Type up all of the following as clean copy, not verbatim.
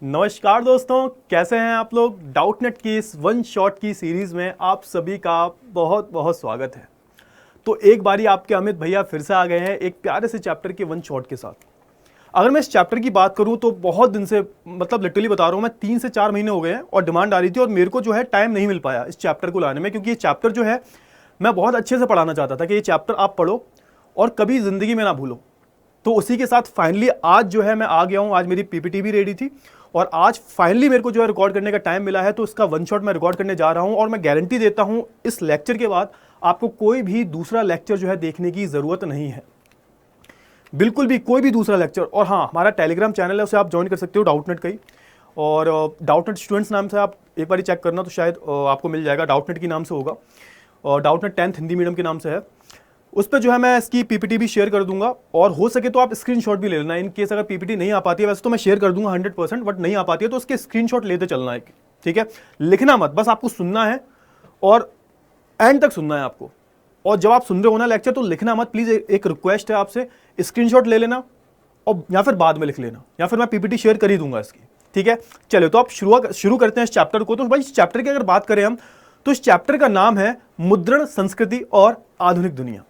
नमस्कार दोस्तों, कैसे हैं आप लोग। डाउटनेट की इस वन शॉट की सीरीज में आप सभी का बहुत बहुत स्वागत है। तो एक बारी आपके अमित भैया फिर से आ गए हैं एक प्यारे से चैप्टर के वन शॉट के साथ। अगर मैं इस चैप्टर की बात करूं तो बहुत दिन से, मतलब लिटरली बता रहा हूं मैं, 3 से 4 महीने हो गए हैं और डिमांड आ रही थी और मेरे को जो है टाइम नहीं मिल पाया इस चैप्टर को लाने में, क्योंकि ये चैप्टर जो है मैं बहुत अच्छे से पढ़ाना चाहता था कि ये चैप्टर आप पढ़ो और कभी जिंदगी में ना भूलो। तो उसी के साथ फाइनली आज जो है मैं आ गया हूं। आज मेरी पीपीटी भी रेडी थी और आज फाइनली मेरे को जो है रिकॉर्ड करने का टाइम मिला है, तो इसका वन शॉट मैं रिकॉर्ड करने जा रहा हूं। और मैं गारंटी देता हूं इस लेक्चर के बाद आपको कोई भी दूसरा लेक्चर जो है देखने की जरूरत नहीं है, बिल्कुल भी कोई भी दूसरा लेक्चर। और हाँ, हमारा टेलीग्राम चैनल है, उसे आप ज्वाइन कर सकते हो, डाउटनेट का ही। और डाउटनेट स्टूडेंट्स नाम से आप एक बार चेक करना तो शायद आपको मिल जाएगा। डाउटनेट के नाम से होगा और डाउटनेट 10th हिंदी मीडियम के नाम से है। उस पर जो है मैं इसकी पीपीटी भी शेयर कर दूंगा और हो सके तो आप स्क्रीनशॉट भी ले लेना इन केस अगर पीपीटी नहीं आ पाती है। वैसे तो मैं शेयर कर दूंगा 100%, बट नहीं आ पाती है तो उसके स्क्रीनशॉट लेते चलना है, ठीक है। लिखना मत, बस आपको सुनना है और एंड तक सुनना है आपको। और जब आप सुन रहे हो ना लेक्चर तो लिखना मत प्लीज। एक रिक्वेस्ट है आपसे, स्क्रीनशॉट ले लेना और या फिर बाद में लिख लेना, या फिर मैं पीपीटी शेयर कर ही दूंगा इसकी, ठीक है। चलो तो आप शुरू करते हैं इस चैप्टर को। तो भाई इस चैप्टर की अगर बात करें हम, तो इस चैप्टर का नाम है मुद्रण, संस्कृति और आधुनिक दुनिया।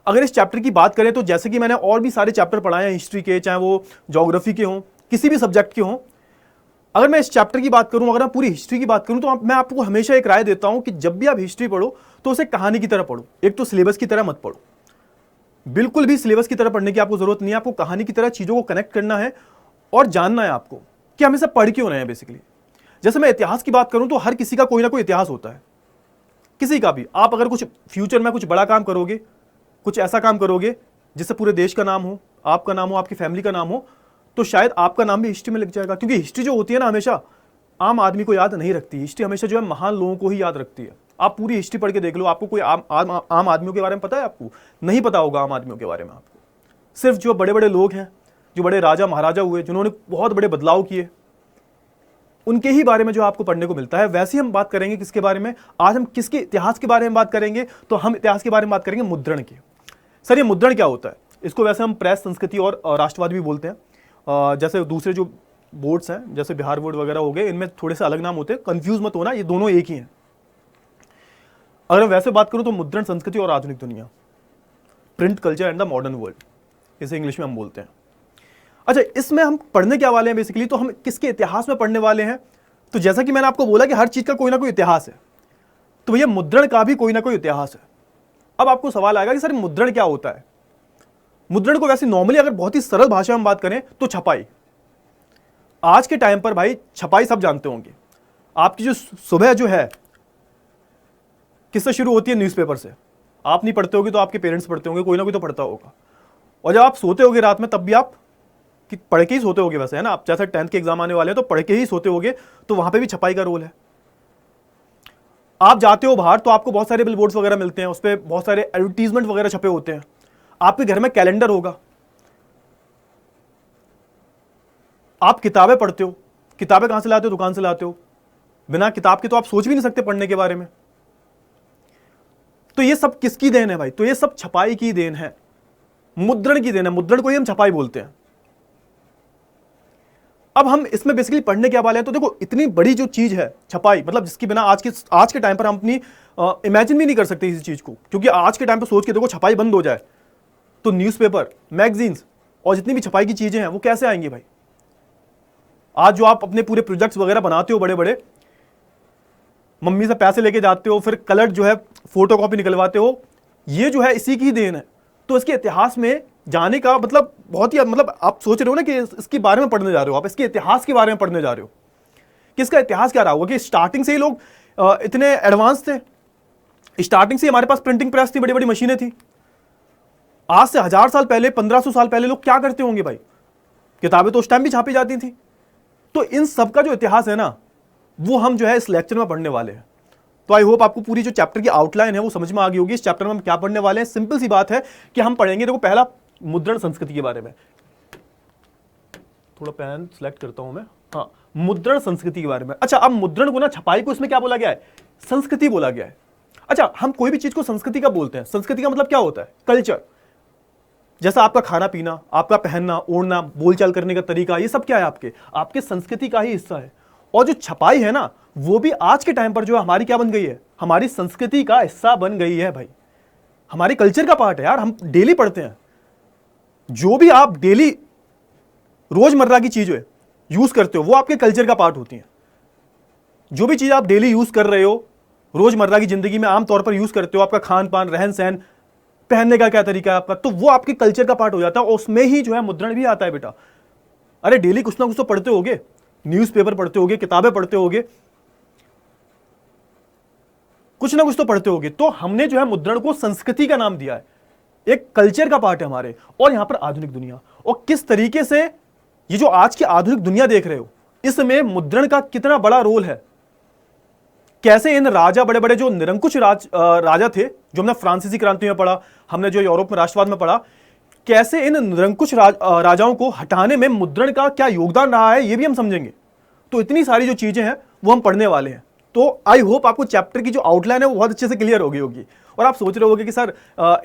अगर इस चैप्टर की बात करें तो जैसे कि मैंने और भी सारे चैप्टर पढ़ाए हैं हिस्ट्री के, चाहे वो ज्योग्राफी के हों, किसी भी सब्जेक्ट के हों। अगर मैं इस चैप्टर की बात करूं, अगर मैं पूरी हिस्ट्री की बात करूं, तो मैं आपको हमेशा एक राय देता हूं कि जब भी आप हिस्ट्री पढ़ो तो उसे कहानी की तरह पढ़ो। एक तो सिलेबस की तरह मत पढ़ो, बिल्कुल भी सिलेबस की तरह पढ़ने की आपको जरूरत नहीं है। आपको कहानी की तरह चीजों को कनेक्ट करना है और जानना है आपको कि हमें सब पढ़ क्यों रहे हैं बेसिकली। जैसे मैं इतिहास की बात करूं तो हर किसी का कोई ना कोई इतिहास होता है, किसी का भी। आप अगर कुछ फ्यूचर में कुछ बड़ा काम करोगे, कुछ ऐसा काम करोगे जिससे पूरे देश का नाम हो, आपका नाम हो, आपकी फैमिली का नाम हो, तो शायद आपका नाम भी हिस्ट्री में लिख जाएगा। क्योंकि हिस्ट्री जो होती है ना, हमेशा आम आदमी को याद नहीं रखती। हिस्ट्री हमेशा जो है महान लोगों को ही याद रखती है। आप पूरी हिस्ट्री पढ़ के देख लो, आपको कोई आम आदमियों के बारे में पता है? आपको नहीं पता होगा आम आदमियों के बारे में। आपको सिर्फ जो बड़े बड़े लोग हैं, जो बड़े राजा महाराजा हुए, जिन्होंने बहुत बड़े बदलाव किए, उनके ही बारे में जो आपको पढ़ने को मिलता है। वैसे हम बात करेंगे किसके बारे में? आज हम किसके इतिहास के बारे में बात करेंगे? तो हम इतिहास के बारे में बात करेंगे मुद्रण की। सर ये मुद्रण क्या होता है? इसको वैसे हम प्रेस, संस्कृति और राष्ट्रवाद भी बोलते हैं। जैसे दूसरे जो बोर्ड्स हैं, जैसे बिहार बोर्ड वगैरह हो गए, इनमें थोड़े से अलग नाम होते हैं, कंफ्यूज मत होना, ये दोनों एक ही हैं। अगर मैं वैसे बात करूं तो मुद्रण, संस्कृति और आधुनिक दुनिया, print culture and the modern world, इसे इंग्लिश में हम बोलते हैं। अच्छा, इसमें हम पढ़ने क्या वाले हैं बेसिकली? तो हम किसके इतिहास में पढ़ने वाले हैं? तो जैसा कि मैंने आपको बोला कि हर चीज का कोई ना कोई इतिहास है, तो भैया मुद्रण का भी कोई ना कोई इतिहास है। अब आपको सवाल आएगा कि सर मुद्रण क्या होता है? मुद्रण को वैसे नॉर्मली अगर बहुत ही सरल भाषा में बात करें तो छपाई। आज के टाइम पर भाई छपाई सब जानते होंगे। आपकी जो सुबह जो है किससे शुरू होती है? न्यूज़पेपर से। आप नहीं पढ़ते होगे तो आपके पेरेंट्स पढ़ते होंगे, कोई ना कोई तो पढ़ता होगा। और जब आप सोते होगे रात में तब भी आप पढ़ के ही सोते होगे वैसे, है ना। आप जैसे 10th के एग्जाम आने वाले हैं तो पढ़ के ही सोते होगे, तो वहां पे भी छपाई का रोल है। आप जाते हो बाहर तो आपको बहुत सारे बिलबोर्ड्स वगैरह मिलते हैं, उस पर बहुत सारे एडवर्टीजमेंट वगैरह छपे होते हैं। आपके घर में कैलेंडर होगा, आप किताबें पढ़ते हो। किताबें कहां से लाते हो? दुकान से लाते हो। बिना किताब के तो आप सोच भी नहीं सकते पढ़ने के बारे में। तो ये सब किसकी देन है भाई? तो ये सब छपाई की देन है, मुद्रण की देन है। मुद्रण को ही हम छपाई बोलते हैं। अब हम इसमें बेसिकली पढ़ने क्या वाले हैं? तो देखो, इतनी बड़ी जो चीज है छपाई, मतलब जिसकी बिना आज के टाइम पर हम अपनी इमेजिन भी नहीं कर सकते इस चीज को। क्योंकि आज के टाइम पर सोच के देखो, छपाई बंद हो जाए तो न्यूज़पेपर, मैगजीन्स और जितनी भी छपाई की चीजें हैं वो कैसे आएंगी भाई? आज जो आप अपने पूरे प्रोजेक्ट्स वगैरह बनाते हो, बड़े बड़े, मम्मी से पैसे लेके जाते हो, फिर कलर जो है फोटोकॉपी निकलवाते हो, ये जो है इसी की देन है। तो इसके इतिहास में जाने का मतलब बहुत ही, मतलब आप सोच रहे हो ना कि इसके बारे में पढ़ने जा रहे हो, आप इसके इतिहास के बारे में पढ़ने जा रहे हो कि इसका इतिहास क्या रहा होगा। कि स्टार्टिंग से ही लोग इतने एडवांस थे, स्टार्टिंग से हमारे पास प्रिंटिंग प्रेस थी, बड़ी बड़ी मशीनें थी। आज से 1000 साल पहले, 1500 साल पहले लोग क्या करते होंगे भाई? किताबें तो उस टाइम भी छापी जाती थी। तो इन सब का जो इतिहास है ना, वो हम जो है इस लेक्चर में पढ़ने वाले हैं। तो आई होप आपको पूरी जो चैप्टर की आउटलाइन है वो समझ में आ गई होगी। इस चैप्टर में हम क्या पढ़ने वाले हैं? सिंपल सी बात है कि हम पढ़ेंगे, देखो, पहला मुद्रण संस्कृति के बारे में। थोड़ा पेन सिलेक्ट करता हूं मैं। हाँ, मुद्रण संस्कृति के बारे में। अच्छा, अब मुद्रण को ना, छपाई को इसमें क्या बोला गया है? संस्कृति बोला गया है। अच्छा, हम कोई भी चीज को संस्कृति का बोलते हैं। संस्कृति का मतलब क्या होता है? कल्चर। जैसा आपका खाना पीना, आपका पहनना ओढ़ना, बोलचाल करने का तरीका, ये सब क्या है? आपके संस्कृति का ही हिस्सा है। और जो छपाई है ना, वो भी आज के टाइम पर जो हमारी क्या बन गई है, हमारी संस्कृति का हिस्सा बन गई है भाई, हमारे कल्चर का पार्ट है यार। हम डेली पढ़ते हैं, जो भी आप डेली रोजमर्रा की चीज है यूज करते हो, वो आपके कल्चर का पार्ट होती है। जो भी चीज आप डेली यूज कर रहे हो, रोजमर्रा की जिंदगी में आमतौर पर यूज करते हो, आपका खान पान, रहन सहन, पहनने का क्या तरीका है आपका, तो वो आपके कल्चर का पार्ट हो जाता है। और उसमें ही जो है मुद्रण भी आता है बेटा। अरे डेली कुछ ना कुछ तो पढ़ते होगे, न्यूज़पेपर पढ़ते होगे, किताबें पढ़ते होगे, कुछ ना कुछ तो पढ़ते होगे। तो हमने जो है मुद्रण को संस्कृति का नाम दिया है, एक कल्चर का पार्ट है हमारे। और यहां पर आधुनिक दुनिया, और किस तरीके से ये जो आज की आधुनिक दुनिया देख रहे हो, इसमें मुद्रण का कितना बड़ा रोल है। कैसे इन राजा, बड़े बड़े जो निरंकुश राजा थे, जो हमने फ्रांसीसी क्रांति में पढ़ा, हमने जो यूरोप में राष्ट्रवाद में पढ़ा, कैसे इन निरंकुश राजाओं को हटाने में मुद्रण का क्या योगदान रहा है, ये भी हम समझेंगे। तो इतनी सारी जो चीजें हैं वो हम पढ़ने वाले हैं। तो आई होप आपको चैप्टर की जो आउटलाइन है वो बहुत अच्छे से क्लियर हो गई होगी। और आप सोच रहे होगे कि सर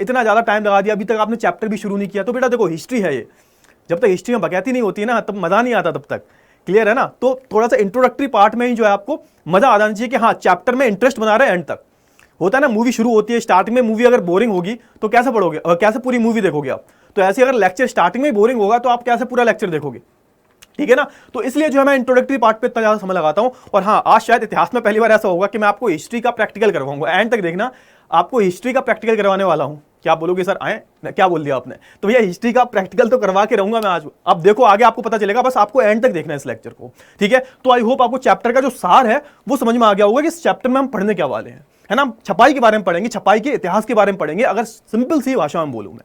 इतना ज्यादा टाइम लगा दिया, अभी तक आपने चैप्टर भी शुरू नहीं किया। तो बेटा देखो, हिस्ट्री है ये, जब तक हिस्ट्री में बकैती नहीं होती है ना, तब मजा नहीं आता तब तक। क्लियर है ना? तो थोड़ा सा इंट्रोडक्टरी पार्ट में ही जो है आपको मजा आ जाना चाहिए कि हाँ, चैप्टर में इंटरेस्ट बना रहे हैं एंड तक। होता है ना, मूवी शुरू होती है, स्टार्टिंग में मूवी अगर बोरिंग होगी तो कैसे पढ़ोगे, कैसे पूरी मूवी देखोगे आप? तो ऐसे अगर लेक्चर स्टार्टिंग में बोरिंग होगा तो आप कैसे पूरा लेक्चर देखोगे? ठीक है ना? तो इसलिए जो है मैं इंट्रोडक्टरी पार्ट पे इतना ज्यादा समय लगाता हूं। और हाँ, आज शायद इतिहास में पहली बार ऐसा होगा कि मैं आपको हिस्ट्री का प्रैक्टिकल करवाऊंगा। एंड तक देखना, आपको हिस्ट्री का प्रैक्टिकल करवाने वाला हूं। क्या बोलोगे सर, आए? क्या बोल दिया आपने? तो भैया हिस्ट्री का प्रैक्टिकल तो करवा के रहूंगा मैं आज। अब देखो आगे आपको पता चलेगा, बस आपको एंड तक देखना है इस लेक्चर को। ठीक है? तो आई होप आपको चैप्टर का जो सार है वो समझ में आ गया होगा कि इस चैप्टर में हम पढ़ने क्या वाले हैं, है ना? छपाई के बारे में पढ़ेंगे, छपाई के इतिहास के बारे में पढ़ेंगे, अगर सिंपल सी भाषा में बोलूं मैं।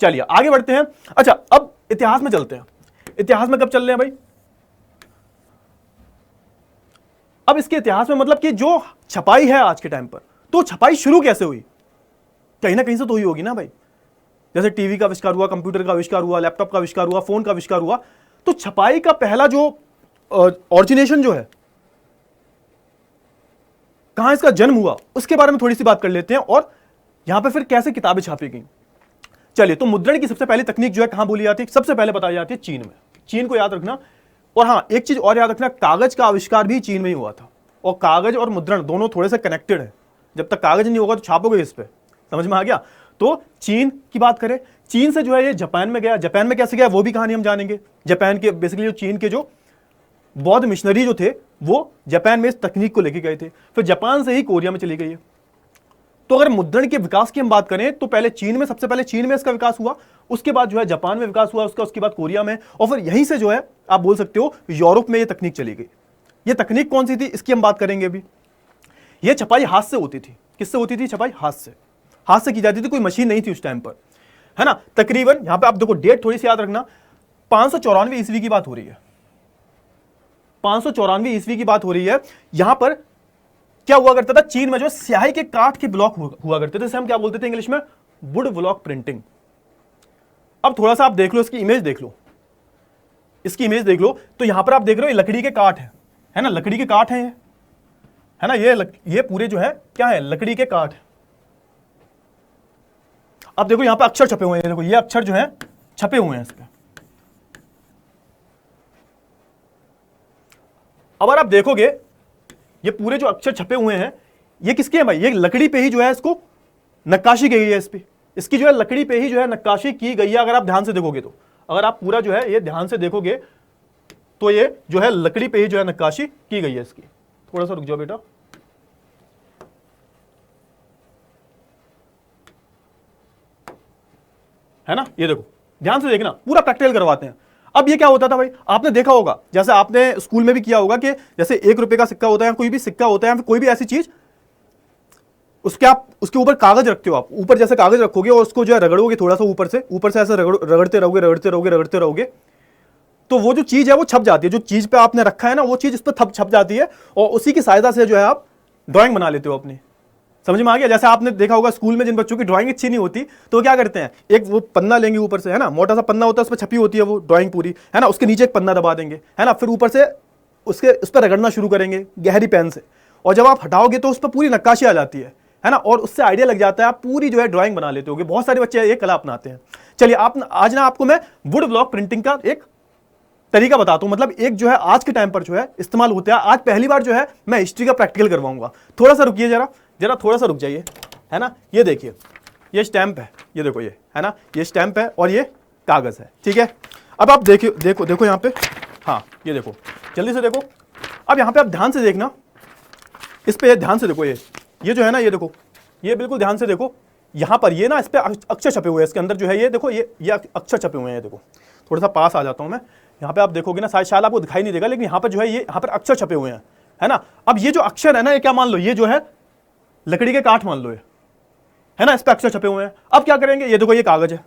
चलिए आगे बढ़ते हैं। अच्छा, अब इतिहास में चलते हैं। इतिहास में कब चल रहे हैं भाई? अब इसके इतिहास में मतलब कि जो छपाई है आज के टाइम पर, तो छपाई शुरू कैसे हुई? कहीं ना कहीं से तो हुई होगी ना भाई। जैसे टीवी का आविष्कार हुआ, कंप्यूटर का आविष्कार हुआ, लैपटॉप का आविष्कार हुआ, फोन का आविष्कार हुआ, तो छपाई का पहला जो ऑरिजिनेशन जो है, कहां इसका जन्म हुआ, उसके बारे में थोड़ी सी बात कर लेते हैं। और यहां पे फिर कैसे किताबें छापी गई। चलिए, तो मुद्रण की सबसे पहली तकनीक जो है कहां बोली जाती है? सबसे पहले बताई जाती है चीन में। चीन को याद रखना। और हाँ, एक चीज और याद रखना, कागज का आविष्कार भी चीन में ही हुआ था। और कागज और मुद्रण दोनों थोड़े से कनेक्टेड है। जब तक कागज नहीं होगा तो छापोगे इस पे, समझ में आ गया? तो चीन की बात करें, चीन से जो है ये जापान में गया। जापान में कैसे गया वो भी कहानी हम जानेंगे। जापान के बेसिकली जो चीन के जो बौद्ध मिशनरी जो थे वो जापान में इस तकनीक को लेके गए थे। फिर जापान से ही कोरिया में चली गई है। तो अगर मुद्रण के विकास की हम बात करें तो पहले चीन में, सबसे पहले चीन में इसका विकास हुआ, उसके बाद जो है जापान में विकास हुआ, उसके बाद कोरिया में, और फिर यहीं से जो है आप बोल सकते हो यूरोप में ये तकनीक चली गई। ये तकनीक कौन सी थी इसकी हम बात करेंगे अभी। ये छपाई हाथ से होती थी। किससे होती थी छपाई? हाथ से। हाथ से की जाती थी, कोई मशीन नहीं थी उस टाइम पर, है ना? तकरीबन यहां पे आप देखो, डेट थोड़ी सी याद रखना, 594 ईस्वी की बात हो रही है। 594 ईस्वी की बात हो रही है। यहां पर क्या हुआ करता था? चीन में जो स्याही के काठ के ब्लॉक हुआ करते थे, हम क्या बोलते थे इंग्लिश में? Would block printing. अब थोड़ा सा आप देख लो, इसकी इमेज देख लो, इसकी इमेज देख लो। तो यहां पर आप देख रहे हो ये लकड़ी के काठ है ना? लकड़ी के काठ हैं, है ना? ये पूरे जो है क्या है? लकड़ी के काठ। अब देखो यहां पे अक्षर छपे हुए हैं, देखो ये अक्षर जो है छपे हुए हैं इस पे। अब अगर आप देखोगे ये पूरे जो अक्षर छपे हुए हैं, ये किसके हैं भाई? ये लकड़ी पे ही जो है इसको नक्काशी की गई है। इस पे, इसकी जो है लकड़ी पे ही जो है नक्काशी की गई है। अगर आप ध्यान से देखोगे तो, अगर आप पूरा जो है ये ध्यान से देखोगे तो ये जो है लकड़ी पे ही जो है नक्काशी की गई है इसकी। थोड़ा सा रुक जाओ बेटा, है ना? ये देखो, ध्यान से देखना, पूरा प्रैक्टिकल करवाते हैं। अब ये क्या होता था भाई? आपने देखा होगा, जैसे आपने स्कूल में भी किया होगा कि जैसे 1 रुपए का सिक्का होता है, कोई भी सिक्का होता है, कोई भी ऐसी चीज, उसके ऊपर कागज रखते हो आप, ऊपर जैसे कागज रखोगे और उसको जो है रगड़ोगे थोड़ा सा ऊपर से ऐसे रगड़ते रहोगे, तो वो जो चीज है वो छप जाती है। जो चीज पे आपने रखा है ना, वो चीज इस पर छप जाती है, और उसी की सहायता से जो है आप ड्राइंग बना लेते हो अपनी। समझ में आ गया? जैसे आपने देखा होगा स्कूल में जिन बच्चों की ड्राइंग अच्छी नहीं होती, तो क्या करते हैं, एक वो पन्ना लेंगे ऊपर से, है ना? मोटा सा पन्ना होता है, उस पर छपी होती है वो ड्राइंग पूरी, है ना? उसके नीचे एक पन्ना दबा देंगे, है ना? फिर ऊपर से उस पर रगड़ना शुरू करेंगे गहरी पेन से, और जब आप हटाओगे तो उस पर पूरी नक्काशी आ जाती है ना? और उससे आइडिया लग जाता है, आप पूरी जो है ड्राइंग बना लेते होगे। बहुत सारे बच्चे ये कला अपनाते हैं। चलिए आज ना आपको मैं वुड ब्लॉक प्रिंटिंग का एक तरीका बताता हूं, मतलब एक जो है आज के टाइम पर जो है इस्तेमाल होता है। आज पहली बार जो है मैं हिस्ट्री का प्रैक्टिकल करवाऊंगा। थोड़ा सा रुकिए, जरा थोड़ा सा रुक जाइए, है ना। ये देखिए, ये स्टैंप है, ये देखो, ये है ना, ये स्टैंप है और ये कागज है, ठीक है। अब आप देखिए, देखो यहाँ पे, हाँ ये देखो, जल्दी से देखो। अब यहाँ पे आप ध्यान से देखना, इस पे ध्यान से देखो, ये जो है ना, ये देखो, ये बिल्कुल ध्यान से देखो। यहाँ पर ये ना इस पे अक्षर छपे हुए हैं, इसके अंदर जो है ये देखो, ये अक्षर छपे हुए हैं, ये देखो। थोड़ा सा पास आ जाता हूँ मैं, यहाँ पे आप देखोगे ना, शायद आपको दिखाई नहीं देगा, लेकिन यहाँ पर जो है ये यहाँ पर अक्षर छपे हुए हैं, है ना। अब ये जो अक्षर है ना, ये क्या मान लो, ये जो है लकड़ी के काठ मान लो, ये है ना, इस पे अक्षर छपे हुए हैं। अब क्या करेंगे, ये देखो, ये कागज है।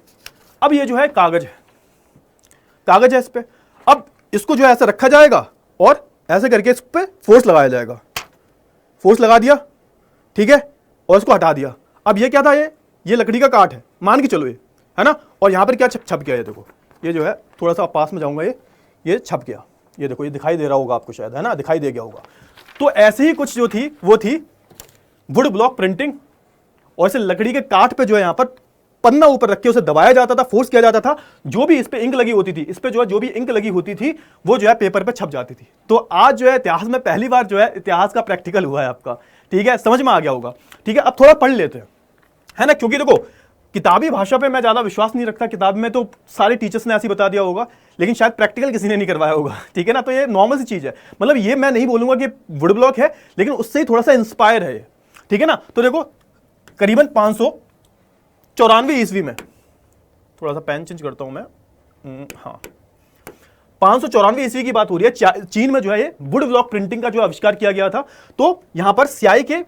अब ये जो है कागज है इस पे। अब इसको जो है ऐसे रखा जाएगा और ऐसे करके इस पे फोर्स लगाया जाएगा। फोर्स लगा दिया, ठीक है, और इसको हटा दिया। अब ये क्या था, ये लकड़ी का काठ है, मान के चलो, ये है ना। और यहाँ पर क्या छप गया, ये देखो, ये जो है थोड़ा सा पास में जाऊंगा, ये छप गया, ये देखो, ये दिखाई दे रहा होगा आपको शायद, है ना, दिखाई दे गया होगा। तो ऐसे ही कुछ जो थी वो थी वुड ब्लॉक प्रिंटिंग। और इसे लकड़ी के काठ पे जो है यहाँ पर पन्ना ऊपर रख के उसे दबाया जाता था, फोर्स किया जाता था। जो भी इस पे इंक लगी होती थी, इस पे जो है जो भी इंक लगी होती थी वो जो है पेपर पे छप जाती थी। तो आज जो है इतिहास में पहली बार जो है इतिहास का प्रैक्टिकल हुआ है आपका, ठीक है, समझ में आ गया होगा, ठीक है। अब थोड़ा पढ़ लेते हैं, है ना, क्योंकि देखो किताबी भाषा पे मैं ज्यादा विश्वास नहीं रखता। किताब में तो सारे टीचर्स ने ऐसे बता दिया होगा, लेकिन शायद प्रैक्टिकल किसी ने नहीं करवाया होगा, ठीक है ना। तो ये नॉर्मल सी चीज है, मतलब ये मैं नहीं बोलूंगा कि वुड ब्लॉक है, लेकिन उससे ही थोड़ा सा इंस्पायर है ये, ठीक है ना। तो देखो करीबन 594 ईस्वी में, थोड़ा सा पेन चेंज करता हूं मैं, हाँ 594 ईस्वी की बात हो रही है। चीन में जो है ये वुड ब्लॉक प्रिंटिंग का जो आविष्कार किया गया था। तो यहां पर स्याही के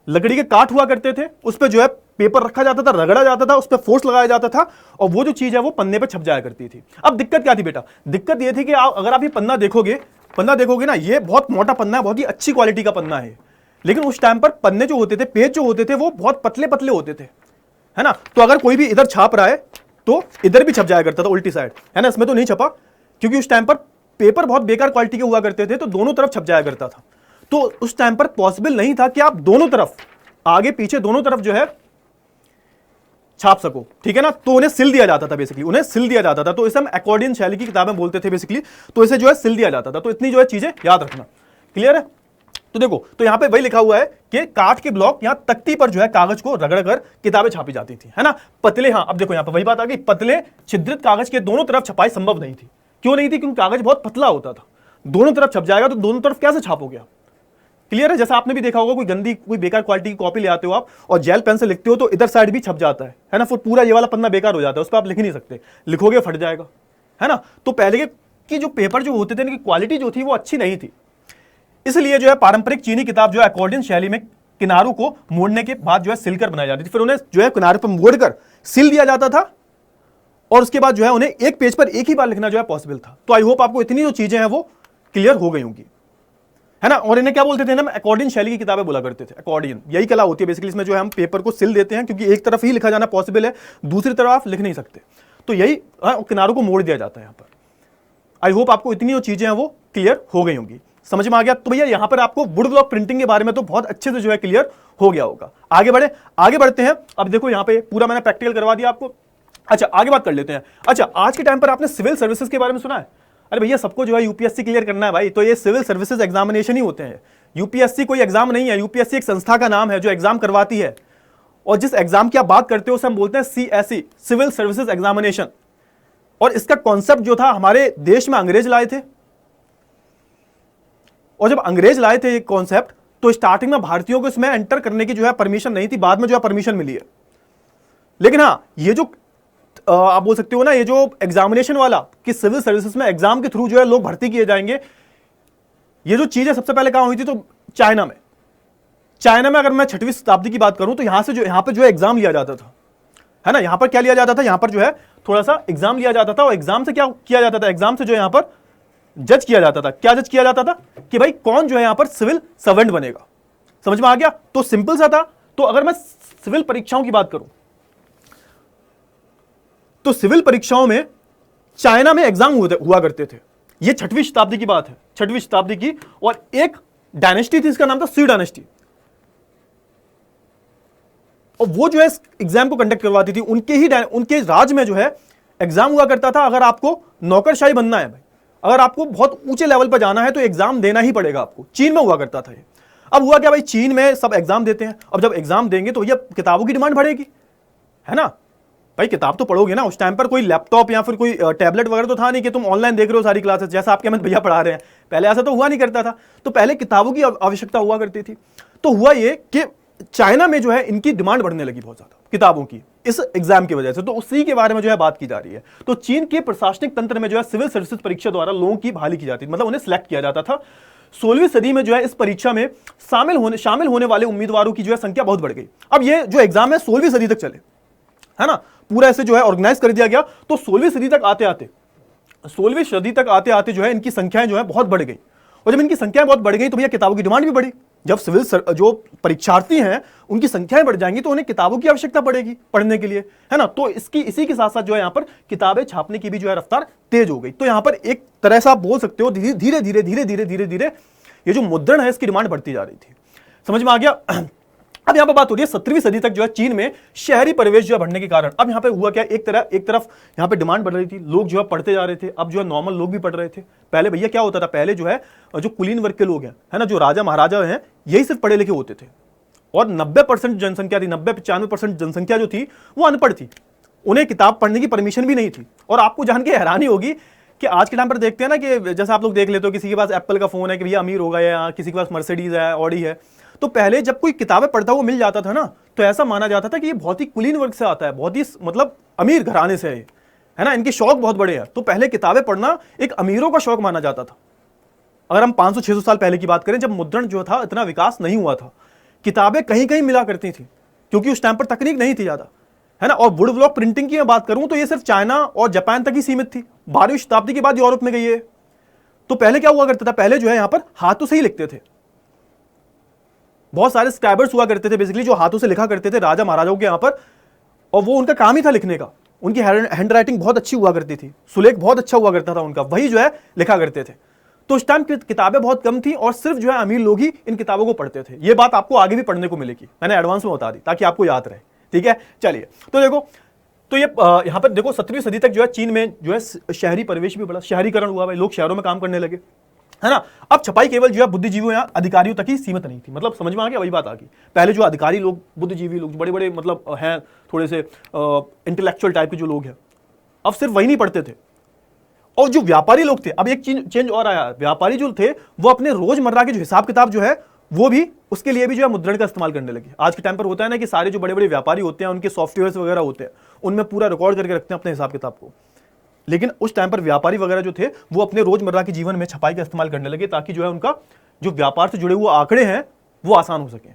लकड़ी के काठ हुआ करते थे, उस पर जो है पेपर रखा जाता था, रगड़ा जाता था, उस पर फोर्स लगाया जाता था और वो जो चीज है वो पन्ने पे छप जाया करती थी। अब दिक्कत क्या थी बेटा, दिक्कत ये थी कि अगर आप ये पन्ना देखोगे ना, ये बहुत मोटा पन्ना है, बहुत ही अच्छी क्वालिटी का पन्ना है, लेकिन उस टाइम पर पन्ने जो होते थे, पेज जो होते थे, वो बहुत पतले पतले होते थे, है ना। तो अगर कोई भी इधर छाप रहा है तो इधर भी छप जाया करता था उल्टी साइड, है ना। इसमें तो नहीं छपा क्योंकि उस टाइम पर पेपर बहुत बेकार क्वालिटी के हुआ करते थे, तो दोनों तरफ छप जाया करता था। तो उस टाइम पर पॉसिबल नहीं था कि आप दोनों तरफ, आगे पीछे दोनों तरफ जो है छाप सको, ठीक है ना। तो उन्हें सिल दिया जाता था, बेसिकली उन्हें सिल दिया जाता था। तो इसे हम अकॉर्डियन शैली की किताबें बोलते थे बेसिकली। तो इसे जो है सिल दिया जाता था। तो इतनी जो है चीजें याद रखना, क्लियर है। तो देखो, तो यहां पे वही लिखा हुआ है कि काठ के ब्लॉक यहां तख्ती पर जो है कागज को रगड़ कर किताबें छापी जाती थी, है ना। पतले, हाँ अब देखो यहां पर वही बात आ गई, पतले छिद्रित कागज के दोनों तरफ छपाई संभव नहीं थी। क्यों नहीं थी, क्योंकि कागज बहुत पतला होता था। दोनों तरफ छप जाएगा तो दोनों तरफ कैसे छापोगे आप, क्लियर है। जैसा आपने भी देखा होगा, कोई गंदी, कोई बेकार क्वालिटी की कॉपी ले आते हो आप और जेल पेन से लिखते हो तो इधर साइड भी छप जाता है ना। फिर पूरा ये वाला पन्ना बेकार हो जाता है, उस पर आप लिख नहीं सकते, लिखोगे फट जाएगा, है ना। तो पहले के जो पेपर जो होते थे इनकी क्वालिटी जो थी वो अच्छी नहीं थी। इसलिए जो है पारंपरिक चीनी किताब जो है अकॉर्डियन शैली में किनारों को मोड़ने के बाद जो है सिलकर बनाई जाती थी। फिर उन्हें जो है किनारे पर मोड़कर सिल दिया जाता था और उसके बाद जो है उन्हें एक पेज पर एक ही बार लिखना जो है पॉसिबल था। तो आई होप आपको इतनी जो चीजें हैं वो क्लियर हो गई होंगी, है ना। और इन्हें क्या बोलते थे ना, अकॉर्डियन शैली की किताबें बोला करते थे। अकॉर्डियन यही कला होती है बेसिकली, इसमें जो है हम पेपर को सिल देते हैं क्योंकि एक तरफ ही लिखा जाना पॉसिबल है, दूसरी तरफ आप लिख नहीं सकते। तो यही किनारों को मोड़ दिया जाता है यहाँ पर। आई होप आपको इतनी जो चीजें हैं वो क्लियर हो गई होंगी, समझ में आ गया। तो भैया यहाँ पर आपको वुड ब्लॉक प्रिंटिंग के बारे में तो बहुत अच्छे से जो है क्लियर हो गया होगा। आगे बढ़ते हैं। अब देखो यहाँ पे पूरा मैंने प्रैक्टिकल करवा दिया आपको। अच्छा आगे बात कर लेते हैं। अच्छा, आज के टाइम पर आपने सिविल सर्विसेज के बारे में सुना है? अरे भैया सबको जो है यूपीएससी क्लियर करना है भाई, तो ये सिविल सर्विसेज एग्जामिनेशन ही होते हैं। यूपीएससी कोई एग्जाम नहीं है, यूपीएससी एक संस्था का नाम है जो एग्जाम करवाती है। और जिस एग्जाम की आप बात करते हो उसे हम बोलते हैं सीएसई, सिविल सर्विसेज एग्जामिनेशन। और इसका कॉन्सेप्ट जो था हमारे देश में अंग्रेज लाए थे। और जब अंग्रेज लाए थे ये कॉन्सेप्ट, तो स्टार्टिंग में भारतीयों को इसमें एंटर करने की जो है परमिशन नहीं थी, बाद में जो है परमिशन मिली है। लेकिन हाँ, ये जो आप बोल सकते हो ना, ये जो एग्जामिनेशन वाला कि सिविल सर्विसेज में एग्जाम के थ्रू जो है लोग भर्ती किए जाएंगे, ये जो चीज है सबसे पहले कहां हुई थी, तो चाइना में अगर मैं 6वीं शताब्दी की बात करूं तो यहां पर जो है एग्जाम लिया जाता था, है ना। यहां पर क्या लिया जाता था, यहां पर जो है थोड़ा सा एग्जाम लिया जाता था। और एग्जाम से क्या किया जाता था, एग्जाम से जो यहां पर जज किया जाता था। क्या जज किया जाता था कि भाई कौन जो है यहां पर सिविल सर्वेंट बनेगा। समझ में आ गया। तो सिंपल सा था। तो अगर मैं सिविल परीक्षाओं की बात करूं तो सिविल परीक्षाओं में चाइना में एग्जाम हुआ करते थे। यह 6वीं शताब्दी की बात है, 6वीं शताब्दी की। और एक डायनेस्टी थी, इसका नाम था सी डायनेस्टी। और वो जो है एग्जाम को कंडक्ट करवाती थी। उनके राज में जो है एग्जाम हुआ करता था। अगर आपको नौकरशाही बनना है भाई, अगर आपको बहुत ऊंचे लेवल पर जाना है तो एग्जाम देना ही पड़ेगा आपको। चीन में हुआ करता था ये। अब हुआ क्या भाई, चीन में सब एग्जाम देते हैं। अब जब एग्जाम देंगे तो भैया किताबों की डिमांड बढ़ेगी, है ना भाई, किताब तो पढ़ोगे ना। उस टाइम पर कोई लैपटॉप या फिर कोई टैबलेट वगैरह तो था नहीं कि तुम ऑनलाइन देख रहे हो सारी क्लासेस, जैसा आपके अमित भैया पढ़ा रहे हैं। पहले ऐसा तो हुआ नहीं करता था। तो पहले किताबों की आवश्यकता हुआ करती थी। तो हुआ ये कि चाइना में जो है इनकी डिमांड बढ़ने लगी बहुत ज्यादा किताबों की, इस एग्जाम की वजह से। तो उसी के बारे में जो है बात की जा रही है। तो चीन के प्रशासनिक तंत्र में जो है सिविल सर्विसेज परीक्षा द्वारा लोगों की बहाली की जाती थी, मतलब उन्हें सिलेक्ट किया जाता था। 16वीं सदी में जो है इस परीक्षा में शामिल होने वाले उम्मीदवारों की जो है संख्या बहुत बढ़ गई। अब ये जो एग्जाम है 16वीं सदी तक चले, है ना, पूरा ऐसे जो है ऑर्गेनाइज कर दिया गया। तो 16वीं सदी तक आते आते जो है इनकी संख्याएं जो है बहुत बढ़ गई। और जब इनकी संख्याएं बहुत बढ़ गई तो भैया किताबों की डिमांड भी बढ़ी। जब जो परीक्षार्थी हैं उनकी संख्याएं बढ़ जाएंगी तो उन्हें किताबों की आवश्यकता पड़ेगी पढ़ने के लिए, है ना। तो इसी के साथ साथ जो है यहाँ पर किताबें छापने की भी जो है रफ्तार तेज हो गई। तो यहाँ पर एक तरह से आप बोल सकते हो धीरे धीरे ये जो मुद्रण है इसकी डिमांड बढ़ती जा रही थी। समझ में आ गया। अब यहां पर बात हो रही है 17वीं सदी तक जो है चीन में शहरी परिवेश जो है बढ़ने के कारण। अब यहां पे हुआ क्या, एक तरफ यहां पे डिमांड बढ़ रही थी, लोग जो है पढ़ते जा रहे थे। अब जो है नॉर्मल लोग भी पढ़ रहे थे। पहले भैया क्या होता था, पहले जो है जो कुलीन वर्ग के लोग हैं, है ना, जो राजा महाराजा हैं, यही सिर्फ पढ़े लिखे होते थे। और 90% जनसंख्या थी, 90-95% जनसंख्या जो थी वो अनपढ़ थी। उन्हें किताब पढ़ने की परमिशन भी नहीं थी। और आपको जान के हैरानी होगी कि आज के टाइम पर देखते हैं ना कि जैसे आप लोग देख लेते हो किसी के पास एप्पल का फोन है कि भैया अमीर होगा, या किसी के पास मर्सिडीज है, ऑडी है। तो पहले जब कोई किताबें पढ़ता हुआ मिल जाता था ना, तो ऐसा माना जाता था कि ये बहुत ही कुलीन वर्ग से आता है, बहुत ही मतलब अमीर घराने से है ना, इनके शौक बहुत बड़े हैं। तो पहले किताबें पढ़ना एक अमीरों का शौक माना जाता था। अगर हम 500-600 साल पहले की बात करें, जब मुद्रण जो था इतना विकास नहीं हुआ था, किताबें कहीं कहीं मिला करती थी क्योंकि उस टाइम पर तकनीक नहीं थी ज्यादा, है ना। और वुड ब्लॉक प्रिंटिंग की मैं बात करूं तो ये सिर्फ चाइना और जापान तक ही सीमित थी। 12वीं शताब्दी के बाद यूरोप में गई है। तो पहले क्या हुआ करता था, पहले जो है यहां पर हाथों से ही लिखते थे। बहुत सारे स्क्राइबर्स हुआ करते थे बेसिकली, जो हाथों से लिखा करते थे राजा महाराजाओं के यहां पर। और वो उनका काम ही था लिखने का। उनकी हैंड राइटिंग बहुत अच्छी हुआ करती थी, सुलेख बहुत अच्छा हुआ करता था उनका, वही जो है लिखा करते थे। तो उस टाइम की किताबें बहुत कम थी और सिर्फ जो है अमीर लोग ही इन किताबों को पढ़ते थे। ये बात आपको आगे भी पढ़ने को मिलेगी, मैंने एडवांस में बता दी ताकि आपको याद रहे, ठीक है। चलिए, तो देखो, तो ये यहां पर देखो 17वीं सदी तक जो है चीन में जो है शहरी परिवेश भी बढ़ा, शहरीकरण हुआ भाई, लोग शहरों में काम करने लगे, है ना। अब छपाई केवल जो है बुद्धिजीवियों या अधिकारियों तक ही सीमित नहीं थी। मतलब समझ में आ गया, वही बात आ गई। पहले जो अधिकारी लोग, बुद्धिजीवी लोग, बड़े बड़े मतलब हैं, थोड़े से इंटेलेक्चुअल टाइप के जो लोग हैं, अब सिर्फ वही नहीं पढ़ते थे। और जो व्यापारी लोग थे, अब एक चेंज और आया, व्यापारी जो थे वो अपने रोजमर्रा के जो हिसाब किताब जो है वो भी, उसके लिए भी जो है मुद्रण का इस्तेमाल करने लगे। आज के टाइम पर होता है ना कि सारे जो बड़े बड़े व्यापारी होते हैं उनके सॉफ्टवेयर वगैरह होते हैं, उनमें पूरा रिकॉर्ड करके रखते हैं अपने हिसाब किताब को। लेकिन उस टाइम पर व्यापारी वगैरह जो थे वो अपने रोजमर्रा के जीवन में छपाई का इस्तेमाल करने लगे ताकि जो है उनका जो व्यापार से जुड़े हुए आंकड़े हैं वो आसान हो सके।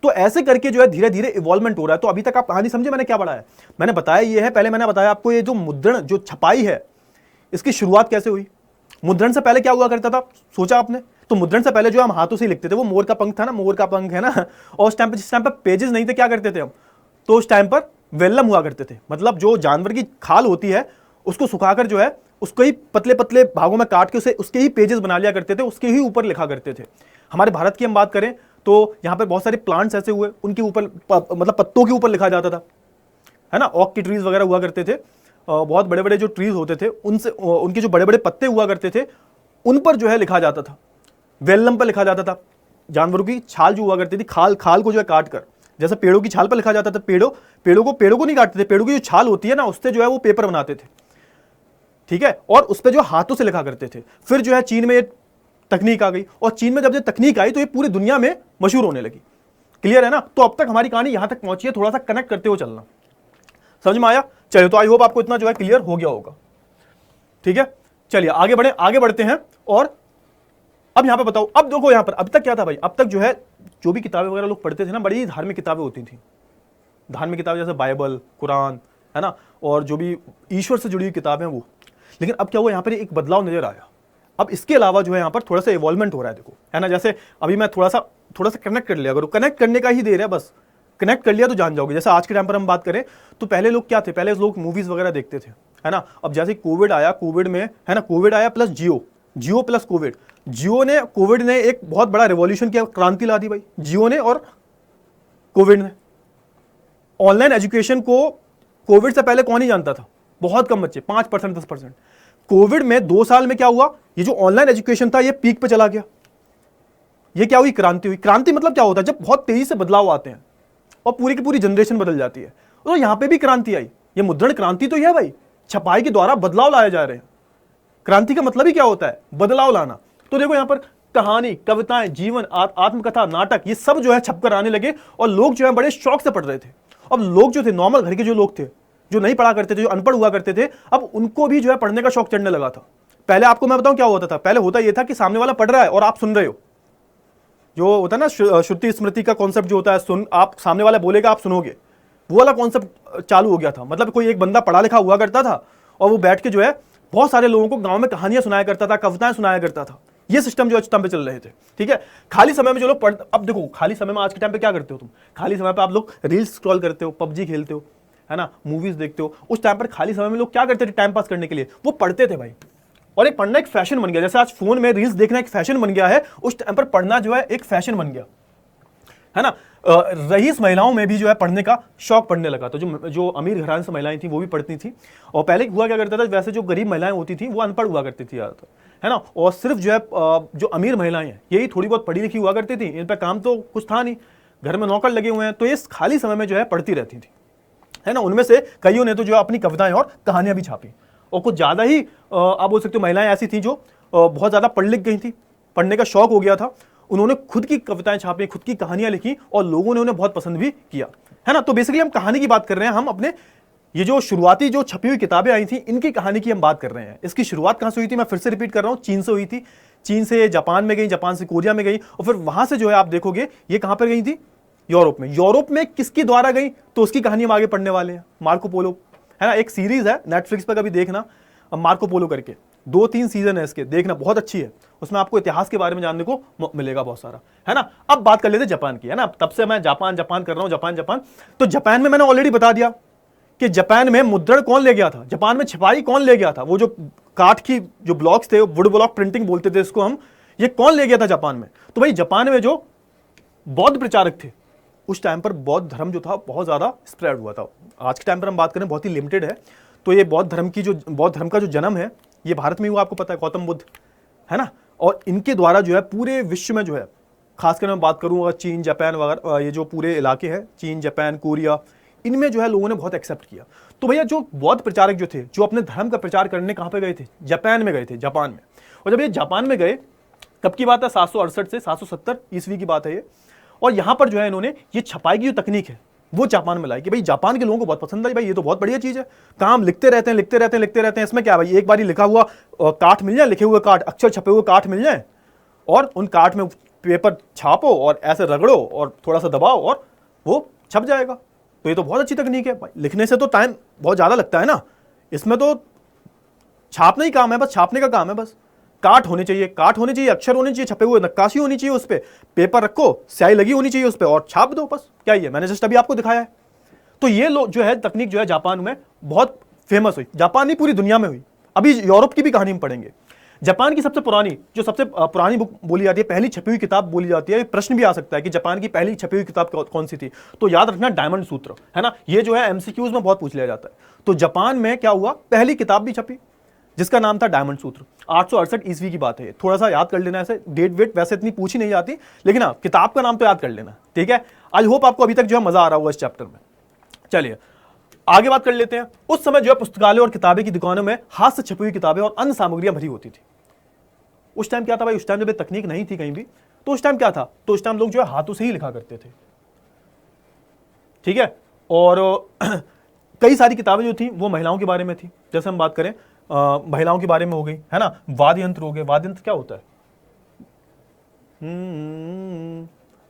तो ऐसे करके जो है धीरे धीरे इवॉल्वमेंट हो रहा है। तो अभी तक आप कहानी समझे मैंने क्या पढ़ा है? मैंने बताया ये है, पहले मैंने बताया आपको ये जो मुद्रण, जो छपाई है, इसकी शुरुआत कैसे हुई। मुद्रण से पहले क्या हुआ करता था, सोचा आपने? तो मुद्रण से पहले जो हम हाथों से लिखते थे, वो मोर का पंख था ना, मोर का पंख है ना। और उस टाइम पर, जिस टाइम पर पेजेस नहीं थे, क्या करते थे हम? तो उस टाइम पर वेल्लम हुआ करते थे, मतलब जो जानवर की खाल होती है उसको सुखाकर जो है उसको ही पतले पतले भागों में काट के उसे उसके ही पेजेस बना लिया करते थे, उसके ही ऊपर लिखा करते थे। हमारे भारत की हम बात करें तो यहाँ पर बहुत सारे प्लांट्स ऐसे हुए, उनके ऊपर मतलब पत्तों के ऊपर लिखा जाता था, है ना। ऑक की ट्रीज वगैरह हुआ करते थे, बहुत बड़े बड़े जो ट्रीज होते थे उनसे, उनके जो बड़े बड़े पत्ते हुआ करते थे उन पर जो है लिखा जाता था, वेल्लम पर लिखा जाता था। जानवरों की छाल जो हुआ करती थी, खाल को जो है काट कर, जैसे पेड़ों की छाल पर लिखा जाता था, पेड़ों को नहीं काटते थे, पेड़ों की जो छाल होती है ना उससे जो है वो पेपर बनाते थे, ठीक है। और उस पर जो हाथों से लिखा करते थे। फिर जो है चीन में ये तकनीक आ गई, और चीन में जब ये तकनीक आई तो ये पूरी दुनिया में मशहूर होने लगी। क्लियर है ना। तो अब तक हमारी कहानी यहां तक पहुंची है, थोड़ा सा कनेक्ट करते हुए चलना, समझ में आया? चलिए, तो आई होप आपको इतना जो है क्लियर हो गया होगा, ठीक है। चलिए आगे बढ़ते हैं। और अब यहां पे बताओ, अब देखो यहां पर अब तक क्या था भाई, अब तक जो है जो भी किताबें वगैरह लोग पढ़ते थे ना, बड़ी धार्मिक किताबें होती थी। धार्मिक किताबें जैसे बाइबल, कुरान, है ना, और जो भी ईश्वर से जुड़ी हुई किताबें वो। लेकिन अब क्या हुआ, यहां पर एक बदलाव नजर आया। अब इसके अलावा जो है यहां पर थोड़ा सा इवॉल्वमेंट हो रहा है, देखो, है ना। जैसे अभी मैं थोड़ा सा कनेक्ट कर लिया, अगर कनेक्ट करने का ही देर है, बस कनेक्ट कर लिया तो जान जाओगे। जैसे आज के टाइम पर हम बात करें तो पहले लोग क्या थे, पहले लोग मूवीज वगैरह देखते थे, है ना। अब जैसे कोविड आया, कोविड में, है ना, कोविड आया प्लस जियो प्लस कोविड, कोविड ने एक बहुत बड़ा रिवॉल्यूशन किया, क्रांति ला दी भाई, जियो ने और कोविड ने। ऑनलाइन एजुकेशन को कोविड से पहले कौन ही जानता था? बहुत कम बच्चे, 5%, 10%। कोविड में 2 साल में क्या हुआ, ये जो ऑनलाइन एजुकेशन था ये पीक पे चला गया। ये क्या हुई? क्रांति हुई। क्रांति मतलब क्या होता है? जब बहुत तेजी से बदलाव आते हैं और पूरी की पूरी जनरेशन बदल जाती है। तो यहां पे भी क्रांति आई। ये मुद्रण क्रांति तो है भाई, छपाई के द्वारा बदलाव लाए जा रहे हैं। क्रांति का मतलब ही क्या होता है? बदलाव लाना। तो देखो यहां पर कहानी, कविताएं, जीवन, आत्मकथा, नाटक, ये सब जो है छपकर आने लगे और लोग जो है बड़े शौक से पढ़ रहे थे। अब लोग जो थे, नॉर्मल घर के जो लोग थे, जो नहीं पढ़ा करते थे, जो अनपढ़ हुआ करते थे, अब उनको भी जो है पढ़ने का शौक चढ़ने लगा था। पहले आपको मैं बताऊं क्या होता था? पहले होता यह था कि सामने वाला पढ़ रहा है और आप सुन रहे हो। जो होता है ना श्रुति स्मृति का कॉन्सेप्ट जो होता है, सुन, आप सामने वाला बोलेगा आप सुनोगे, वो वाला कॉन्सेप्ट चालू हो गया था। मतलब कोई एक बंदा पढ़ा लिखा हुआ करता था और वो बैठ के जो है बहुत सारे लोगों को गांव में कहानियां सुनाया करता था, कविताएं सुनाया करता था। ये सिस्टम जो टाइम पे चल रहे थे। ठीक है, खाली समय में जो लोग अब देखो खाली समय में आज के टाइम पे क्या करते हो तुम? खाली समय पे आप लोग रील्स स्क्रॉल करते हो, पबजी खेलते हो, है ना, मूवीज देखते हो। उस टाइम पर खाली समय में लोग क्या करते थे टाइम पास करने के लिए? वो पढ़ते थे भाई। और एक पढ़ना एक फैशन बन गया। जैसे आज फोन में रील्स देखना एक फैशन बन गया है, उस टाइम पर पढ़ना जो है एक फैशन बन गया, है ना। रईस महिलाओं में भी जो है पढ़ने का शौक पड़ने लगा। तो जो अमीर घराने से महिलाएं थी वो भी पढ़ती थी। और पहले हुआ क्या करता था, वैसे जो गरीब महिलाएं होती थी वो अनपढ़ हुआ करती थी ज़्यादातर, है ना। और सिर्फ जो है जो अमीर महिलाएं हैं यही थोड़ी बहुत पढ़ी लिखी हुआ करती थी। इन पर काम तो कुछ था नहीं, घर में नौकर लगे हुए हैं, तो ये खाली समय में जो है पढ़ती रहती थी, है ना। उनमें से कईयों ने तो जो अपनी कविताएं और कहानियां भी छापी। और कुछ ज़्यादा ही आप बोल सकते हो महिलाएं ऐसी थी जो बहुत ज़्यादा पढ़ लिख गई थी, पढ़ने का शौक हो गया था। उन्होंने खुद की कविताएं छापी, खुद की कहानियां लिखी और लोगों ने उन्हें बहुत पसंद भी किया, है ना। तो बेसिकली हम कहानी की बात कर रहे हैं। हम अपने ये जो शुरुआती जो छपी हुई किताबें आई थी इनकी कहानी की हम बात कर रहे हैं। इसकी शुरुआत कहां से हुई थी? मैं फिर से रिपीट कर रहा हूं, चीन से हुई थी। चीन से जापान में गई, जापान से कोरिया में गई और फिर वहां से जो है आप देखोगे ये कहां पर गई थी? यूरोप में। यूरोप में किसके द्वारा गई? तो उसकी कहानी हम आगे पढ़ने वाले हैं। मार्को पोलो, है ना, एक सीरीज है नेटफ्लिक्स पर, कभी देखना, मार्को पोलो करके। 2-3 सीजन है इसके, देखना, बहुत अच्छी है। उसमें आपको इतिहास के बारे में जानने को मिलेगा बहुत सारा, है ना। अब बात कर लेते हैं जापान की, है ना। तब से मैं जापान जापान कर रहा हूं, जापान जापान। तो जापान में मैंने ऑलरेडी बता दिया कि जापान में मुद्रण कौन ले गया था, जापान में छपाई कौन ले गया था। वो जो काठ की जो ब्लॉक्स थे, वुड ब्लॉक प्रिंटिंग बोलते थे इसको हम, ये कौन ले गया था जापान में? तो भाई जापान में जो बौद्ध प्रचारक थे, उस टाइम पर बौद्ध धर्म जो था बहुत ज्यादा स्प्रेड हुआ था। आज के टाइम पर हम बात करें बहुत ही लिमिटेड है। तो ये बौद्ध धर्म का जो जन्म है ये भारत में हुआ, आपको पता है, गौतम बुद्ध, है ना। और इनके द्वारा जो है पूरे विश्व में जो है, खासकर मैं बात करूँ चीन, जापान वगैरह, ये जो पूरे इलाके हैं, चीन, जापान, कोरिया, इनमें जो है लोगों ने बहुत एक्सेप्ट किया। तो भैया जो बौद्ध प्रचारक जो थे, जो अपने धर्म का प्रचार करने कहाँ पे गए थे? जापान में गए थे, जापान में। और जब ये जापान में गए, कब की बात है? 768 से 770 ईस्वी की बात है ये। और यहाँ पर जो है इन्होंने ये छपाई की जो तकनीक है वो जापान में लाई कि भाई जापान के लोगों को बहुत पसंद आई, भाई ये तो बहुत बढ़िया चीज़ है। काम लिखते रहते हैं, लिखते रहते हैं, लिखते रहते हैं। इसमें क्या भाई, एक बार ही लिखा हुआ काठ मिल जाए, लिखे हुए काठ, अक्षर छपे हुए काठ मिल जाए और उन काठ में पेपर छापो और ऐसे रगड़ो और थोड़ा सा दबाओ और वो छप जाएगा। तो ये तो बहुत अच्छी तकनीक है भाई। लिखने से तो टाइम बहुत ज़्यादा लगता है ना, इसमें तो छापना ही काम है, बस छापने का काम है। बस काठ होने चाहिए, काठ होने चाहिए, अक्षर होने चाहिए, छपे हुए, नक्काशी होनी चाहिए उस पर, पेपर रखो, स्याही लगी होनी चाहिए उस पर और छाप दो, बस। क्या ये मैंने जस्ट अभी आपको दिखाया है। तो ये लोग जो है तकनीक जो है जापान में बहुत फेमस हुई। जापान नहीं, पूरी दुनिया में हुई। अभी यूरोप की भी कहानी हम पढ़ेंगे। जापान की सबसे पुरानी बुक बोली जाती है, पहली छपी हुई किताब बोली जाती है। प्रश्न भी आ सकता है कि जापान की पहली छपी हुई किताब कौन सी थी? तो याद रखना, डायमंड सूत्र, है ना। ये जो है एमसीक्यूज में बहुत पूछ लिया जाता है। तो जापान में क्या हुआ, पहली किताब भी छपी जिसका नाम था डायमंड सूत्र। 868 ईस्वी की बात है। थोड़ा सा याद कर लेना, ऐसे डेट वेट वैसे इतनी पूछी नहीं जाती, लेकिन हाँ किताब का नाम तो याद कर लेना, ठीक है। आई होप आपको अभी तक जो है मजा आ रहा होगा इस चैप्टर में। चलिए आगे बात कर लेते हैं। उस समय जो है पुस्तकालय और किताबें की दुकानों में हाथ से छपी हुई किताबें और अन्य सामग्रियां भरी होती थी। उस टाइम क्या था भाई, उस टाइम जब तकनीक नहीं थी कहीं भी, तो उस टाइम क्या था, तो उस टाइम लोग जो है हाथों से ही लिखा करते थे, ठीक है। और कई सारी किताबें जो थी वो महिलाओं के बारे में थी। जैसे हम बात करें महिलाओं के बारे में हो गई, है ना। वाद्य यंत्र हो गए। वाद्य यंत्र क्या होता है?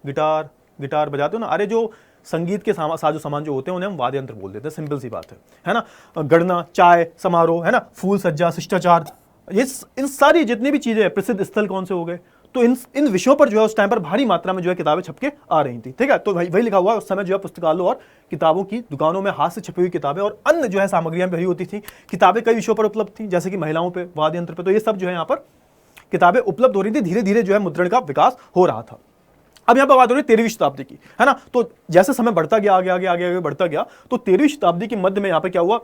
गिटार बजाते हो ना, अरे जो संगीत के साजो सामान जो होते हैं उन्हें हम वाद्य यंत्र बोल देते हैं। सिंपल सी बात है ना। गणना, चाय समारोह, है ना, फूल सज्जा, शिष्टाचार, ये इन सारी जितनी भी चीजें, प्रसिद्ध स्थल कौन से हो गए, तो इन विषयों पर जो है उस टाइम पर भारी मात्रा में जो है किताबें छपके आ रही थी, ठीक है। तो वही लिखा हुआ है, उस समय जो है पुस्तकालयों और किताबों की दुकानों में हाथ से छपी हुई किताबें और अन्य जो है सामग्रियां भरी होती थी। किताबें कई विषयों पर उपलब्ध थी, जैसे कि महिलाओं पे, वाद्य यंत्र पे, तो ये सब जो है यहाँ पर किताबें उपलब्ध हो रही थी। धीरे धीरे जो है मुद्रण का विकास हो रहा था। अब यहाँ पर बात हो रही है 13वीं शताब्दी की, है ना। तो जैसे समय बढ़ता गया, आगे आगे आगे आगे बढ़ता गया, तो 13वीं शताब्दी के मध्य में यहाँ पे क्या हुआ,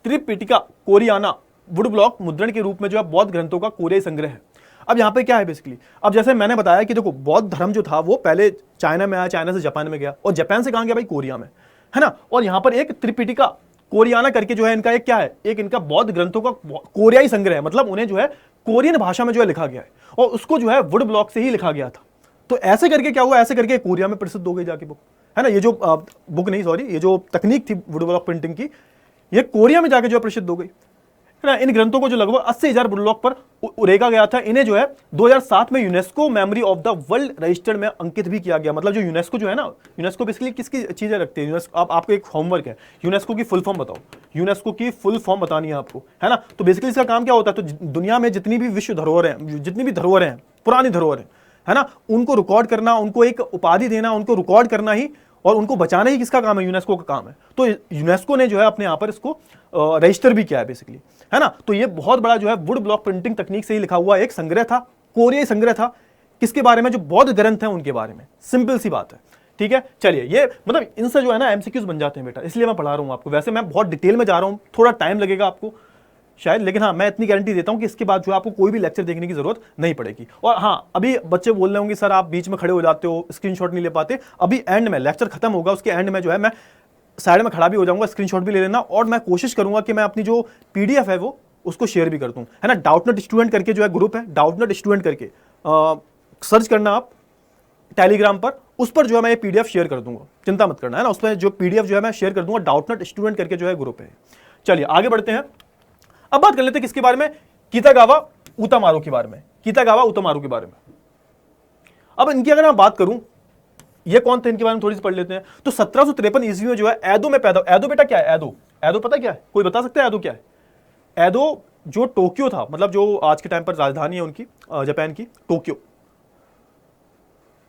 त्रिपिटिका कोरियाना वुड ब्लॉक मुद्रण के रूप में जो है बौद्ध ग्रंथों का कोरियाई संग्रह है। अब यहाँ पे क्या है बेसिकली, अब जैसे मैंने बताया कि देखो बौद्ध धर्म जो था वो पहले चाइना में आया, चाइना से जापान में गया, और जापान से कहाँ गया भाई, कोरिया में, है ना। और यहाँ पर एक त्रिपिटिका कोरियाना करके जो है इनका एक क्या है, एक इनका बौद्ध ग्रंथों का कोरियाई संग्रह है, मतलब उन्हें जो है कोरियन भाषा में जो है लिखा गया है, और उसको जो है वुड ब्लॉक से ही लिखा गया था। तो ऐसे करके क्या हुआ, ऐसे करके कोरिया में प्रसिद्ध हो गई जाके बुक, है ना। ये जो बुक नहीं सॉरी, ये जो तकनीक थी वुड ब्लॉक प्रिंटिंग की, ये कोरिया में जाके जो है प्रसिद्ध हो गई, है ना। इन ग्रंथों को जो लगभग 80,000 वुड ब्लॉक पर उरेगा गया था। इन्हें जो है 2007 में UNESCO memory of the world register में अंकित भी किया गया। मतलब जो यूनेस्को जो है ना, यूनेस्को बेसिकली किसकी चीजें रखती है, यूनेस्को, आपको एक होमवर्क है, यूनेस्को की फुल फॉर्म बताओ, यूनेस्को की फुल फॉर्म बतानी है आपको, है ना। तो बेसिकली इसका काम क्या होता है, तो दुनिया में जितनी भी विश्व धरोहर हैं, जितनी भी धरोहर हैं, पुरानी धरोहर है ना, उनको रिकॉर्ड करना, उनको एक उपाधि देना, उनको रिकॉर्ड करना ही और उनको बचाना ही किसका काम है, यूनेस्को का काम है। तो यूनेस्को ने जो है अपने यहाँ पर इसको रजिस्टर भी किया है बेसिकली, है ना। तो ये बहुत बड़ा जो है वुड ब्लॉक प्रिंटिंग तकनीक से ही लिखा हुआ एक संग्रह था, कोरियाई संग्रह था, किसके बारे में, जो बौद्ध ग्रंथ हैं उनके बारे में। सिंपल सी बात है, ठीक है। चलिए, ये मतलब इनसे जो है ना एमसीक्यूज बन जाते हैं बेटा, इसलिए मैं पढ़ा रहा हूँ आपको। वैसे मैं बहुत डिटेल में जा रहा हूँ, थोड़ा टाइम लगेगा आपको शायद, लेकिन हाँ मैं इतनी गारंटी देता हूं कि इसके बाद जो आपको कोई भी लेक्चर देखने की जरूरत नहीं पड़ेगी। और हाँ, अभी बच्चे बोल रहे होंगे सर आप बीच में खड़े हो जाते हो, स्क्रीनशॉट नहीं ले पाते। अभी एंड में लेक्चर खत्म होगा, उसके एंड में जो है मैं साइड में खड़ा भी हो जाऊंगा, स्क्रीनशॉट भी ले लेना, और मैं कोशिश करूंगा कि मैं अपनी जो पीडीएफ है वो उसको शेयर भी कर दूं, है ना। डाउटनेट स्टूडेंट करके जो है ग्रुप है, डाउटनेट स्टूडेंट करके सर्च करना आप टेलीग्राम पर, उस पर जो है मैं ये पीडीएफ शेयर कर दूंगा, चिंता मत करना, है ना। उस पर जो पीडीएफ जो है मैं शेयर कर दूंगा, डाउटनेट स्टूडेंट करके जो है ग्रुप है। चलिए आगे बढ़ते हैं। अब बात कर लेते हैं किसके बारे में, कितागावा उतामारो के बारे में, कितागावा उतामारो के बारे में। अब इनकी अगर मैं बात करूं, ये कौन थे, इनके बारे में थोड़ी सी पढ़ लेते हैं। तो 1753 ईस्वी में जो है एदो में पैदा, एदो बेटा क्या है, एदो, एदो पता क्या है, कोई बता सकता है एदो क्या है। एदो जो टोक्यो था, मतलब जो आज के टाइम पर राजधानी है उनकी जापान की, टोक्यो।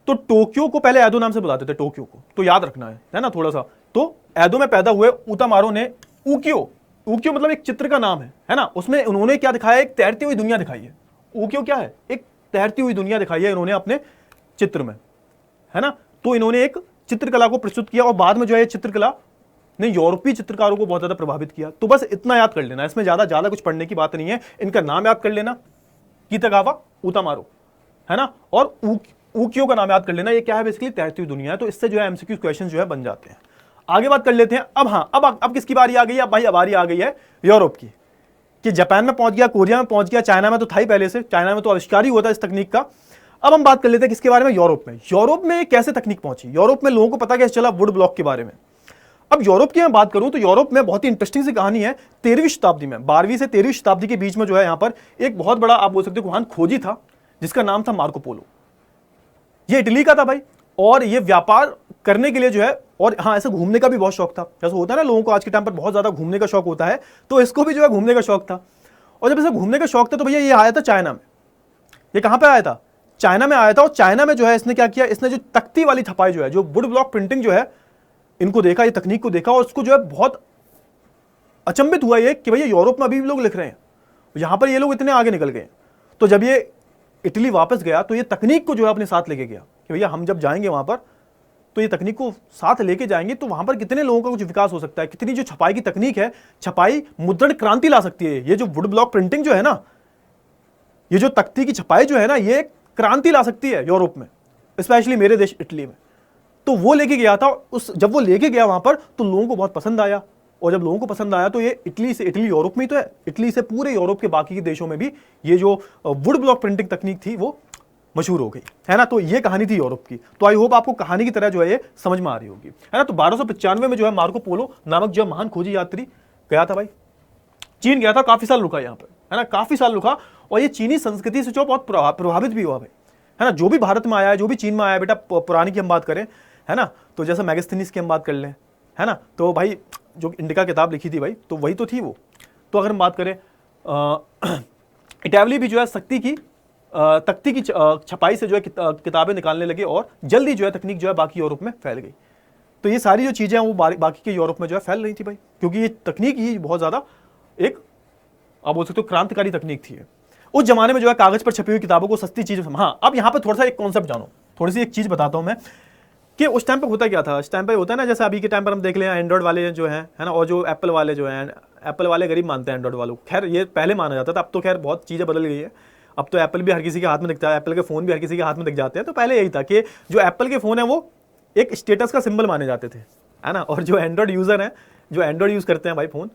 तो टोक्यो को पहले एदो नाम से बुलाते थे, टोक्यो को, तो याद रखना है ना थोड़ा सा। तो एदो में पैदा हुए उतामारो ने उकियो, उकियो मतलब एक चित्र का नाम है ना। उसमें उन्होंने क्या दिखाया, एक तैरती हुई दुनिया दिखाई है। उकियो क्या है, एक तैरती हुई दुनिया दिखाई है इन्होंने अपने चित्र में, है ना। तो इन्होंने एक चित्रकला को प्रस्तुत किया, और बाद में जो है चित्रकला ने यूरोपीय चित्रकारों को बहुत ज्यादा प्रभावित किया। तो बस इतना याद कर लेना, इसमें ज्यादा कुछ पढ़ने की बात नहीं है। इनका नाम याद कर लेना, कितागावा उतामारो, है ना, और उकियो का नाम याद कर लेना। ये क्या है, बेसिकली तैरती हुई दुनिया है। तो इससे जो है एमसीक्यू क्वेश्चन जो है बन जाते हैं। आगे बात कर लेते हैं। अब हाँ, अब किसकी बारी आ गई है, अब भाई बारी आ गई है यूरोप की, कि जापान में पहुंच गया, कोरिया में पहुंच गया, चाइना में तो था ही पहले से, चाइना में तो आविष्कार ही हुआ था इस तकनीक का। अब हम बात कर लेते हैं किसके बारे में, यूरोप में। यूरोप में कैसे तकनीक पहुंची, यूरोप में लोगों को पता कैसे चला वुड ब्लॉक के बारे में। अब यूरोप की मैं बात करूं तो यूरोप में बहुत ही इंटरेस्टिंग सी कहानी है। 13वीं शताब्दी में, 12वीं से 13वीं शताब्दी के बीच में जो है यहाँ पर एक बहुत बड़ा आप बोल सकते हो महान खोजी था, जिसका नाम था मार्को पोलो। ये इटली का था भाई, और ये व्यापार करने के लिए जो है, और हाँ ऐसे घूमने का भी बहुत शौक था। जैसे होता है ना लोगों को आज के टाइम पर बहुत ज्यादा घूमने का शौक होता है, तो इसको भी जो है घूमने का शौक था। और जब इसे घूमने का शौक था तो भैया ये आया था चाइना में। ये कहां पे आया था, चाइना में आया था। और चाइना में जो है इसने क्या किया, इसने जो तख्ती वाली छपाई जो है, जो वुड ब्लॉक प्रिंटिंग जो है, इनको देखा, ये तकनीक को देखा, और उसको जो है बहुत अचंभित हुआ ये कि भैया यूरोप में अभी भी लोग लिख रहे हैं, यहां पर ये लोग इतने आगे निकल गए। तो जब ये इटली वापस गया तो ये तकनीक को जो है अपने साथ लेके गया कि भैया हम जब जाएंगे वहां पर तो ये तकनीक को साथ लेके जाएंगे, तो वहां पर कितने लोगों का कुछ विकास हो सकता है, कितनी जो छपाई की तकनीक है, छपाई मुद्रण क्रांति ला सकती है। ये जो वुड ब्लॉक प्रिंटिंग जो है ना, ये जो तख्ती की छपाई जो है ना, ये क्रांति ला सकती है यूरोप में, स्पेशली मेरे देश इटली में। तो वो लेके गया था, जब वो लेके गया वहां पर तो लोगों को बहुत पसंद आया, और जब लोगों को पसंद आया तो ये इटली यूरोप में ही तो है, इटली से पूरे यूरोप के बाकी के देशों में भी ये जो वुड ब्लॉक प्रिंटिंग तकनीक थी वो मशहूर हो गई, है ना। तो ये कहानी थी यूरोप की। तो आई होप आपको कहानी की तरह जो है ये समझ में आ रही होगी, है ना। तो 1295 में जो है मार्को पोलो नामक जो महान खोजी यात्री गया था भाई, चीन गया था, काफी साल रुका यहाँ पे, है ना, काफी साल रुका। और ये चीनी संस्कृति से जो बहुत प्रभावित भी हुआ भाई, है ना। जो भी भारत में आया है, जो भी चीन में आया है, बेटा पुरानी की हम बात करें, है ना, तो जैसे मैगस्थनीज की हम बात कर लें, है ना, तो भाई जो इंडिका किताब लिखी थी भाई, तो वही तो थी वो। तो अगर हम बात करें इटावली भी जो है तख्ती की छपाई से जो है किताबें निकालने लगे, और जल्दी जो है तकनीक जो है बाकी यूरोप में फैल गई। तो ये सारी जो चीजें हैं वो बाकी के यूरोप में जो है फैल रही थी भाई, क्योंकि ये तकनीक ही बहुत ज्यादा एक आप बोल सकते हो क्रांतिकारी तकनीक थी। उस जमाने में जो है कागज पर छपी हुई किताबों को सस्ती चीज, हाँ अब यहाँ पे थोड़ा सा एक कॉन्सेप्ट जानो, थोड़ी सी एक चीज़ बताता हूँ मैं कि उस टाइम पे होता क्या था। उस टाइम पे होता है ना, जैसे अभी के टाइम पर हम देख लें एंड्रॉइड वाले जो हैं, है ना, और जो एप्पल वाले जो हैं, एप्पल वाले गरीब मानते हैं एंड्रॉइड वालों को, खैर ये पहले माना जाता था, अब तो खैर बहुत चीज़ें बदल गई है। अब तो एप्पल भी हर किसी के हाथ में दिखता है, एप्पल के फ़ोन भी हर किसी के हाथ में दिख जाते हैं। तो पहले यही था कि जो एप्पल के फ़ोन है वो एक स्टेटस का सिंबल माने जाते थे, है ना, और जो एंड्रॉइड यूज़र हैं, जो एंड्रॉइड यूज़ करते हैं भाई फ़ोन,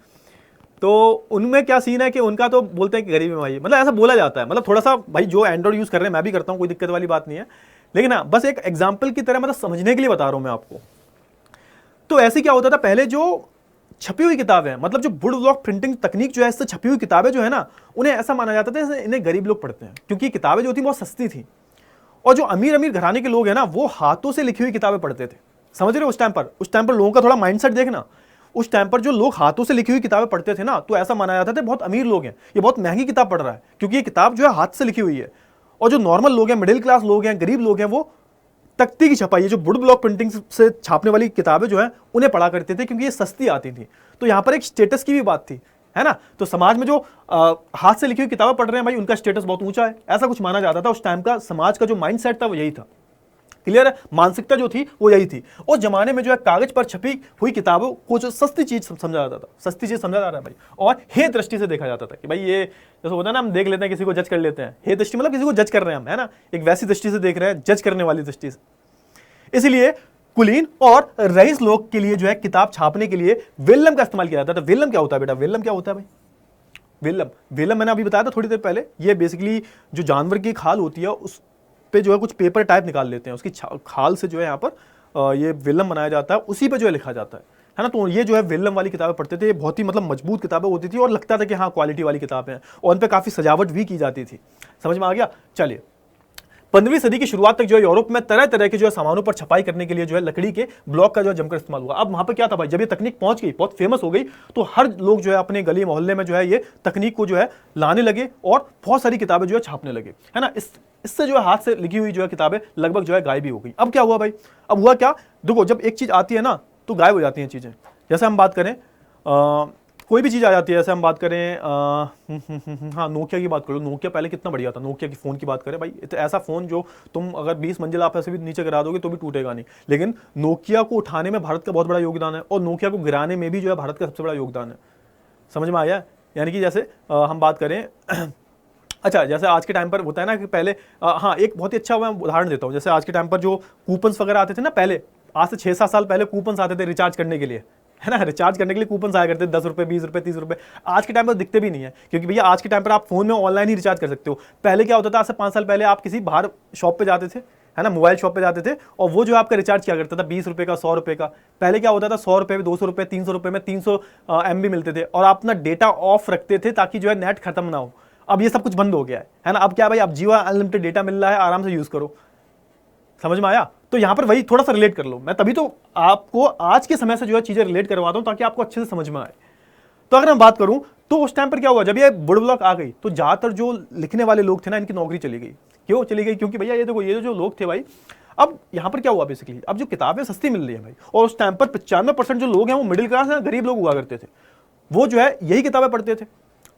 तो उनमें क्या सीन है कि उनका तो बोलते हैं कि गरीबी में भाई, मतलब ऐसा बोला जाता है, मतलब थोड़ा सा भाई जो एंड्रॉइड यूज़ कर रहे हैं, मैं भी करता हूँ, कोई दिक्कत वाली बात नहीं है, लेकिन हाँ बस एक एग्जाम्पल की तरह, मतलब समझने के लिए बता रहा हूँ मैं आपको। तो ऐसे क्या होता था पहले, जो छपी हुई किताबें हैं, मतलब जो वुड ब्लॉक प्रिंटिंग तकनीक जो है, इससे छपी हुई किताबें जो है ना, उन्हें ऐसा माना जाता था इन्हें गरीब लोग पढ़ते हैं, क्योंकि किताबें जो थी बहुत सस्ती थी। और जो अमीर अमीर घराने के लोग हैं ना, वो हाथों से लिखी हुई किताबें पढ़ते थे। समझ रहे हो? उस टाइम पर लोगों का थोड़ा माइंडसेट देखना। उस टाइम पर जो लोग हाथों से लिखी हुई किताबें पढ़ते थे ना, तो ऐसा माना जाता था बहुत अमीर लोग हैं, ये बहुत महंगी किताब पढ़ रहा है, क्योंकि ये किताब जो है हाथ से लिखी हुई है। और जो नॉर्मल लोग हैं, मिडिल क्लास लोग हैं, गरीब लोग हैं, वो तख्ती की छपाई, जो वुड ब्लॉक प्रिंटिंग से छापने वाली किताबें जो है उन्हें पढ़ा करते थे, क्योंकि ये सस्ती आती थी। तो यहाँ पर एक स्टेटस की भी बात थी, है ना। तो समाज में जो हाथ से लिखी हुई किताबें पढ़ रहे हैं भाई, उनका स्टेटस बहुत ऊंचा है, ऐसा कुछ माना जाता था। उस टाइम का समाज का जो माइंडसेट था वो यही था। क्लियर है? मानसिकता जो थी वो यही थी। उस जमाने में जो है कागज पर छपी हुई किताबों को जो सस्ती चीज समझा जाता था, सस्ती चीज समझा जा रहा है भाई, और हे दृष्टि से देखा जाता था कि भाई ये जैसे होता है ना, हम देख लेते हैं किसी को जज कर लेते हैं, हे दृष्टि मतलब किसी को जज कर रहे हैं हम, है ना, एक वैसी दृष्टि से देख रहे हैं, जज करने वाली दृष्टि से। इसलिए कुलीन और रईस लोग के लिए जो है किताब छापने के लिए वेल्लम का इस्तेमाल किया जाता था। वेल्लम क्या होता है बेटा? वेल्लम क्या होता है भाई? वेल्लम मैंने अभी बताया था थोड़ी देर पहले, ये बेसिकली जो जानवर की खाल होती है उस पे जो है कुछ पेपर टाइप निकाल लेते हैं, उसकी खाल से जो है यहाँ पर ये वेल्लम बनाया जाता है, उसी पे जो है लिखा जाता है ना। तो ये जो है वेल्लम वाली किताबें पढ़ते थे, बहुत ही मतलब मजबूत किताबें होती थी, और लगता था कि हाँ क्वालिटी वाली किताबें हैं, और उन पर काफ़ी सजावट भी की जाती थी। समझ में आ गया? चलिए, 15वीं सदी की शुरुआत तक जो है यूरोप में तरह तरह के जो है सामानों पर छपाई करने के लिए जो है लकड़ी के ब्लॉक का जो है जमकर इस्तेमाल हुआ। अब वहां पर क्या था भाई, जब ये तकनीक पहुंच गई, बहुत फेमस हो गई, तो हर लोग जो है अपने गली मोहल्ले में जो है ये तकनीक को जो है लाने लगे, और बहुत सारी किताबें जो है छापने लगे, है ना। इससे जो है हाथ से लिखी हुई जो है किताबें लगभग जो है गायब ही हो गई। अब क्या हुआ भाई? अब हुआ क्या, देखो जब एक चीज आती है ना तो गायब हो जाती हैं चीजें। जैसे हम बात करें कोई भी चीज़ आ जाती है, जैसे हम बात करें हाँ नोकिया की बात करो। नोकिया पहले कितना बढ़िया था, नोकिया की फ़ोन की बात करें भाई, तो ऐसा फ़ोन जो तुम अगर 20 मंजिल आप ऐसे भी नीचे गिरा दोगे तो भी टूटेगा नहीं। लेकिन नोकिया को उठाने में भारत का बहुत बड़ा योगदान है, और नोकिया को गिराने में भी जो है भारत का सबसे बड़ा योगदान है। समझ में आया? यानी कि जैसे हम बात करें अच्छा, जैसे आज के टाइम पर होता है ना कि पहले हाँ एक बहुत ही अच्छा मैं उदाहरण देता हूँ। जैसे आज के टाइम पर जो कूपन्स वगैरह आते थे ना, पहले आज से 6-7 साल पहले कूपन्स आते थे रिचार्ज करने के लिए, है ना, रिचार्ज करने के लिए कूपन आया करते 10 रुपए 20 रुपए 30 रुपए। आज के टाइम पर दिखते भी नहीं है, क्योंकि भैया आज के टाइम पर आप फोन में ऑनलाइन ही रिचार्ज कर सकते हो। पहले क्या होता था, आज से 5 साल पहले आप किसी बाहर शॉप पे जाते थे, है ना, मोबाइल शॉप पे जाते थे, और वो जो आपका रिचार्ज किया करता था 20 रुपए का 100 रुपए का। पहले क्या होता था, 100 रुपए में 200 रुपए 300 रुपए में 300 MB मिलते थे, और आप अपना डेटा ऑफ रखते थे ताकि जो है नेट खत्म ना हो। अब ये सब कुछ बंद हो गया है ना। अब क्या भाई, अब जियो अनलिमिटेड डेटा मिल रहा है, आराम से यूज करो। समझ में आया? तो यहां पर वही थोड़ा सा रिलेट कर लो। मैं तभी तो आपको आज के समय से जो है चीजें रिलेट करवाता हूं, ताकि आपको अच्छे से समझ में आए। तो अगर मैं बात करूं तो उस टाइम पर क्या हुआ, जब ये वुड ब्लॉक आ गई तो ज्यादातर जो लिखने वाले लोग थे ना, इनकी नौकरी चली गई। क्यों चली गई? क्योंकि भैया ये देखो, ये जो लोग थे भाई, अब यहां पर क्या हुआ बेसिकली, अब जो किताबें सस्ती मिल रही है भाई, और उस टाइम पर 95% जो लोग हैं वो मिडिल क्लास है, गरीब लोग हुआ करते थे, वो जो है यही किताबें पढ़ते थे।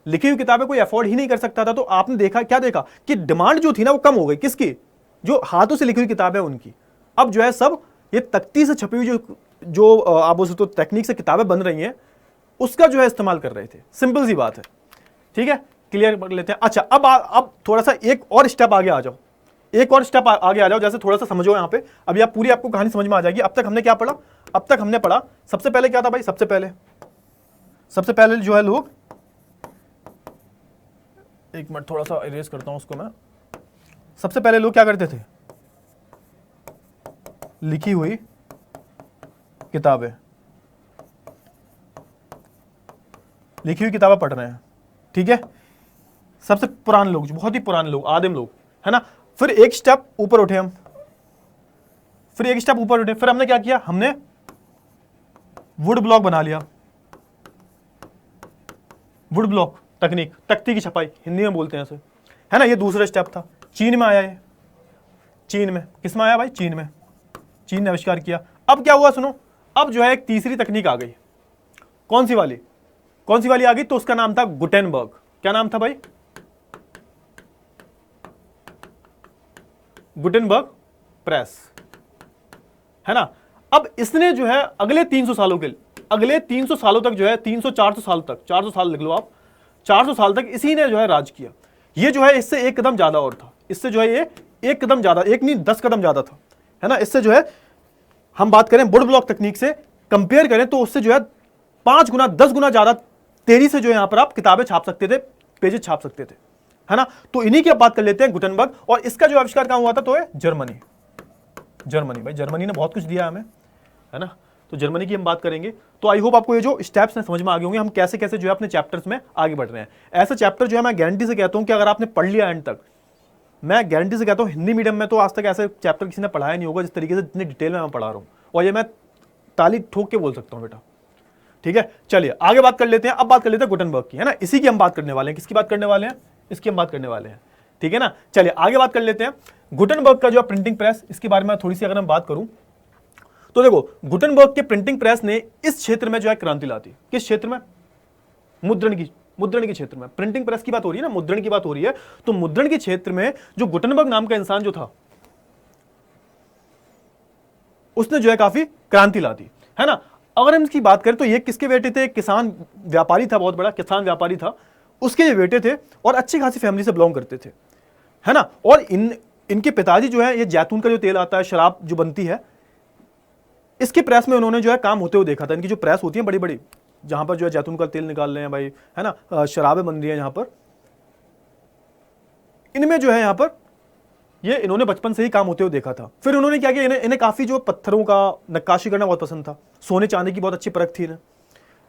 लिखी हुई किताबें कोई अफोर्ड ही नहीं कर सकता था। तो आपने देखा, क्या देखा कि डिमांड जो थी ना वो कम हो गई। किसकी? जो हाथों से लिखी हुई किताबें उनकी। अब जो है सब ये तख्ती से छपी हुई जो आप बोल सकते हो तकनीक से किताबें बन रही हैं, उसका जो है इस्तेमाल कर रहे थे। सिंपल सी बात है, ठीक है, क्लियर कर लेते हैं। अच्छा, अब थोड़ा सा एक और स्टेप आगे आ जाओ, एक और स्टेप आगे आ जाओ। जैसे थोड़ा सा समझो यहाँ पे, अभी आप पूरी आपको कहानी समझ में आ जाएगी। अब तक हमने क्या पढ़ा? अब तक हमने पढ़ा सबसे पहले क्या था भाई, सबसे पहले जो है लोग, एक मिनट थोड़ा सा इरेज करता हूं उसको मैं। सबसे पहले लोग क्या करते थे? लिखी हुई किताबें पढ़ रहे हैं, ठीक है। सबसे पुराने लोग, बहुत ही पुराने लोग, आदिम लोग, है ना। फिर एक स्टेप ऊपर उठे हम, फिर हमने क्या किया? हमने वुड ब्लॉक बना लिया। वुड ब्लॉक तकनीक, तख्ती की छपाई हिंदी में बोलते हैं इसे, है ना। ये दूसरा स्टेप था। चीन में आया ये, चीन में किस में आया भाई? चीन में, चीन ने आविष्कार किया। अब क्या हुआ सुनो, अब जो है एक तीसरी तकनीक आ गई। कौन सी वाली आ गई? तो उसका नाम था गुटेनबर्ग। क्या नाम था भाई? गुटेनबर्ग प्रेस, है ना। अब इसने जो है अगले 300 सालों के, अगले 300 सालों तक जो है 300-400 साल तक, 400 साल लिख लो आप, 400 साल तक इसी ने जो है राज किया। ये जो है इससे एक कदम ज्यादा और था, इससे जो है ये एक कदम ज्यादा, एक नहीं 10 कदम ज्यादा था, है ना। इससे जो है हम बात करें वुड ब्लॉक तकनीक से कंपेयर करें तो उससे जो है 5 गुना 10 गुना ज्यादा तेजी से जो है यहां पर आप किताबें छाप सकते थे, पेजेस छाप सकते थे, है ना। तो इन्हीं की अब बात कर लेते हैं, गुटेनबर्ग। और इसका जो आविष्कार कहां हुआ था तो है जर्मनी। जर्मनी, भाई जर्मनी ने बहुत कुछ दिया हमें, है ना। तो जर्मनी की हम बात करेंगे। तो आई होप आपको ये जो स्टेप्स हैं समझ में आ गए होंगे, हम कैसे कैसे जो है अपने चैप्टर्स में आगे बढ़ रहे हैं। ऐसे चैप्टर जो है मैं गारंटी से कहता हूं कि अगर आपने पढ़ लिया एंड तक, मैं गारंटी से कहता हूं हिंदी मीडियम में तो आज तक ऐसे चैप्टर किसी ने पढ़ाया नहीं होगा जिस तरीके से जितनी डिटेल में मैं पढ़ा रहा हूं, और ये मैं ताली ठोक के बोल सकता हूं बेटा, ठीक है। चलिए आगे बात कर लेते हैं। अब बात कर लेते हैं गुटेनबर्ग की, है ना। इसी की हम बात करने वाले हैं। किसकी बात करने वाले हैं? इसकी हम बात करने वाले हैं, ठीक है ना। चलिए आगे बात कर लेते हैं। गुटेनबर्ग का जो प्रिंटिंग प्रेस, इसके बारे में थोड़ी सी अगर हम बात करूं तो देखो, गुटेनबर्ग के प्रिंटिंग प्रेस ने इस क्षेत्र में जो है क्रांति ला दी। किस क्षेत्र में? मुद्रण के क्षेत्र में। प्रिंटिंग प्रेस की बात हो रही है ना, मुद्रण की बात हो रही है। तो मुद्रण के क्षेत्र में जो गुटेनबर्ग नाम का इंसान जो था, उसने जो है काफी क्रांति ला दी, है ना। अगर हम इसकी बात करें तो ये किसके बेटे थे? किसान व्यापारी था, बहुत बड़ा किसान व्यापारी था, उसके ये बेटे थे और अच्छी खासी फैमिली से बिलोंग करते थे, है ना। और इनके पिताजी जो है, ये जैतून का जो तेल आता है, शराब जो बनती है, इसके प्रेस में उन्होंने जो है काम होते हुए देखा था। इनकी जो प्रेस होती है बड़ी बड़ी, जहां पर जो है जैतून का तेल निकाल रहे हैं भाई, है ना, शराबें बन रही है यहां पर, इनमें जो है यहां पर ये इन्होंने बचपन से ही काम होते हुए देखा था। फिर उन्होंने क्या किया, इन्हें काफी जो पत्थरों का नक्काशी करना बहुत पसंद था। सोने चांदी की बहुत अच्छी परख थी इन्हें,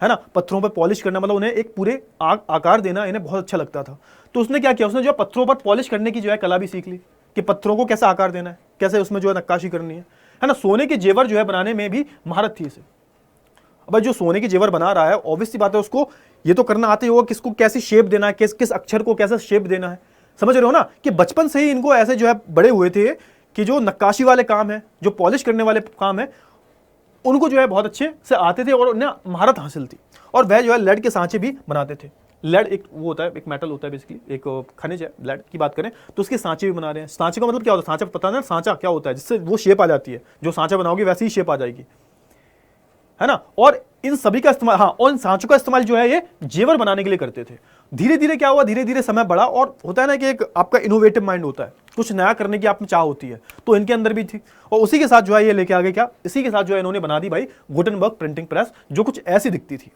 है ना। पत्थरों पर पॉलिश करना, मतलब उन्हें एक पूरे आकार देना इन्हें बहुत अच्छा लगता था। तो उसने क्या किया, उसने जो है पत्थरों पर पॉलिश करने की जो है कला भी सीख ली कि पत्थरों को कैसे आकार देना है, कैसे उसमें जो है नक्काशी करनी है ना। सोने के जेवर जो है बनाने में भी महारत थी इसे। अब जो सोने के जेवर बना रहा है, ऑब्वियस सी बात है उसको ये तो करना आते ही होगा, किसको कैसी शेप देना है, किस अक्षर को कैसे शेप देना है। समझ रहे हो ना कि बचपन से ही इनको ऐसे जो है बड़े हुए थे कि जो नक्काशी वाले काम है, जो पॉलिश करने वाले काम है, उनको जो है बहुत अच्छे से आते थे और उन्हें महारत हासिल थी। और वह जो है लेड के सांचे भी बनाते थे। लेड एक वो होता है, एक मेटल होता है, बेसिकली एक खनिज है। लेड की बात करें तो उसके सांचे भी बना रहे हैं। सांचे का मतलब क्या होता है? सांचा पता ना, सांचा क्या होता है? जिससे वो शेप आ जाती है, जो सांचा बनाओगे वैसी ही शेप आ जाएगी, है ना। और इन सभी का इस्तेमाल, हाँ, और इन सांचों का इस्तेमाल जो है ये जेवर बनाने के लिए करते थे। धीरे धीरे क्या हुआ, धीरे धीरे समय बढ़ा, और होता है ना कि एक आपका इनोवेटिव माइंड होता है, कुछ नया करने की आप में चाह होती है, तो इनके अंदर भी थी। और उसी के साथ जो है ये लेके आ गए क्या, इसी के साथ जो है इन्होंने बना दी भाई गुटेनबर्ग प्रिंटिंग प्रेस, जो कुछ ऐसी दिखती थी,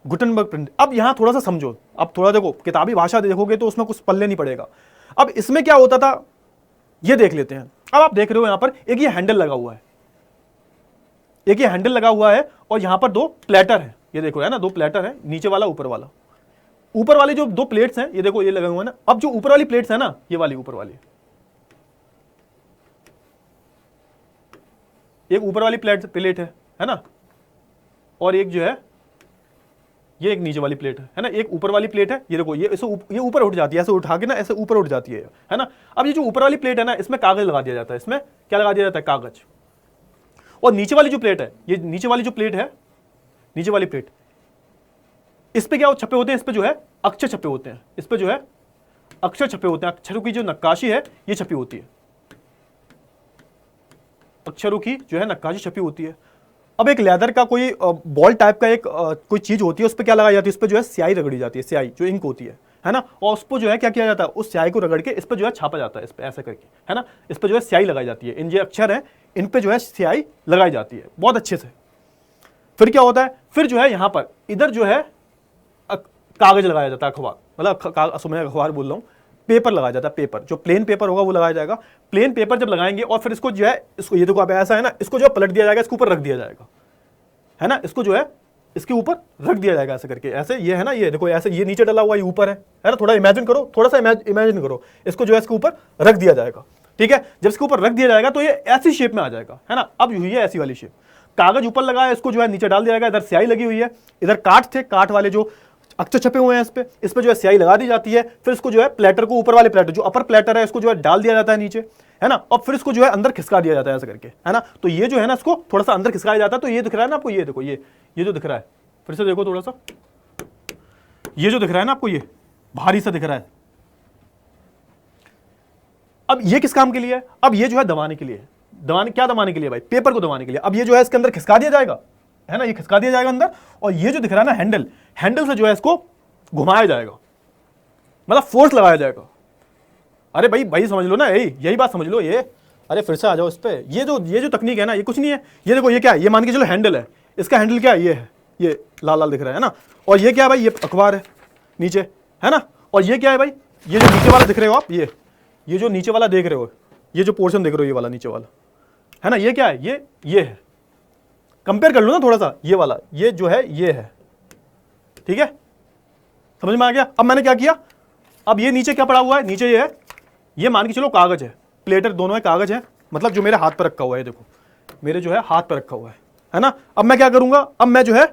गुटेनबर्ग प्रिंट। अब यहां थोड़ा सा समझो, अब थोड़ा देखो, किताबी भाषा देखोगे तो उसमें कुछ पल्ले नहीं पड़ेगा। अब इसमें क्या होता था ये देख लेते हैं। अब आप देख रहे हो यहां पर एक ये हैंडल लगा हुआ है, एक ये हैंडल लगा हुआ है, और यहां पर 2 प्लेटर है, ये देखो, है ना, 2 प्लेटर है, नीचे वाला ऊपर वाला। ऊपर वाली जो 2 प्लेट्स हैं, ये देखो, ये लगे हुए हैं ना। अब जो ऊपर वाली प्लेट्स है ना, ये वाली ऊपर वाली, एक ऊपर वाली प्लेट है ना, और एक जो है ये एक नीचे वाली प्लेट है ना। एक ऊपर वाली प्लेट है, ये देखो, ये ये ऊपर उठ जाती है, ऐसे उठा के ना, ऐसे ऊपर उठ जाती है ना। अब ये जो ऊपर वाली प्लेट है ना, इसमें कागज लगा दिया जाता है। इसमें क्या लगा दिया जाता है? कागज। और नीचे वाली जो प्लेट है, ये नीचे वाली जो प्लेट है, नीचे वाली प्लेट, इस पे क्या छपे होते हैं? इस पे जो है अक्षर छपे होते हैं, इस पे जो है अक्षर छपे होते हैं। अक्षरों की जो नक्काशी है ये छपी होती है, अक्षरों की जो है नक्काशी छपी होती है। अब एक लेदर का कोई बॉल टाइप का एक कोई चीज होती है, उस पर क्या लगाई जाती है? उस पर जो है स्याही रगड़ी जाती है, स्याही जो इंक होती है ना। और उस पर जो है क्या किया जाता है? उस स्याही को रगड़ के इस पर जो है छापा जाता है, इस पर ऐसे करके, है ना। इस पर जो है स्याही लगाई जाती है, इन जो अक्षर है इन पे जो है स्याही लगाई जाती है बहुत अच्छे से। फिर क्या होता है? फिर जो है यहां पर इधर जो है कागज लगाया जाता है, अखबार, मतलब मैं अखबार बोल रहा हूं, पेपर लगाया जाता है। पेपर जो प्लेन पेपर होगा वो लगाया जाएगा। प्लेन पेपर जब लगाएंगे और फिर इसको जो है, इसको ये देखो आप ऐसा है ना, इसको जो पलट दिया जाएगा, इसके ऊपर रख दिया जाएगा, है ना। इसको जो है इसके ऊपर रख दिया जाएगा ऐसे करके, ऐसे, ये है ना, ये देखो ऐसे, ये नीचे डला हुआ, ये ऊपर है ना। थोड़ा इमेजिन करो, थोड़ा सा इमेजिन करो, इसको जो है इसके ऊपर रख दिया जाएगा, ठीक है। जब इसके ऊपर रख दिया जाएगा तो ये ऐसी शेप में आ जाएगा, है ना। अब हुई है ऐसी वाली शेप, कागज ऊपर लगा है, इसको जो है नीचे डाल दिया जाएगा। इधर स्याही लगी हुई है, इधर काठ थे, काठ वाले जो अक्षर छपे हुए हैं इस पे जो है स्याही लगा दी जाती है। फिर इसको जो है प्लेटर को, ऊपर वाले प्लेटर जो अपर प्लेटर है, इसको जो है डाल दिया जाता है नीचे, है ना। और फिर इसको जो है अंदर खिसका दिया जाता है ऐसे करके, है ना। तो ये जो है ना, इसको थोड़ा सा अंदर खिसकाया जाता है। तो ये दिख रहा है ना आपको, ये देखो, ये जो दिख रहा है, फिर से देखो थोड़ा सा, ये जो दिख रहा है ना आपको, ये भारी सा दिख रहा है, अब ये किस काम के लिए है? अब ये जो है दबाने के लिए है। क्या दबाने के लिए भाई? पेपर को दबाने के लिए। अब ये जो है इसके अंदर खिसका दिया जाएगा, है ना, ये खिसका दिया जाएगा अंदर, और ये जो दिख रहा है ना हैंडल, हैंडल से जो है इसको घुमाया जाएगा, मतलब फोर्स लगाया जाएगा। अरे भाई समझ लो ना, यही बात समझ लो। ये अरे फिर से आ जाओ इस पे। ये जो तकनीक है ना, ये कुछ नहीं है। ये देखो, ये क्या है? ये मान के चलो हैंडल है, इसका हैंडल क्या है? ये है, ये लाल लाल दिख रहा है ना। और ये क्या है भाई? ये अखबार है नीचे, है ना। और ये क्या है भाई? ये जो नीचे वाला दिख रहे हो आप, ये जो नीचे वाला देख रहे हो, ये जो पोर्शन देख रहे हो, ये वाला नीचे वाला, है ना, ये क्या है? ये है। कंपेयर कर लो ना थोड़ा सा, ये वाला, ये जो है ये है, ठीक है, समझ में आ गया? अब मैंने क्या किया, अब ये नीचे क्या पड़ा हुआ है? नीचे ये है, ये मान के चलो कागज है, प्लेटर दोनों है, कागज है, मतलब जो मेरे हाथ पर रखा हुआ है, देखो मेरे जो है हाथ पर रखा हुआ है ना। अब मैं क्या करूंगा? अब मैं जो है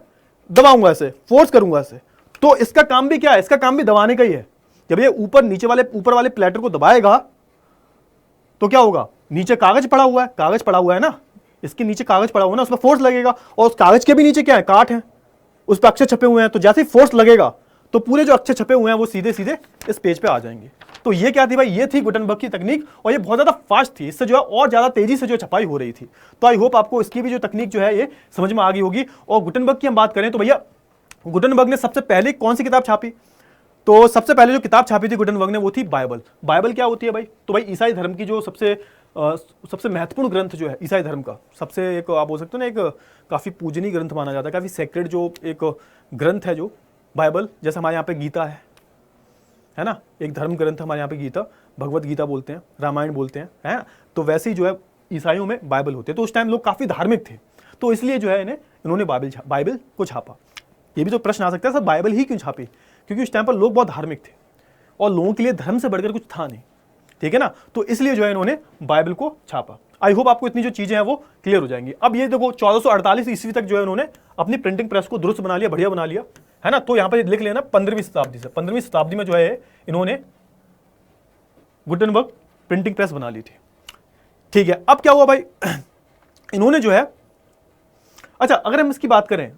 दबाऊंगा ऐसे, फोर्स करूंगा ऐसे। तो इसका काम भी क्या है? इसका काम भी दबाने का ही है। जब ये ऊपर वाले प्लेटर को दबाएगा तो क्या होगा? नीचे कागज पड़ा हुआ है ना, इसके नीचे कागज पड़ा हुआ है ना, उसमें फोर्स लगेगा। और उस कागज के भी नीचे क्या है? काट है, उस पर अक्षर छपे हुए हैं। तो जैसे ही फोर्स लगेगा तो पूरे जो अक्षर छपे हुए हैं वो सीधे सीधे इस पेज पे आ जाएंगे। तो ये क्या थी भाई? ये थी गुटनबर्ग की तकनीक, और ये बहुत ज्यादा फास्ट थी। इससे जो है और ज्यादा तेजी से जो छपाई हो रही थी। तो आई होप आपको इसकी भी जो तकनीक जो है ये समझ में आ गई होगी। और गुटनबर्ग की हम बात करें तो भैया, गुटनबर्ग ने सबसे पहले कौन सी किताब छापी? तो सबसे पहले जो किताब छापी थी गुटनबर्ग ने, वो थी बाइबल। बाइबल क्या होती है भाई? तो भाई ईसाई धर्म की जो सबसे महत्वपूर्ण ग्रंथ जो है ईसाई धर्म का, सबसे एक आप बोल सकते हो ना, एक काफी पूजनीय ग्रंथ माना जाता है, काफी सेक्रेड जो एक ग्रंथ है जो बाइबल। जैसे हमारे यहाँ पे गीता है ना, एक धर्म ग्रंथ हमारे यहाँ पे गीता, भगवत गीता बोलते हैं, रामायण बोलते हैं, है ना। तो वैसे ही जो है ईसाइयों में बाइबल होते हैं। तो उस टाइम लोग काफी धार्मिक थे, तो इसलिए जो है इन्होंने बाइबल को छापा। ये भी तो प्रश्न आ सकता है, सर बाइबल ही क्यों छापी? क्योंकि उस टाइम पर लोग बहुत धार्मिक थे और लोगों के लिए धर्म से बढ़कर कुछ था नहीं, ठीक है ना। तो इसलिए जो है इन्होंने बाइबल को छापा। आई होप आपको इतनी जो चीजें हैं वो क्लियर हो जाएंगी। अब ये देखो 1448 ईस्वी तक जो है इन्होंने अपनी प्रिंटिंग प्रेस को दुरुस्त बना लिया, बढ़िया बना लिया, है ना। तो यहां पर लिख लेना 15वीं शताब्दी से, 15वीं शताब्दी में जो है इन्होंने गुटेनबर्ग प्रिंटिंग प्रेस बना ली थी, ठीक है। अब क्या हुआ भाई, इन्होंने जो है, अच्छा अगर हम इसकी बात करें,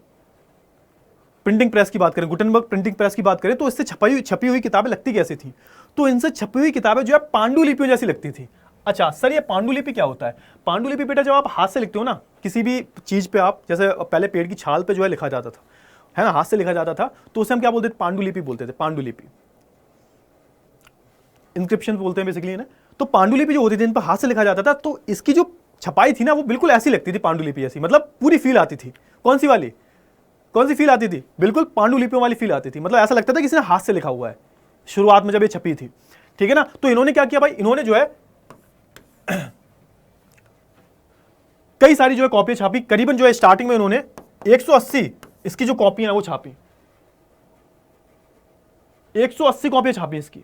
प्रिंटिंग प्रेस की बात करें, गुटेनबर्ग प्रिंटिंग प्रेस की बात करें, तो इससे छपी हुई किताबें लगती कैसी थी? तो इनसे छपी हुई किताबें जो है पांडुलिपियों जैसी लगती थी। अच्छा सर, ये पांडुलिपि क्या होता है? पांडुलिपि बेटा, जब आप हाथ से लिखते हो ना किसी भी चीज पे, आप जैसे पहले पेड़ की छाल पे जो है लिखा जाता था, है ना, हाथ से लिखा जाता था, तो उसे हम क्या बोलते थे? पांडुलिपि बोलते थे। पांडुलिपि, इंस्क्रिप्शन बोलते हैं बेसिकली ना। तो पांडुलिपि जो होती थी, इन पर हाथ से लिखा जाता था, तो इसकी जो छपाई थी ना वो बिल्कुल ऐसी लगती थी, पांडुलिपि जैसी, मतलब पूरी फील आती थी। कौन सी वाली? कौन सी फील आती थी? बिल्कुल पांडुलिपियों वाली फील आती थी, मतलब ऐसा लगता था किसी ने हाथ से लिखा हुआ है शुरुआत में जब ये छपी थी, ठीक है ना। तो इन्होंने क्या किया भाई, इन्होंने जो है कई सारी जो है कॉपी छापी। करीबन जो है स्टार्टिंग में इन्होंने 180 इसकी जो कॉपी है वो छापी, 180 कॉपी छापी इसकी।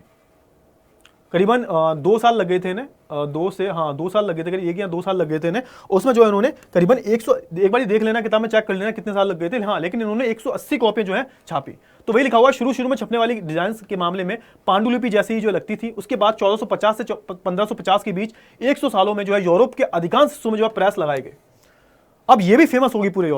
करीबन 2 साल लगे थे इन्हें, 2 साल लगे थे, 1 या 2 साल लगे थे इन्हें। उसमें जो है इन्होंने करीबन 100, एक बार देख लेना किताब में, चेक कर लेना कितने साल लग गए थे, हाँ, लेकिन इन्होंने 180 कॉपी जो है छापी। तो वही लिखा हुआ शुरू में छपने वाली डिजाइन के मामले में पांडुलिपि जैसी ही जो लगती थी। उसके बाद 1450 से 1550 के बीच 100 सालों में जो है यूरोप के अधिकांश हिस्सों में जो है प्रेस लगाए गए। अब ये भी फेमस होगी पूरे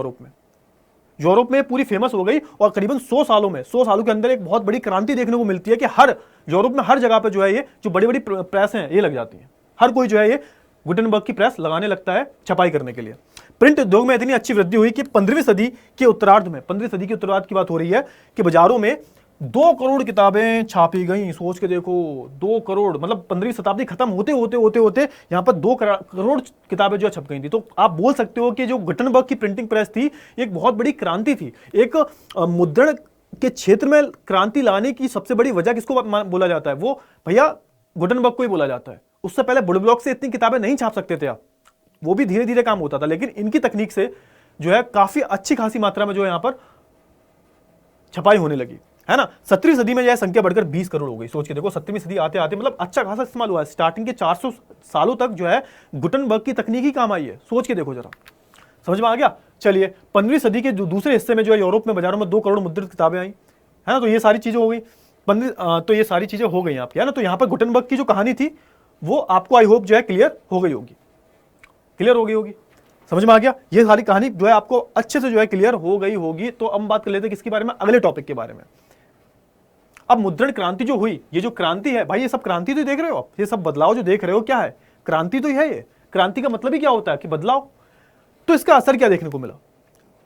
यूरोप में पूरी फेमस हो गई। और करीबन 100 सालों के अंदर एक बहुत बड़ी क्रांति देखने को मिलती है कि हर यूरोप में हर जगह पे जो है ये जो बड़ी बड़ी प्रेस हैं ये लग जाती हैं। हर कोई जो है ये गुटेनबर्ग की प्रेस लगाने लगता है छपाई करने के लिए। प्रिंट उद्योग में इतनी अच्छी वृद्धि हुई कि 15वीं सदी के उत्तरार्ध में, 15वीं सदी के उत्तरार्ध की बात हो रही है, कि बाजारों में 2 करोड़ किताबें छापी गई। सोच के देखो, 2 करोड़, मतलब 15वीं शताब्दी खत्म होते होते यहां पर 2 करोड़ किताबें जो छप गई थी। तो आप बोल सकते हो कि जो गुटेनबर्ग की प्रिंटिंग प्रेस थी एक बहुत बड़ी क्रांति थी। एक मुद्रण के क्षेत्र में क्रांति लाने की सबसे बड़ी वजह किसको बोला जाता है? वो भैया गुटेनबर्ग को ही बोला जाता है। उससे पहले वुड ब्लॉक से इतनी किताबें नहीं छाप सकते थे आप, वो भी धीरे धीरे काम होता था, लेकिन इनकी तकनीक से जो है काफी अच्छी खासी मात्रा में जो है यहां पर छपाई होने लगी, है ना। 17वीं सदी में यह संख्या बढ़कर 20 करोड़ हो गई। सोच के देखो, 17वीं सदी आते आते मतलब अच्छा खासा इस्तेमाल हुआ है। स्टार्टिंग के 400 सालों तक जो है गुटेनबर्ग की तकनीक ही काम आई है। सोच के देखो जरा, समझ में आ गया। चलिए, 15वीं सदी के दूसरे हिस्से में जो है यूरोप में बाजारों में 2 करोड़ मुद्रित किताबें आई, है ना। तो ये सारी चीजें हो गई, तो ये सारी चीजें हो गई आपकी, है ना। तो यहाँ पर गुटेनबर्ग की जो कहानी थी वो आपको आई होप जो है क्लियर हो गई होगी, समझ में आ गया। ये सारी कहानी जो है आपको अच्छे से जो है क्लियर हो गई होगी। तो अब बात कर लेते हैं किसके बारे में? अगले टॉपिक के बारे में। अब मुद्रण क्रांति जो हुई, ये जो क्रांति है भाई, ये सब क्रांति तो देख रहे हो आप, ये सब बदलाव जो देख रहे हो क्या है, क्रांति तो है। ये क्रांति का मतलब ही क्या होता है कि बदलाव। तो इसका असर क्या देखने को मिला,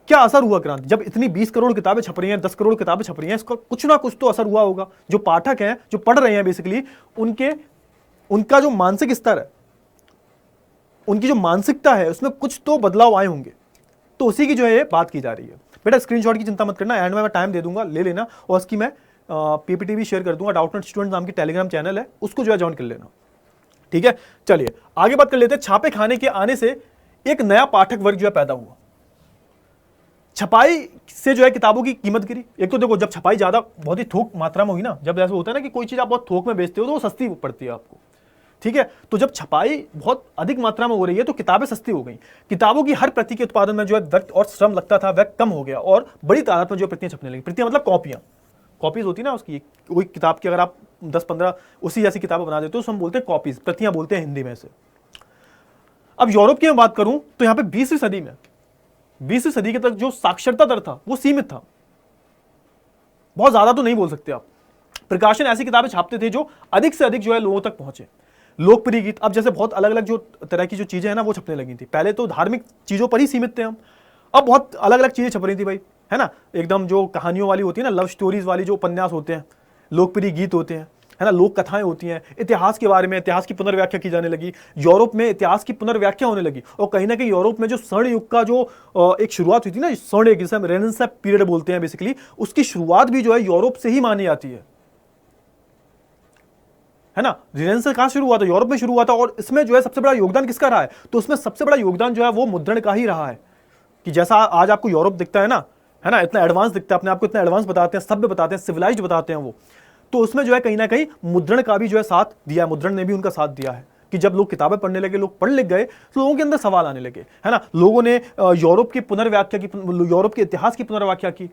क्या असर हुआ क्रांति, जब इतनी 20 करोड़ किताबें छप रही हैं, 10 करोड़ किताबें छप रही हैं, इसका कुछ ना कुछ तो असर हुआ होगा। जो पाठक हैं, जो पढ़ रहे हैं बेसिकली, उनका जो मानसिक स्तर है, उनकी जो मानसिकता है, उसमें कुछ तो बदलाव आए होंगे। तो उसी की जो है ये बात की जा रही है। बेटा स्क्रीनशॉट की चिंता मत करना, एंड में मैं टाइम दे दूंगा, ले लेना, और उसकी मैं पीपीटी भी शेयर कर दूंगा। डाउटनेट स्टूडेंट नाम की टेलीग्राम चैनल है, उसको जो है ज्वाइन कर लेना, ठीक है। चलिए आगे बात कर लेते हैं। छापे खाने के आने से एक नया पाठक वर्ग जो है पैदा हुआ। छपाई से जो है किताबों की कीमत गिरी। एक तो देखो, जब छपाई ज्यादा बहुत ही थोक मात्रा में हुई ना, जब ऐसा होता है ना कि कोई चीज आप बहुत थोक में बेचते हो तो वो सस्ती पड़ती है आपको, ठीक है। तो जब छपाई बहुत अधिक मात्रा में हो रही है तो किताबें सस्ती हो गई। किताबों की हर प्रति के उत्पादन में जो है वक्त और श्रम लगता था, वह कम हो गया और बड़ी तादाद में जो प्रतियां छपने लगी। प्रतियां मतलब कॉपियां, कॉपीज होती है ना उसकी, कोई किताब की अगर आप 10-15 उसी जैसी किताबें बना देते हो तो हम बोलते हैं कॉपीज, प्रतियां बोलते हैं हिंदी में से। अब यूरोप की मैं बात करूं तो यहां पे 20वीं सदी में, 20वीं सदी के तक जो साक्षरता दर था वो सीमित था, बहुत ज्यादा तो नहीं बोल सकते आप। प्रकाशन ऐसी किताबें छापते थे जो अधिक से अधिक जो है लोगों तक पहुंचे। लोकप्रिय गीत, अब जैसे बहुत अलग अलग जो तरह की जो चीजें हैं ना वो छपने लगी थी। पहले तो धार्मिक चीजों पर ही सीमित थे हम, अब बहुत अलग अलग चीजें छप रही थी भाई, है ना। एकदम जो कहानियों वाली होती है ना, लव स्टोरीज वाली जो उपन्यास होते हैं, लोकप्रिय गीत होते हैं, है ना, लोक कथाएं होती हैं, इतिहास के बारे में, इतिहास की पुनर्व्याख्या की जाने लगी। यूरोप में इतिहास की पुनर्व्याख्या होने लगी, और कहीं ना कहीं यूरोप में जो स्वर्ण युग का जो एक शुरुआत हुई थी ना, स्वर्ण युग जिसे हम रेनेसां पीरियड बोलते हैं बेसिकली, उसकी शुरुआत भी जो है यूरोप से ही मानी जाती है ना। रेनेसां कहां शुरू हुआ था, यूरोप में शुरू हुआ था। और इसमें जो है सबसे बड़ा योगदान किसका रहा है, तो उसमें सबसे बड़ा योगदान जो है वो मुद्रण का ही रहा है। कि जैसा आज आपको यूरोप दिखता है ना, इतना एडवांस दिखता है, अपने आप को इतना एडवांस बताते हैं, सभ्य बताते हैं, सिविलाइज्ड बताते हैं वो, तो उसमें जो है कहीं ना कहीं मुद्रण का भी जो है साथ दिया है, मुद्रण ने भी उनका साथ दिया है। कि जब लोग किताबें पढ़ने लगे, लोग पढ़ लिख गए, तो लोगों के अंदर सवाल आने लगे, है ना। लोगों ने यूरोप की पुनर्व्याख्या की, यूरोप के इतिहास की पुनर्व्याख्या की,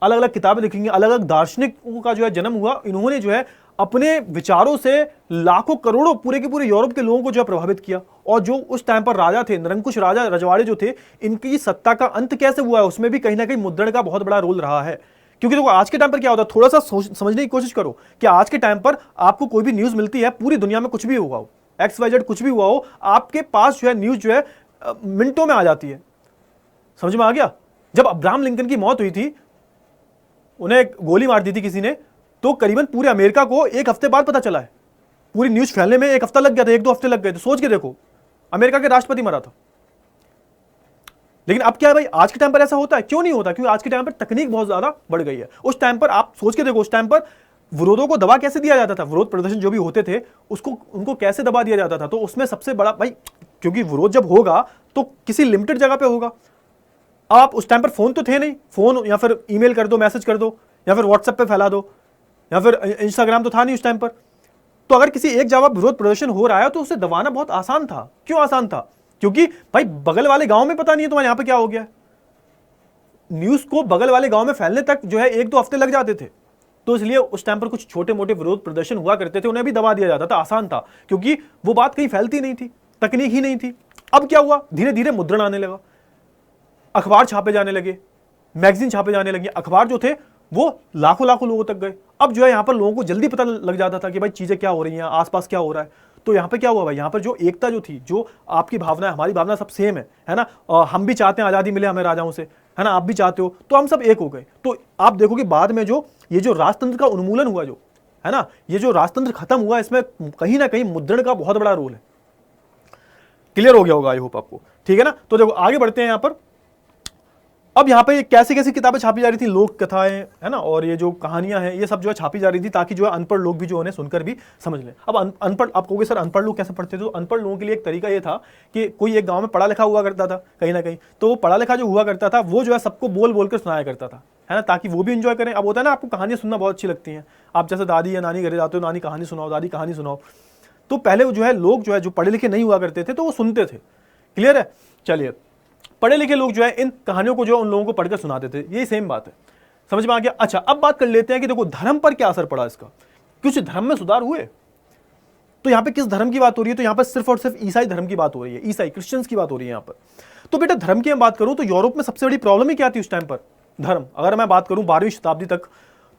अलग अलग किताबें लिखेंगे, अलग अलग दार्शनिकों का जो है जन्म हुआ। इन्होंने जो है अपने विचारों से लाखों करोड़ों पूरे के पूरे यूरोप के लोगों को जो है प्रभावित किया। और जो उस टाइम पर राजा थे, निरंकुश राजा रजवाड़े जो थे, इनकी सत्ता का अंत कैसे हुआ है, उसमें भी कहीं ना कहीं मुद्रण का बहुत बड़ा रोल रहा है। क्योंकि देखो आज के टाइम पर क्या होता है, थोड़ा सा समझने की कोशिश करो कि आज के टाइम पर आपको कोई भी न्यूज मिलती है, पूरी दुनिया में कुछ भी हुआ हो, XYZ कुछ भी हुआ हो, आपके पास जो है न्यूज जो है मिनटों में आ जाती है। समझ में आ गया। जब अब्राहम लिंकन की मौत हुई थी, उन्हें गोली मार दी थी किसी ने, तो करीबन पूरे अमेरिका को एक हफ्ते बाद पता चला है। पूरी न्यूज फैलने में एक हफ्ता लग गया था, 1-2 हफ्ते लग गए थे। सोच के देखो, अमेरिका के राष्ट्रपति मरा था। लेकिन अब क्या है भाई, आज के टाइम पर ऐसा होता है, क्यों नहीं होता, क्योंकि आज के टाइम पर तकनीक बहुत ज्यादा बढ़ गई है। उस टाइम पर आप सोच के देखो, उस टाइम पर विरोधों को दबा कैसे दिया जाता था, विरोध प्रदर्शन जो भी होते थे उसको उनको कैसे दबा दिया जाता था। तो उसमें सबसे बड़ा भाई, क्योंकि विरोध जब होगा तो किसी लिमिटेड जगह पे होगा। आप उस टाइम पर फोन तो थे नहीं, फोन या फिर ईमेल कर दो, मैसेज कर दो, या फिर व्हाट्सएप पे फैला दो, या फिर इंस्टाग्राम तो था नहीं उस टाइम पर। तो अगर किसी एक जगह विरोध प्रदर्शन हो रहा है तो उसे दबाना बहुत आसान था। क्यों आसान था, क्योंकि भाई बगल वाले गांव में पता नहीं है तुम्हारे यहां पे क्या हो गया। न्यूज को बगल वाले गांव में फैलने तक जो है 1-2 हफ्ते लग जाते थे। तो इसलिए उस टाइम पर कुछ छोटे मोटे विरोध प्रदर्शन हुआ करते थे, उन्हें भी दबा दिया जाता था, आसान था, क्योंकि वो बात कहीं फैलती नहीं थी, तकनीक ही नहीं थी। अब क्या हुआ, धीरे धीरे मुद्रण आने लगा, अखबार छापे जाने लगे, मैगजीन छापे जाने लगे। अखबार जो थे वो लाखों लाखों लोगों तक गए। अब जो है यहाँ पर लोगों को जल्दी पता लग जाता था कि भाई चीजें क्या हो रही हैं, आसपास क्या हो रहा है। तो यहाँ पे क्या हुआ भाई, यहाँ पर जो एकता जो थी, जो आपकी भावना है, हमारी भावना सब सेम है ना। हम भी चाहते हैं आजादी मिले हमें राजाओं से, है ना, आप भी चाहते हो, तो हम सब एक हो गए। तो आप देखो कि बाद में जो ये जो राजतंत्र का उन्मूलन हुआ, जो है ना, ये जो राजतंत्र खत्म हुआ, इसमें कहीं ना कहीं मुद्रण का बहुत बड़ा रोल है। क्लियर हो गया होगा आई होप आपको, ठीक है ना। तो देखो आगे बढ़ते हैं यहाँ पर। अब यहाँ पे कैसी कैसी किताबें छापी जा रही थी, लोक कथाएं, है ना, और ये जो कहानियां हैं, ये सब जो है छापी जा रही थी, ताकि जो है अनपढ़ लोग भी जो उन्हें सुनकर भी समझ लें। अब अनपढ़, आप कहोगे सर अनपढ़ लोग कैसे पढ़ते थे, तो अनपढ़ लोगों के लिए एक तरीका ये था कि कोई एक गांव में पढ़ा लिखा हुआ करता था कहीं ना कहीं, तो वो पढ़ा लिखा जो हुआ करता था वो जो है सबको बोल बोल कर सुनाया करता था, है ना, ताकि वो भी इंजॉय करें। अब होता है ना, आपको कहानियां सुनना बहुत अच्छी लगती हैं, आप जैसे दादी या नानी घर जाते हो, नानी कहानी सुनाओ, दादी कहानी सुनाओ। तो पहले वो जो है लोग जो है जो पढ़े लिखे नहीं हुआ करते थे तो वो सुनते थे। क्लियर है। चलिए, पढ़े लिखे लोग जो है इन कहानियों को जो उन लोगों को पढ़कर सुनाते थे, यही सेम बात है, समझ में आ गया। अच्छा, अब बात कर लेते हैं कि देखो धर्म पर क्या असर पड़ा इसका, कुछ धर्म में सुधार हुए। तो यहां पे किस धर्म की बात हो रही है, तो यहां पर सिर्फ और सिर्फ ईसाई धर्म की बात हो रही है, ईसाई क्रिश्चियंस की बात हो रही है यहां पर। तो बेटा धर्म की मैं बात करूं तो यूरोप में सबसे बड़ी प्रॉब्लम ही क्या थी उस टाइम पर, धर्म। अगर मैं बात करूं 12वीं शताब्दी तक,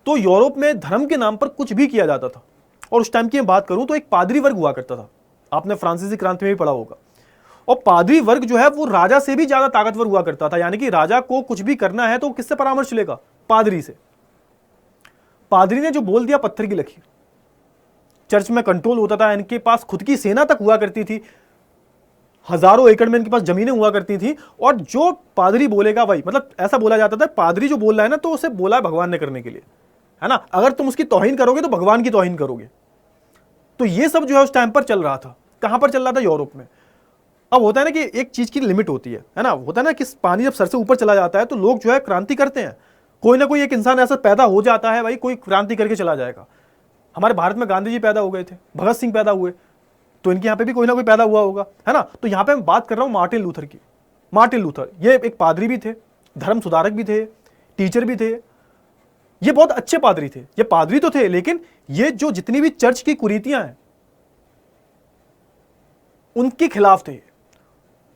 तो यूरोप में धर्म के नाम पर कुछ भी किया जाता था। और उस टाइम की मैं बात करूं तो एक पादरी वर्ग हुआ करता था, आपने फ्रांसीसी क्रांति में भी पढ़ा होगा। और पादरी वर्ग जो है वो राजा से भी ज्यादा ताकतवर हुआ करता था, यानी कि राजा को कुछ भी करना है तो किससे परामर्श लेगा? पादरी से। पादरी ने जो बोल दिया पत्थर की लकीर। चर्च में कंट्रोल होता था, इनके पास खुद की सेना तक हुआ करती थी, हजारों एकड़ में इनके पास जमीनें हुआ करती थी, और जो पादरी बोलेगा वही, मतलब ऐसा बोला जाता था पादरी जो बोल रहा है ना तो उसे बोला है भगवान ने करने के लिए, है ना। अगर तुम उसकी तौहीन करोगे तो भगवान की तौहीन करोगे। तो ये सब जो है उस टाइम पर चल रहा था। कहां पर चल रहा था? यूरोप में। अब होता है ना कि एक चीज की लिमिट होती है ना, होता है ना कि पानी जब सर से ऊपर चला जाता है तो लोग जो है क्रांति करते हैं। कोई ना कोई एक इंसान ऐसा पैदा हो जाता है, भाई कोई क्रांति करके चला जाएगा। हमारे भारत में गांधी जी पैदा हो गए थे, भगत सिंह पैदा हुए, तो इनके यहाँ पे भी कोई ना कोई पैदा हुआ होगा, है ना। तो यहाँ पे मैं बात कर रहा हूँ मार्टिन लूथर की। मार्टिन लूथर ये एक पादरी भी थे, धर्म सुधारक भी थे, टीचर भी थे। ये बहुत अच्छे पादरी थे। ये पादरी तो थे, लेकिन ये जो जितनी भी चर्च की कुरीतियां हैं उनके खिलाफ थे।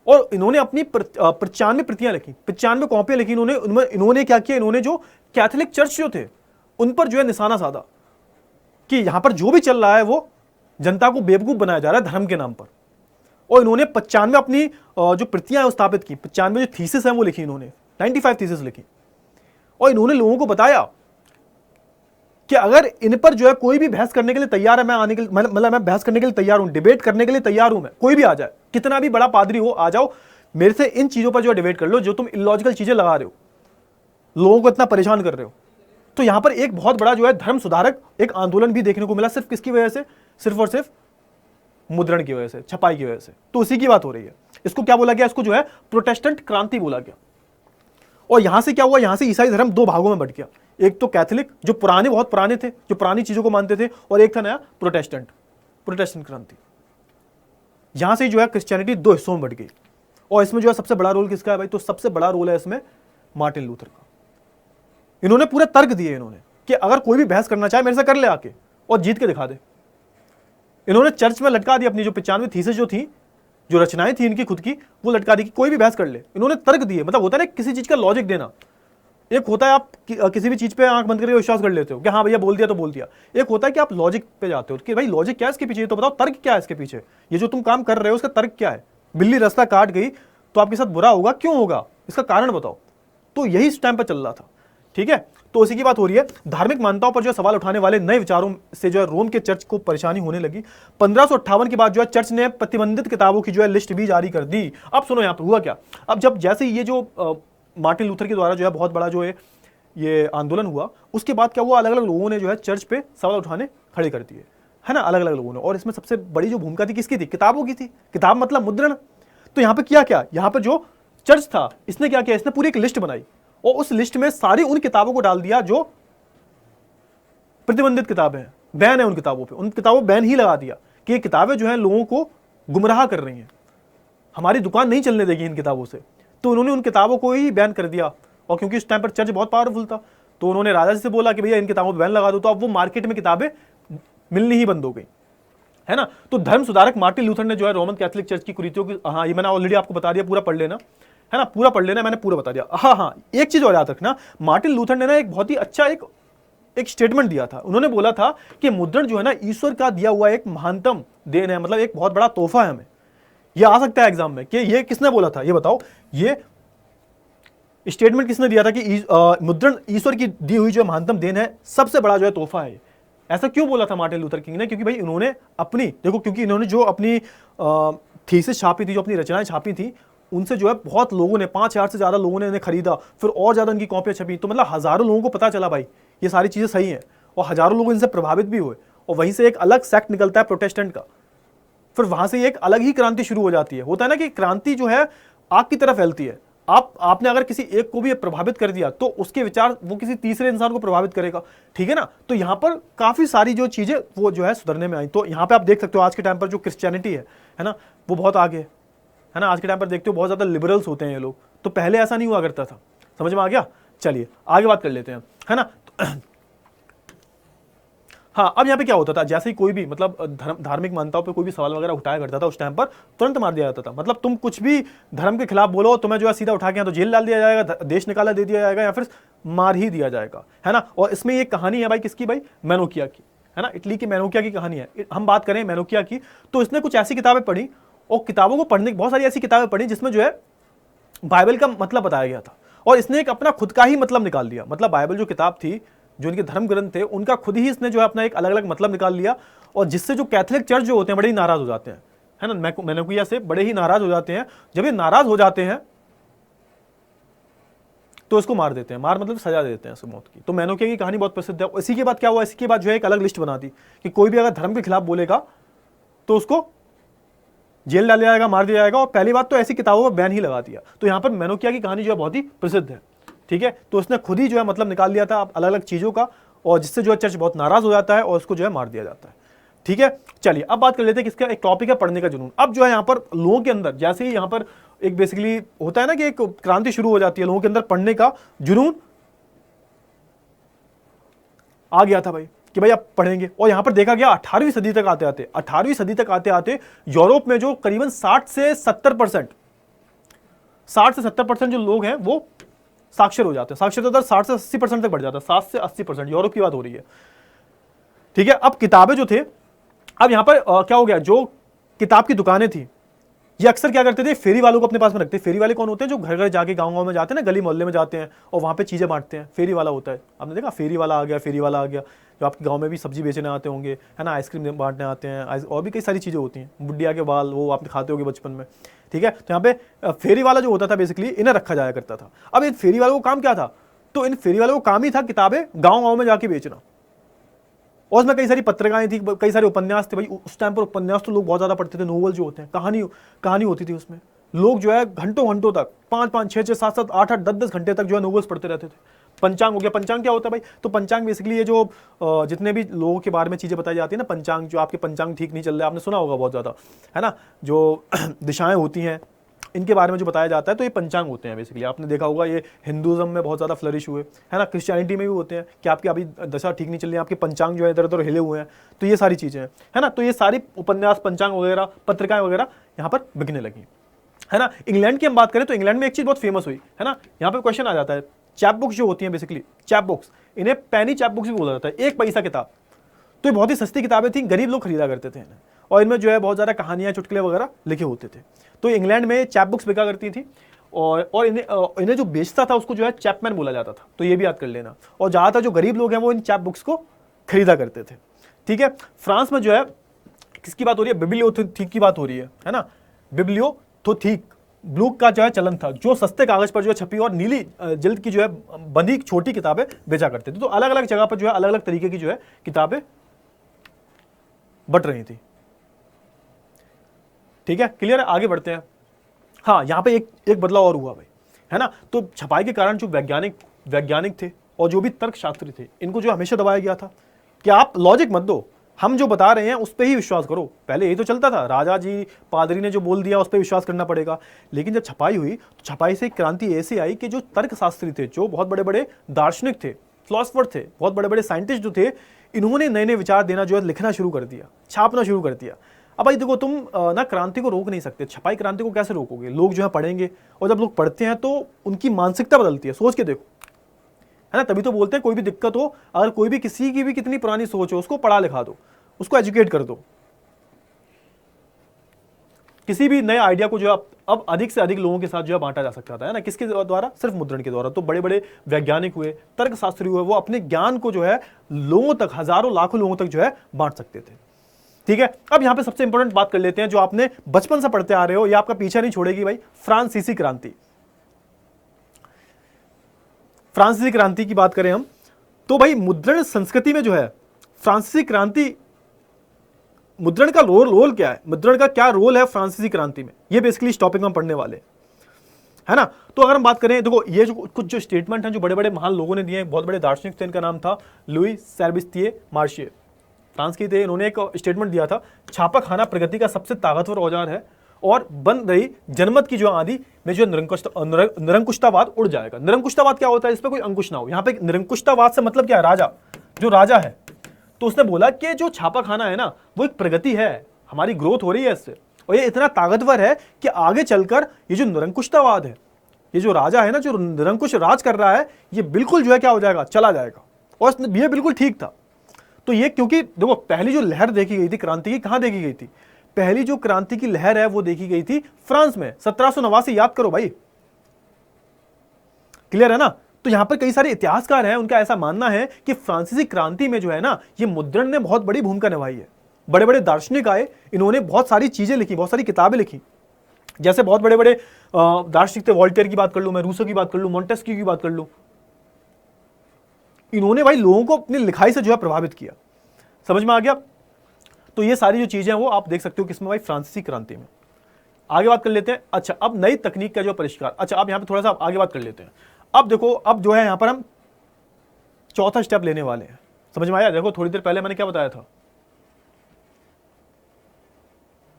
और इन्होंने अपनी 95 प्रतियां लिखी, 95 कॉपियां लिखी इन्होंने क्या किया? इन्होंने जो कैथोलिक चर्च जो थे उन पर जो है निशाना साधा कि यहां पर जो भी चल रहा है वो जनता को बेवकूफ बनाया जा रहा है धर्म के नाम पर। और इन्होंने 95 अपनी जो प्रतियां हैं स्थापित की, 95 जो थीसिस हैं वो लिखी इन्होंने, 95 थीसिस लिखी। और इन्होंने लोगों को बताया कि अगर इन पर जो है कोई भी बहस करने के लिए तैयार है, मैं आने के लिए, मतलब मैं बहस करने के लिए तैयार हूं, डिबेट करने के लिए तैयार हूं, मैं, कोई भी आ जाए, कितना भी बड़ा पादरी हो, आ जाओ मेरे से इन चीजों पर जो है डिबेट कर लो, जो तुम इलॉजिकल चीजें लगा रहे हो, लोगों को इतना परेशान कर रहे हो। तो यहां पर एक बहुत बड़ा जो है धर्म सुधारक एक आंदोलन भी देखने को मिला, सिर्फ किसकी वजह से? सिर्फ और सिर्फ मुद्रण की वजह से, छपाई की वजह से। तो उसी की बात हो रही है। इसको क्या बोला गया? इसको जो है प्रोटेस्टेंट क्रांति बोला गया। और यहां से क्या हुआ? यहां से ईसाई धर्म दो भागों में बंट गया। एक तो कैथोलिक जो पुराने, बहुत पुराने थे, जो पुरानी चीजों को मानते थे, और एक था नया प्रोटेस्टेंट, प्रोटेस्टेंट क्रांति। यहां से जो है क्रिश्चियनिटी दो हिस्सों में बंट गई। और इसमें जो है सबसे बड़ा रोल किसका है भाई? तो सबसे बड़ा रोल है इसमें मार्टिन लूथर का। इन्होंने पूरे तर्क दिए इन्होंने कि अगर कोई भी बहस करना चाहे मेरे से कर ले आके, और जीत के दिखा दे। इन्होंने चर्च में लटका दी अपनी जो 95 थीसिस जो थी, जो रचनाएं थी इनकी खुद की, वो लटका दी कि कोई भी बहस कर ले। इन्होंने तर्क दिए, मतलब होता है ना किसी चीज का लॉजिक देना। एक होता है आप किसी भी चीज पे आंख बंद करके विश्वास कर लेते हो कि हाँ भैया बोल दिया तो बोल दिया। एक होता है कि आप लॉजिक पे जाते हो कि भाई लॉजिक क्या है इसके पीछे, तो बताओ तर्क क्या है इसके पीछे, ये जो तुम काम कर रहे हो उसका तर्क क्या है। बिल्ली रास्ता काट गई तो आपके साथ बुरा होगा, क्यों होगा, इसका कारण बताओ। तो यही इस टाइम पर चल रहा था, ठीक है। तो उसी की बात हो रही है। धार्मिक मान्यताओं पर जो सवाल उठाने वाले नए विचारों से जो है रोम के चर्च को परेशानी होने लगी। 1558 के बाद जो है चर्च ने प्रतिबंधित किताबों की जो है लिस्ट भी जारी कर दी। अब सुनो यहाँ पर हुआ क्या। अब जब जैसे ये जो मार्टिन लूथर के द्वारा जो है बहुत बड़ा जो है ये आंदोलन हुआ, उसके बाद क्या हुआ, अलग अलग लोगों ने जो है चर्च पे सवाल उठाने खड़े कर दिए, है ना, अलग अलग लोगों ने। और इसमें सबसे बड़ी जो भूमिका थी किसकी थी? किताबों की थी। किताब मतलब मुद्रण। तो यहाँ पे किया क्या, यहाँ पे जो चर्च था इसने क्या किया, इसने पूरी एक लिस्ट बनाई और उस लिस्ट में सारी उन किताबों को डाल दिया जो प्रतिबंधित किताबें हैं, बैन है उन किताबों पे। उन किताबों बैन ही लगा दिया कि ये किताबें जो है लोगों को गुमराह कर रही हैं, हमारी दुकान नहीं चलने देगी इन किताबों से। तो उन्होंने उन किताबों को ही बैन कर दिया। और क्योंकि उस टाइम पर चर्च बहुत पावरफुल था तो उन्होंने राजा जी से बोला कि भैया इन किताबों पर बैन लगा दो। तो अब वो मार्केट में किताबें मिलनी ही बंद हो गई, है ना। तो धर्म सुधारक मार्टिन लूथर ने जो है रोमन कैथोलिक चर्च की कुरीतियों की, हाँ ये मैंने ऑलरेडी आपको बता दिया, पूरा पढ़ लेना, है ना, पूरा पढ़ लेना, मैंने पूरा बता दिया। हाँ, एक चीज और याद रखना, मार्टिन लूथर ने ना एक बहुत ही अच्छा एक स्टेटमेंट दिया था। उन्होंने बोला था कि मुद्रण जो है ना ईश्वर का दिया हुआ एक महानतम देन है, मतलब एक बहुत बड़ा तोहफा है हमें। ये आ सकता है एग्जाम में कि ये किसने बोला था, ये बताओ। ये स्टेटमेंट किसने दिया था कि मुद्रण ईश्वर की दी हुई जो महानतम देन है, सबसे बड़ा जो है तोहफा है। ऐसा क्यों बोला था मार्टिन लूथर किंग ने? क्योंकि भाई इन्होंने अपनी, देखो, क्योंकि इन्होंने जो अपनी थीसिस छापी थी, जो अपनी रचनाएं छापी थी, उनसे जो है बहुत लोगों ने, 5000 से ज्यादा लोगों ने इन्हें खरीदा, फिर और ज्यादा उनकी कॉपियां छपी। तो मतलब हजारों लोगों को पता चला भाई ये सारी चीजें सही हैं, और हजारों लोग इनसे प्रभावित भी हुए। और वहीं से एक अलग सेक्ट निकलता है प्रोटेस्टेंट का, फिर वहां से एक अलग ही क्रांति शुरू हो जाती है। होता है ना कि क्रांति जो है आग की तरफ फैलती है। आपने अगर किसी एक को भी प्रभावित कर दिया तो उसके विचार वो किसी तीसरे इंसान को प्रभावित करेगा, ठीक है ना। तो यहां पर काफी सारी जो चीजें वो जो है सुधरने में आई। तो यहां पे आप देख सकते हो आज के टाइम पर जो क्रिश्चियनिटी है ना, वो बहुत आगे है ना। आज के टाइम पर देखते हो बहुत ज्यादा लिबरल्स होते हैं ये लोग, तो पहले ऐसा नहीं हुआ करता था। समझ में आ गया? चलिए आगे बात कर लेते हैं, है ना। हाँ, अब यहाँ पे क्या होता था, जैसे ही कोई भी मतलब धार्मिक मान्यताओं पे कोई भी सवाल वगैरह उठाया करता था उस टाइम पर तुरंत मार दिया जाता था। मतलब तुम कुछ भी धर्म के खिलाफ बोलो, तुम्हें जो है सीधा उठा के या तो जेल डाल दिया जाएगा, देश निकाला दे दिया जाएगा, या फिर मार ही दिया जाएगा, है ना। और इसमें ये कहानी है भाई किसकी, भाई मेनोकिया की, है ना, इटली की मेनोकिया की कहानी है। हम बात करें मेनोकिया की, तो इसने कुछ ऐसी किताबें पढ़ी, और किताबों को पढ़ने बहुत सारी ऐसी किताबें पढ़ी जिसमें जो है बाइबल का मतलब बताया गया था, और इसने एक अपना खुद का ही मतलब निकाल लिया। मतलब बाइबल जो किताब थी, जो इनके धर्म ग्रंथ थे, उनका खुद ही इसने जो है अपना एक अलग अलग मतलब निकाल लिया, और जिससे जो कैथोलिक चर्च जो होते हैं बड़े ही नाराज हो जाते हैं, है ना, मेनोकिया से बड़े ही नाराज हो जाते हैं। जब ये नाराज हो जाते हैं तो इसको मार देते हैं, मार मतलब सजा दे देते हैं इसको मौत की। तो मेनोकिया की कहानी बहुत प्रसिद्ध है। इसी के बाद क्या हुआ, इसी के बाद जो है एक अलग लिस्ट बना दी कि कोई भी अगर धर्म के खिलाफ बोलेगा तो उसको जेल डाल दिया जाएगा, मार दिया जाएगा, और पहली बात तो ऐसी किताबों पर बैन ही लगा दिया। तो यहाँ पर मेनोकिया की कहानी जो है बहुत ही प्रसिद्ध है, ठीक है। तो उसने खुद ही जो है मतलब निकाल लिया था अलग अलग चीज़ों का, और जिससे जो है चर्च बहुत नाराज हो जाता है और उसको जो है मार दिया जाता है, ठीक है। चलिए अब बात कर लेते हैं किसका, एक टॉपिक है पढ़ने का जुनून। अब जो है यहाँ पर लोगों के अंदर जैसे ही यहाँ पर एक बेसिकली होता है ना कि एक क्रांति शुरू हो जाती है, लोगों के अंदर पढ़ने का जुनून आ गया था भाई कि भाई आप पढ़ेंगे। और यहां पर देखा गया 18वीं सदी तक आते आते यूरोप में जो करीबन 60 से 70% जो लोग हैं वो साक्षर हो जाते हैं। साक्षरता दर 60 से 80% तक बढ़ जाता है, 7 से 80%, यूरोप की बात हो रही है, ठीक है। अब किताबें जो थे, अब यहां पर क्या हो गया, जो किताब की दुकानें थी ये अक्सर क्या करते थे, फेरी वालों को अपने पास में रखते। फेरी वाले कौन होते हैं, जो घर घर जाके गांव में जाते हैं ना, गली मोहल्ले में जाते हैं और वहां पे चीजें बांटते हैं, फेरी वाला होता है। आपने देखा फेरी वाला आ गया, फेरी वाला आ गया, जो आपके गांव में भी सब्जी बेचने आते होंगे, है ना, आइसक्रीम बांटने आते हैं, और भी कई सारी चीजें होती हैं, बुढ़िया के बाल वो आपने खाते होंगे बचपन में, ठीक है। तो यहाँ पे फेरी वाला जो होता था बेसिकली इन्हें रखा जाया करता था। अब इन फेरी वालों को काम क्या था, तो इन फेरी वालों को काम ही था किताबें गाँव गाँव में जाके बेचना, और उसमें कई सारी पत्रिकाएं थी, कई सारे उपन्यास थे भाई। उस टाइम पर उपन्यास तो लोग बहुत ज्यादा पढ़ते थे, नोवेल जो होते हैं, कहानी होती थी उसमें। लोग जो है घंटों तक 5-5, 6-6, 7-7, 8-8, 10-10 घंटे तक जो है नोवेल्स पढ़ते रहते थे। पंचांग हो गया, पंचांग क्या होता है भाई, तो पंचांग बेसिकली ये जो जितने भी लोगों के बारे में चीजें बताई जाती है ना, पंचांग, जो आपके पंचांग ठीक नहीं चल रहा, आपने सुना होगा बहुत ज्यादा, है ना, जो दिशाएं होती हैं इनके बारे में जो बताया जाता है, तो ये पंचांग होते हैं बेसिकली। आपने देखा होगा ये हिंदुज्म में बहुत ज़्यादा फ्लरिश हुए, है ना, क्रिश्चियनिटी में भी होते हैं कि आपकी अभी दशा ठीक नहीं चल रही है, आपके पंचांग जो है इधर उधर हिले हुए हैं, तो ये सारी चीज़ें हैं, है ना। तो ये सारी उपन्यास, पंचांग वगैरह, पत्रिकाएं वगैरह यहाँ पर बिकने लगी, है ना। इंग्लैंड की हम बात करें तो इंग्लैंड में एक चीज़ बहुत फेमस हुई, है ना, यहाँ पर क्वेश्चन आ जाता है, चैप बुक्स जो होती हैं बेसिकली, चैप बुक्स, इन्हें पेनी चैप बुक्स भी बोला जाता है, 1 पैसा किताब। तो ये बहुत ही सस्ती किताबें थी, गरीब लोग खरीदा करते थे इन्हें, और इनमें जो है बहुत ज़्यादा कहानियाँ, चुटकुले वगैरह लिखे होते थे। तो इंग्लैंड में चैप बुक्स बिका करती थी, और इन्हें जो बेचता था उसको जो है चैपमैन बोला जाता था, तो ये भी याद कर लेना। और ज़्यादातर जो गरीब लोग हैं वो इन चैप बुक्स को खरीदा करते थे, ठीक है। फ्रांस में जो है किसकी बात हो रही है, बिब्लियोथेक की बात हो रही है ना, बिब्लियोथेक बुक का जो है चलन था, जो सस्ते कागज पर जो है छपी और नीली जल्द की जो है बंधी छोटी किताबें बेचा करते थे। तो अलग अलग जगह पर जो है अलग अलग तरीके की जो है किताबें बट रही थी, ठीक है, क्लियर है। आगे बढ़ते हैं। हाँ, यहाँ पे एक बदलाव और हुआ भाई, है ना। तो छपाई के कारण जो वैज्ञानिक थे और जो भी तर्कशास्त्री थे, इनको जो हमेशा दबाया गया था कि आप लॉजिक मत दो, हम जो बता रहे हैं उस पर ही विश्वास करो। पहले यही तो चलता था, राजा जी पादरी ने जो बोल दिया उस पर विश्वास करना पड़ेगा। लेकिन जब छपाई हुई तो छपाई से क्रांति ऐसी आई कि जो तर्कशास्त्री थे, जो बहुत बड़े बड़े दार्शनिक थे, फिलोसफर थे, बहुत बड़े बड़े साइंटिस्ट जो थे, इन्होंने नए नए विचार देना जो है लिखना शुरू कर दिया, छापना शुरू कर दिया। अब भाई देखो, तुम ना क्रांति को रोक नहीं सकते, छपाई क्रांति को कैसे रोकोगे, लोग जो है पढ़ेंगे, और जब लोग पढ़ते हैं तो उनकी मानसिकता बदलती है। सोच के देखो, है ना, तभी तो बोलते हैं कोई भी दिक्कत हो, अगर कोई भी किसी की भी कितनी पुरानी सोच हो, उसको पढ़ा लिखा दो, उसको एजुकेट कर दो। किसी भी नए आइडिया को जो अब अधिक से अधिक लोगों के साथ जो है बांटा जा सकता था, है ना, किसके द्वारा, सिर्फ मुद्रण के द्वारा। तो बड़े बड़े वैज्ञानिक हुए, तर्कशास्त्री हुए, वो अपने ज्ञान को जो है लोगों तक, हजारों लाखों लोगों तक जो है बांट सकते थे, ठीक है। अब यहां पे सबसे इंपॉर्टेंट बात कर लेते हैं, जो आपने बचपन से पढ़ते आ रहे हो, ये आपका पीछा नहीं छोड़ेगी भाई, फ्रांसीसी क्रांति। फ्रांसीसी क्रांति की बात करें हम तो भाई मुद्रण संस्कृति में जो है फ्रांसीसी क्रांति, मुद्रण का रोल क्या है, मुद्रण का क्या रोल है फ्रांसीसी क्रांति में, ये बेसिकली इस टॉपिक में हम पढ़ने वाले, है ना। तो अगर हम बात करें, देखो ये जो कुछ जो स्टेटमेंट हैं जो बड़े बड़े महान लोगों ने दिए, बहुत बड़े दार्शनिक थे, इनका नाम था लुई सेबास्टियन मार्शिये, फ्रांस के थे। इन्होंने एक स्टेटमेंट दिया था, छापा खाना प्रगति का सबसे ताकतवर औजार है और बन रही जनमत की जो आंधी में जो निरंकुशतावाद उड़ जाएगा। निरंकुशतावाद क्या होता है, इस पर कोई अंकुश ना हो। यहाँ पे निरंकुशतावाद से मतलब क्या है, राजा, जो राजा है, तो उसने बोला कि जो छापा खाना है ना वो एक प्रगति है, हमारी ग्रोथ हो रही है इससे, और ये इतना ताकतवर है कि आगे चलकर ये जो निरंकुशतावाद है, ये जो राजा है ना जो निरंकुश राज कर रहा है, ये बिल्कुल जो है क्या हो जाएगा, चला जाएगा। और ये बिल्कुल ठीक था। तो ये क्योंकि देखो पहली जो लहर देखी गई थी क्रांति की, कहां देखी गई थी? पहली जो क्रांति की लहर है वो देखी गई थी फ्रांस में, 1789। याद करो भाई, क्लियर है ना? तो यहां पर कई सारे इतिहासकार हैं, उनका ऐसा मानना है कि फ्रांसीसी क्रांति में जो है ना ये मुद्रण ने बहुत बड़ी भूमिका निभाई है। बड़े बड़े दार्शनिक आए, इन्होंने बहुत सारी चीजें लिखी, बहुत सारी किताबें लिखी। जैसे बहुत बड़े बड़े दार्शनिक थे, वॉल्टेयर की बात कर लूं मैं, रूसो की बात कर लूं, मोंटेस्क्यू की बात कर लूं। इन्होंने भाई लोगों को अपनी लिखाई से जो है प्रभावित किया। समझ में आ गया? तो ये सारी जो चीजें हैं वो आप देख सकते हो किसमें भाई, फ्रांसीसी क्रांति में। आगे बात कर लेते हैं। अच्छा, अब नई तकनीक का जो परिष्कार, अच्छा अब यहां पे थोड़ा सा आगे बात कर लेते हैं। अब देखो, अब जो है यहां पर हम चौथा स्टेप लेने वाले हैं। समझ में आया? देखो थोड़ी देर पहले मैंने क्या बताया था,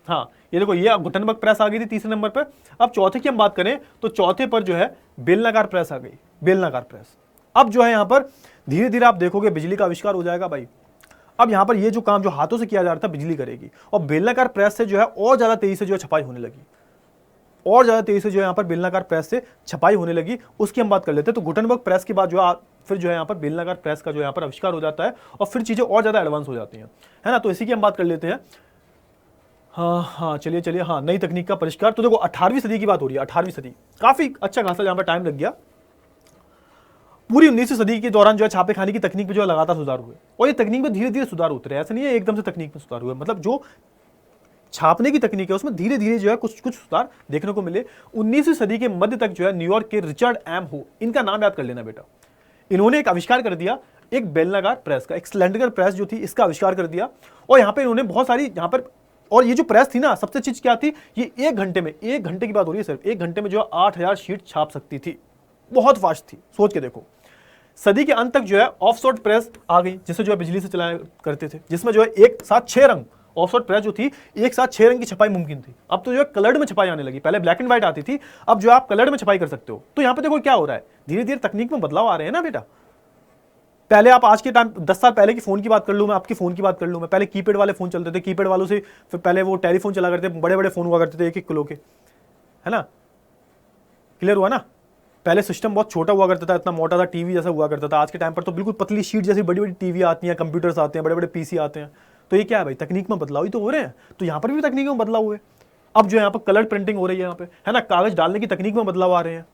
हाँ ये देखो, ये गुटेनबर्ग प्रेस आ गई थी तीसरे नंबर पर। अब चौथे की हम बात करें तो चौथे पर जो है बेलनाकार प्रेस आ गई, बेलनाकार प्रेस। अब जो है यहां पर धीरे धीरे आप देखोगे बिजली का आविष्कार हो जाएगा भाई। अब यहां पर ये जो काम जो हाथों से किया जा रहा था बिजली करेगी, और बेलनाकार प्रेस से जो है और ज्यादा तेजी से जो है छपाई होने लगी, और ज्यादा तेजी से जो है यहां पर बेलनाकार प्रेस से छपाई होने लगी। उसकी हम बात कर लेते हैं। तो गुटेनबर्ग प्रेस के बाद जो है फिर जो है यहां पर बेलनाकार प्रेस का जो यहां पर आविष्कार हो जाता है, और फिर चीजें और ज्यादा एडवांस हो जाती हैं, है ना? तो इसी की हम बात कर लेते हैं। हाँ चलिए चलिए, हाँ नई तकनीक का परिष्कार। तो देखो 18वीं सदी की बात हो रही है, 18वीं सदी, काफी अच्छा खासा जहां पर टाइम लग गया। पूरी 19वीं सदी के दौरान जो है छापे खाने की तकनीक में जो है लगातार सुधार हुए, और ये तकनीक में धीरे धीरे सुधार होते रहे। ऐसा नहीं है एकदम से तकनीक में सुधार हुए, मतलब जो छापने की तकनीक है उसमें धीरे धीरे जो है कुछ कुछ सुधार देखने को मिले। 19वीं सदी के मध्य तक जो है न्यूयॉर्क के रिचर्ड एम हो, इनका नाम याद कर लेना बेटा, इन्होंने एक आविष्कार कर दिया, एक बेलनाकार प्रेस का, एक सिलेंडर प्रेस जो थी इसका आविष्कार कर दिया। और यहाँ पे इन्होंने बहुत सारी यहाँ पर, और ये जो प्रेस थी ना सबसे चीज क्या थी, ये एक घंटे में, एक घंटे की बात हो रही है सिर्फ, एक घंटे में जो 8000 शीट छाप सकती थी, बहुत फास्ट थी। सोच के देखो, सदी के अंत तक जो है ऑफसोर्ट प्रेस आ गई, जिसे जो है बिजली से चलाया करते थे, जिसमें जो है एक साथ 6 रंग, ऑफसोर्ट प्रेस जो थी एक साथ 6 रंग की छपाई मुमकिन थी। अब तो जो है कलर्ड में छपाई आने लगी, पहले ब्लैक एंड व्हाइट आती थी, अब जो आप कलर्ड में छपाई कर सकते हो। तो यहाँ पे देखो क्या हो रहा है, धीरे धीरे तकनीक में बदलाव आ रहे हैं ना बेटा। पहले आप आज के टाइम 10 साल पहले की फोन की बात कर लूं मैं, आपके फोन की बात कर लूं मैं, पहले कीपैड वाले फोन चलते थे, कीपैड वालों से फिर पहले वो टेलीफोन चला करते, बड़े बड़े फोन हुआ करते थे 1-1 किलो के, है ना? क्लियर हुआ ना? पहले सिस्टम बहुत छोटा हुआ करता था, इतना मोटा था, टीवी जैसा हुआ करता था। आज के टाइम पर तो बिल्कुल पतली शीट जैसी बड़ी बड़ी टीवी आती हैं, कंप्यूटर्स आते हैं, बड़े बड़े पीसी आते हैं। तो ये क्या है भाई, तकनीक में बदलाव ही तो हो रहे हैं। तो यहाँ पर भी तकनीक में बदलाव हुए। अब जो यहाँ पर कलर प्रिंटिंग हो रही है यहाँ पे, है ना, कागज डालने की तकनीक में बदलाव आ रहे हैं।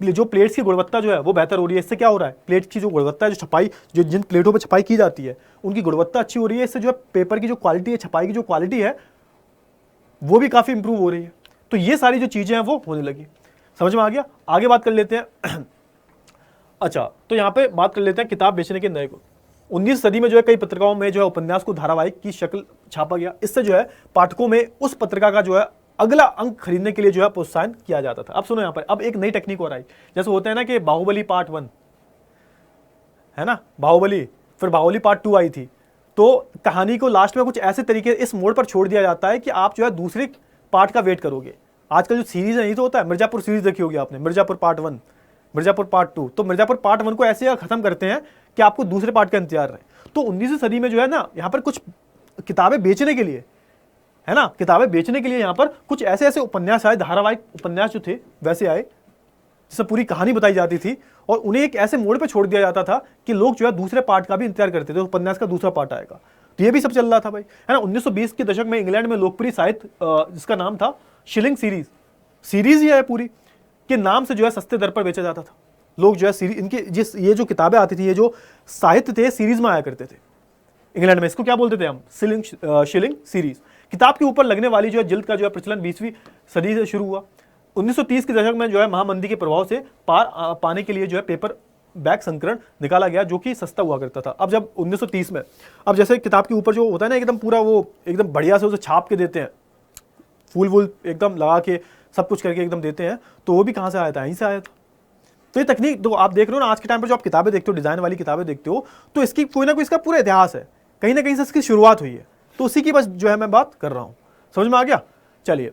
जो प्लेट्स की गुणवत्ता जो है वो बेहतर हो रही है। इससे क्या हो रहा है, प्लेट्स की जो गुणवत्ता है, जो छपाई, जो जिन प्लेटों पर छपाई की जाती है उनकी गुणवत्ता अच्छी हो रही है। इससे जो है पेपर की जो क्वालिटी है, छपाई की जो क्वालिटी है वो भी काफी इंप्रूव हो रही है। तो ये सारी जो चीजें हैं वो होने लगी। समझ में आ गया? आगे बात कर लेते हैं। अच्छा, तो यहाँ पे बात कर लेते हैं किताब बेचने के नए को। 19वीं सदी में जो है कई पत्रिकाओं में जो है उपन्यास को धारावाहिक की शक्ल छापा गया। इससे जो है पाठकों में उस पत्रिका का जो है अगला अंक खरीदने के लिए जो है प्रोत्साहन किया जाता था। अब सुनो यहाँ पर, अब एक नई टेक्निक और आई। जैसे होता है ना कि बाहुबली पार्ट 1, है ना, बाहुबली, फिर बाहुबली पार्ट 2 आई थी, तो कहानी को लास्ट में कुछ ऐसे तरीके इस मोड़ पर छोड़ दिया जाता है कि आप जो है दूसरे पार्ट का वेट करोगे। आजकल जो सीरीज है नहीं तो होता है, मिर्जापुर सीरीज देखी होगी आपने, मिर्जापुर पार्ट 1, मिर्जापुर पार्ट 2, तो मिर्जापुर पार्ट 1 को ऐसे खत्म करते हैं कि आपको दूसरे पार्ट का इंतजार रहे। तो 19वीं सदी में जो है ना यहाँ पर कुछ किताबें बेचने के लिए, है ना, किताबें बेचने के लिए यहाँ पर कुछ ऐसे ऐसे उपन्यास आए, धारावाहिक उपन्यास जो थे वैसे आए, जिससे पूरी कहानी बताई जाती थी, और उन्हें एक ऐसे मोड़ पे छोड़ दिया जाता था कि लोग जो है दूसरे पार्ट का भी इंतजार करते थे, उपन्यास का दूसरा पार्ट आएगा। तो ये भी सब चल रहा था भाई, है ना। 1920 के दशक में इंग्लैंड में लोकप्रिय साहित्य जिसका नाम था शिलिंग सीरीज ही है पूरी, के नाम से जो है सस्ते दर पर बेचा जाता था। लोग जो है इनके ये जो किताबें आती थी, ये जो साहित्य थे सीरीज में आया करते थे इंग्लैंड में। इसको क्या बोलते थे हम, शिलिंग सीरीज। किताब के ऊपर लगने वाली जो है जिल्द का जो है प्रचलन 20वीं सदी से शुरू हुआ। 1930 के दशक में जो है महामंदी के प्रभाव से पार पाने के लिए जो है पेपर बैक संस्करण निकाला गया, जो कि सस्ता हुआ करता था। अब जब 1930 में, अब जैसे किताब के ऊपर जो होता है ना एकदम पूरा वो एकदम बढ़िया से उसे छाप के देते हैं, फूल वूल एकदम लगा के सब कुछ करके एकदम देते हैं, तो वो भी कहाँ से आया था, यहीं से आया था। तो ये तकनीक तो आप देख रहे हो ना, आज के टाइम पर जो आप किताबें देखते हो, डिजाइन वाली किताबें देखते हो, तो इसकी कोई ना कोई इसका पूरा इतिहास है, कहीं ना कहीं से इसकी शुरुआत हुई है। तो उसी की बस जो है मैं बात कर रहा हूं। समझ में आ गया? चलिए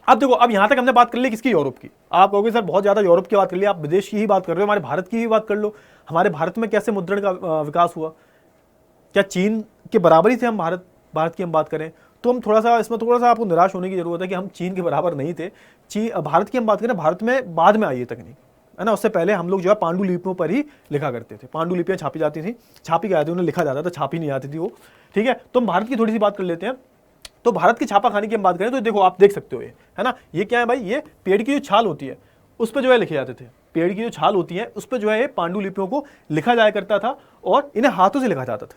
अब देखो, अब यहां तक हमने बात कर ली किसकी, यूरोप की। आप कहोगे सर बहुत ज्यादा यूरोप की बात कर ली, आप विदेश की ही बात कर रहे हो, हमारे भारत की ही बात कर लो। हमारे भारत में कैसे मुद्रण का विकास हुआ। क्या चीन के बराबर ही थे हम? भारत की हम बात करें तो हम थोड़ा सा आपको निराश होने की जरूरत है कि हम चीन के बराबर नहीं थे। भारत की हम बात करें, भारत में बाद में आई है तकनीक, है ना। उससे पहले हम लोग जो है पांडुलिपियों पर ही लिखा करते थे। पांडुलिपियां छापी जाती थी, छापी क्या आती थी, उन्हें लिखा जाता था, छापी नहीं आती थी वो, ठीक है। तो हम भारत की थोड़ी सी बात कर लेते हैं। तो भारत की छापा खाने की हम बात करें तो देखो, आप देख सकते हो ये, है ना, ये क्या है भाई, ये पेड़ की जो छाल होती है उस पर जो है लिखे जाते थे। पेड़ की जो छाल होती है उस पर जो है पांडुलिपियों को लिखा जाया करता था और इन्हें हाथों से लिखा जाता था।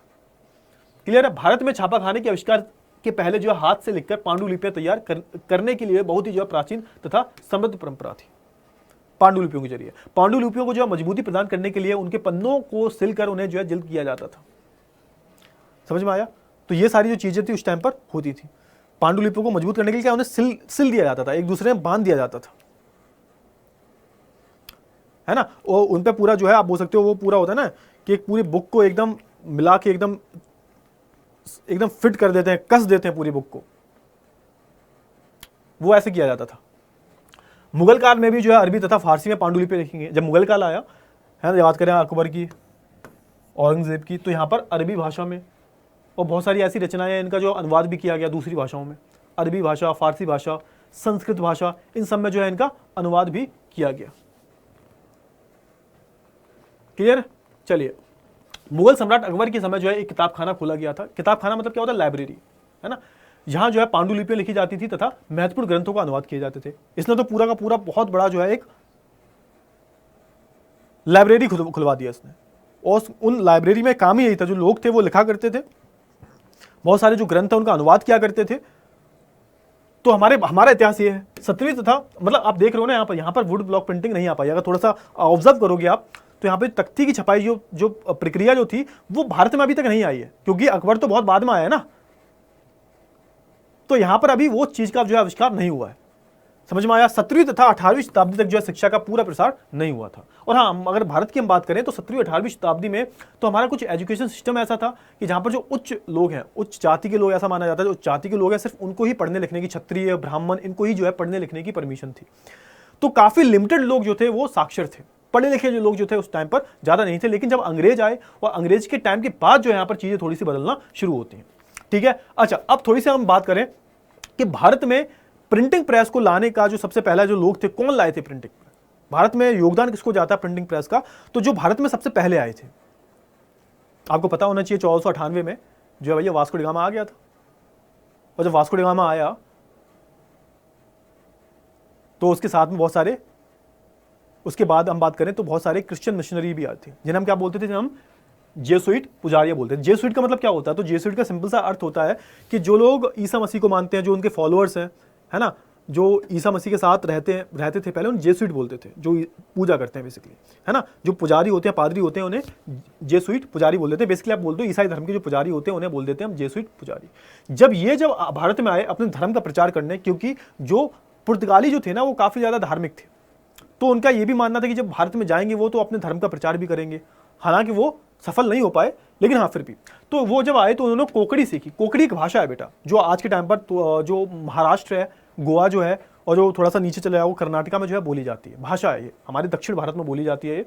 क्लियर है? भारत में छापा खाने के आविष्कार के पहले जो है हाथ से लिखकर पांडुलिपियां तैयार करने के लिए बहुत ही जो है प्राचीन तथा समृद्ध परंपरा थी। पांडुलिपियों के जरिए पांडुलिपियों को जो है मजबूती प्रदान करने के लिए उनके पन्नों को सिलकर उन्हें जो है जिल्द किया जाता था। समझ में आया? तो ये सारी जो चीजें थी उस टाइम पर होती थी। पांडुलिपियों को मजबूत करने के लिए क्या, उन्हें सिल दिया जाता था, एक दूसरे में बांध दिया जाता था, है ना। और उन पे पूरा जो है आप बोल सकते हो वो पूरा होता है ना कि एक पूरी बुक को एकदम मिला के एकदम फिट कर देते हैं, कस देते हैं पूरी बुक को, वो ऐसे किया जाता था। मुगल काल में भी जो है अरबी तथा फारसी में पांडुलिपि लिखेंगे। जब मुगल काल आया है ना, बात करें अकबर की, औरंगजेब की, तो यहाँ पर अरबी भाषा में और बहुत सारी ऐसी रचनाएं हैं, इनका जो अनुवाद भी किया गया दूसरी भाषाओं में। अरबी भाषा, फारसी भाषा, संस्कृत भाषा, इन सब में जो है इनका अनुवाद भी किया गया। क्लियर? चलिए, मुगल सम्राट अकबर के समय जो है एक किताबखाना खोला गया था। किताबखाना मतलब क्या होता है? लाइब्रेरी, है ना। यहां जो है पांडुलिपियां लिखी जाती थी तथा महत्वपूर्ण ग्रंथों का अनुवाद किए जाते थे। इसने तो पूरा का पूरा बहुत बड़ा जो है एक लाइब्रेरी खुलवा दिया इसने। और उन लाइब्रेरी में काम ही यही था, जो लोग थे वो लिखा करते थे, बहुत सारे जो ग्रंथ है उनका अनुवाद किया करते थे। तो हमारा इतिहास ये है 17वीं तथा, मतलब आप देख रहे हो ना यहाँ पर वुड ब्लॉक प्रिंटिंग नहीं आ पाई। अगर थोड़ा सा ऑब्जर्व करोगे आप तो यहाँ पे तख्ती की छपाई जो प्रक्रिया जो थी वो भारत में अभी तक नहीं आई है, क्योंकि अकबर तो बहुत बाद में आया है ना। तो यहां पर अभी वो चीज का जो है आविष्कार नहीं हुआ है। समझ में आया? 17वीं तथा 18वीं शताब्दी तक जो है शिक्षा का पूरा प्रसार नहीं हुआ था। और हाँ, अगर भारत की हम बात करें तो 17वीं 18वीं शताब्दी में तो हमारा कुछ एजुकेशन सिस्टम ऐसा था कि जहां पर जो उच्च लोग हैं, उच्च जाति के लोग, ऐसा माना जाता है जो उच्च जाति के लोग हैं, सिर्फ उनको ही पढ़ने लिखने की, क्षत्रिय, ब्राह्मण, इनको ही जो है पढ़ने लिखने की परमिशन थी। तो काफी लिमिटेड लोग जो थे वो साक्षर थे, पढ़े लिखे जो लोग जो थे उस टाइम पर ज्यादा नहीं थे। लेकिन जब अंग्रेज आए और अंग्रेज के टाइम के बाद जो यहाँ पर चीजें थोड़ी सी बदलना शुरू होती हैं। ठीक है, अच्छा, अब थोड़ी सी हम बात करें कि भारत में प्रिंटिंग प्रेस को लाने का जो सबसे पहला जो लोग थे, कौन लाए थे प्रिंटिंग प्रेस? भारत में योगदान किसको जाता है प्रिंटिंग प्रेस का? तो जो भारत में सबसे पहले आए थे, आपको पता होना चाहिए, 1498 में जो है भैया वास्को डी गामा आ गया था। और जब वास्को डी गामा आया तो उसके साथ में बहुत सारे, उसके बाद हम बात करें तो बहुत सारे क्रिश्चियन मिशनरी भी आए थे, जिन्हें हम क्या बोलते थे? हम जेसुइट पुजारिया बोलते हैं। जेसुइट का मतलब क्या होता है? तो जेसुइट का सिंपल सा अर्थ होता है कि जो लोग ईसा मसीह को मानते हैं, जो उनके फॉलोअर्स हैं, है ना, जो ईसा मसीह के साथ रहते थे पहले, उन्हें जेसुइट बोलते थे, जो पूजा करते हैं बेसिकली, है ना। जो पुजारी होते हैं, पादरी होते हैं, उन्हें जेसुइट पुजारी बोल देते हैं। बेसिकली आप बोल दो ईसाई धर्म के जो पुजारी होते हैं उन्हें बोल देते हैं हम जेसुइट पुजारी। जब भारत में आए अपने धर्म का प्रचार करने, क्योंकि जो पुर्तगाली जो थे ना वो काफ़ी ज़्यादा धार्मिक थे, तो उनका ये भी मानना था कि जब भारत में जाएंगे वो तो अपने धर्म का प्रचार भी करेंगे। हालांकि वो सफल नहीं हो पाए, लेकिन हाँ फिर भी तो वो जब आए तो उन्होंने कोकड़ी सीखी। कोकड़ी एक भाषा है बेटा, जो आज के टाइम पर तो जो महाराष्ट्र है, गोवा जो है, और जो थोड़ा सा नीचे चले जाओ कर्नाटका में जो है बोली जाती है भाषा है। ये हमारे दक्षिण भारत में बोली जाती है,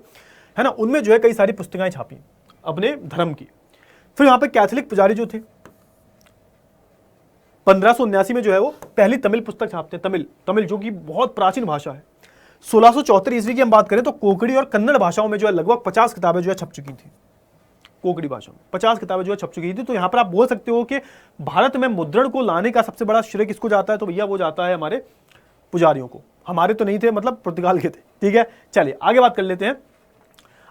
है ना। उनमें जो है कई सारी पुस्तकें छापी अपने धर्म की। फिर यहाँ पे कैथोलिक पुजारी जो थे 1579 में जो है वो पहली तमिल पुस्तक छापते हैं। तमिल जो कि बहुत प्राचीन भाषा है। 1674 ईस्वी की हम बात करें तो कोंकणी और कन्नड़ भाषाओं में जो है लगभग 50 किताबें जो है छप चुकी थी। कोंकणी भाषा में 50 किताबें जो है छप चुकी थी। तो यहां पर आप बोल सकते हो कि भारत में मुद्रण को लाने का सबसे बड़ा श्रेय किसको जाता है? तो भैया वो जाता है हमारे पुजारियों को। हमारे तो नहीं थे, मतलब पुर्तगाल के थे। ठीक है, चलिए आगे बात कर लेते हैं।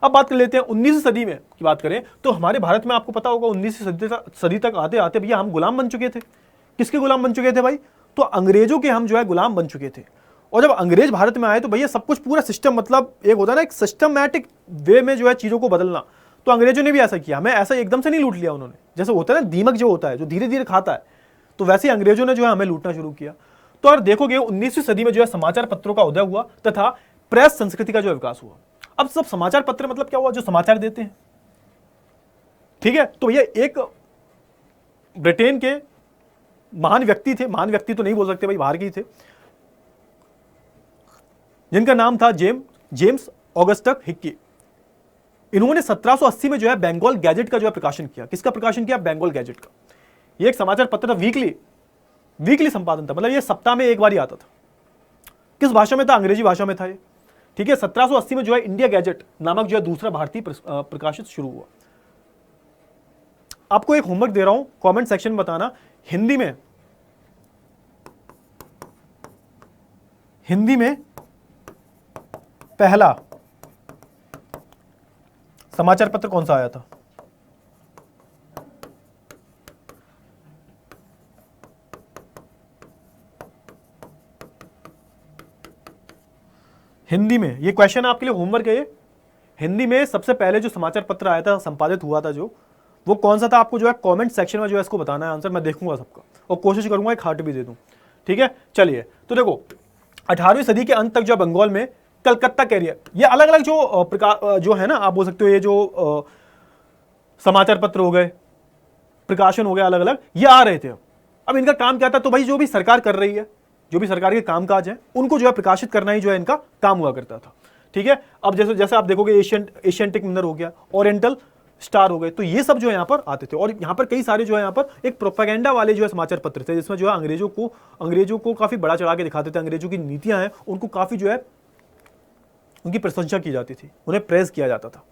अब बात कर लेते हैं 19वीं सदी में की बात करें तो हमारे भारत में आपको पता होगा 19वीं सदी तक आते आते भैया हम गुलाम बन चुके थे। किसके गुलाम बन चुके थे भाई? तो अंग्रेजों के हम जो है गुलाम बन चुके थे। और जब अंग्रेज भारत में आए तो भैया सब कुछ पूरा सिस्टम, मतलब एक होता है ना एक सिस्टमैटिक वे में जो है चीजों को बदलना, तो अंग्रेजों ने भी ऐसा किया। हमें ऐसा एकदम से नहीं लूट लिया उन्होंने, जैसे होता है ना दीमक जो होता है जो धीरे धीरे खाता है, तो वैसे ही अंग्रेजों ने जो है हमें लूटना शुरू किया। तो अगर देखोगे 19वीं सदी में जो है समाचार पत्रों का उदय हुआ तथा प्रेस संस्कृति का जो विकास हुआ। अब सब समाचार पत्र मतलब क्या हुआ? जो समाचार देते हैं। ठीक है, तो भैया एक ब्रिटेन के महान व्यक्ति थे, महान व्यक्ति तो नहीं बोल सकते भाई, बाहर के ही थे, जिनका नाम था जेम्स ऑगस्टस हिक्की। इन्होंने 1780 में जो है बंगाल गैजेट का जो है प्रकाशन किया। किसका प्रकाशन किया? बंगाल गैजेट का। ये एक समाचार पत्र था, वीकली संपादन था, मतलब ये सप्ताह में एक बार ही आता था। किस भाषा में था? अंग्रेजी भाषा में था ये, ठीक है। 1780 में जो है इंडिया गैजेट नामक जो है दूसरा भारतीय प्रकाशित शुरू हुआ। आपको एक होमवर्क दे रहा हूं, कमेंट सेक्शन में बताना, हिंदी में पहला समाचार पत्र कौन सा आया था? हिंदी में, ये क्वेश्चन आपके लिए होमवर्क है ये। हिंदी में सबसे पहले जो समाचार पत्र आया था, संपादित हुआ था जो, वो कौन सा था? आपको जो है कमेंट सेक्शन में जो है इसको बताना है आंसर। मैं देखूंगा सबका और कोशिश करूंगा एक हार्ट भी दे दूं, ठीक है। चलिए, तो देखो 18वीं सदी के अंत तक जो बंगाल में कलकत्ता कैरियर, ये अलग अलग जो प्रकार जो है ना, आप बोल सकते हो, ये जो समाचार पत्र हो गए, प्रकाशन हो गया अलग अलग, ये आ रहे थे। अब इनका काम क्या था? तो भाई जो भी सरकार कर रही है, जो भी सरकार के कामकाज है, उनको जो है प्रकाशित करना ही जो है इनका काम हुआ करता था, ठीक है। अब जैसे जैसे आप देखोगे एशियंटिक मिरर हो गया, ओरिएंटल स्टार हो गए, तो ये सब जो है यहाँ पर आते थे। और यहाँ पर कई सारे जो है यहाँ पर एक प्रोपेगेंडा वाले जो है समाचार पत्र थे, जिसमें जो है अंग्रेजों को काफी बड़ा चढ़ा के दिखाते थे। अंग्रेजों की नीतियां हैं उनको काफी जो है उनकी प्रशंसा की जाती थी, उन्हें प्रेज किया जाता था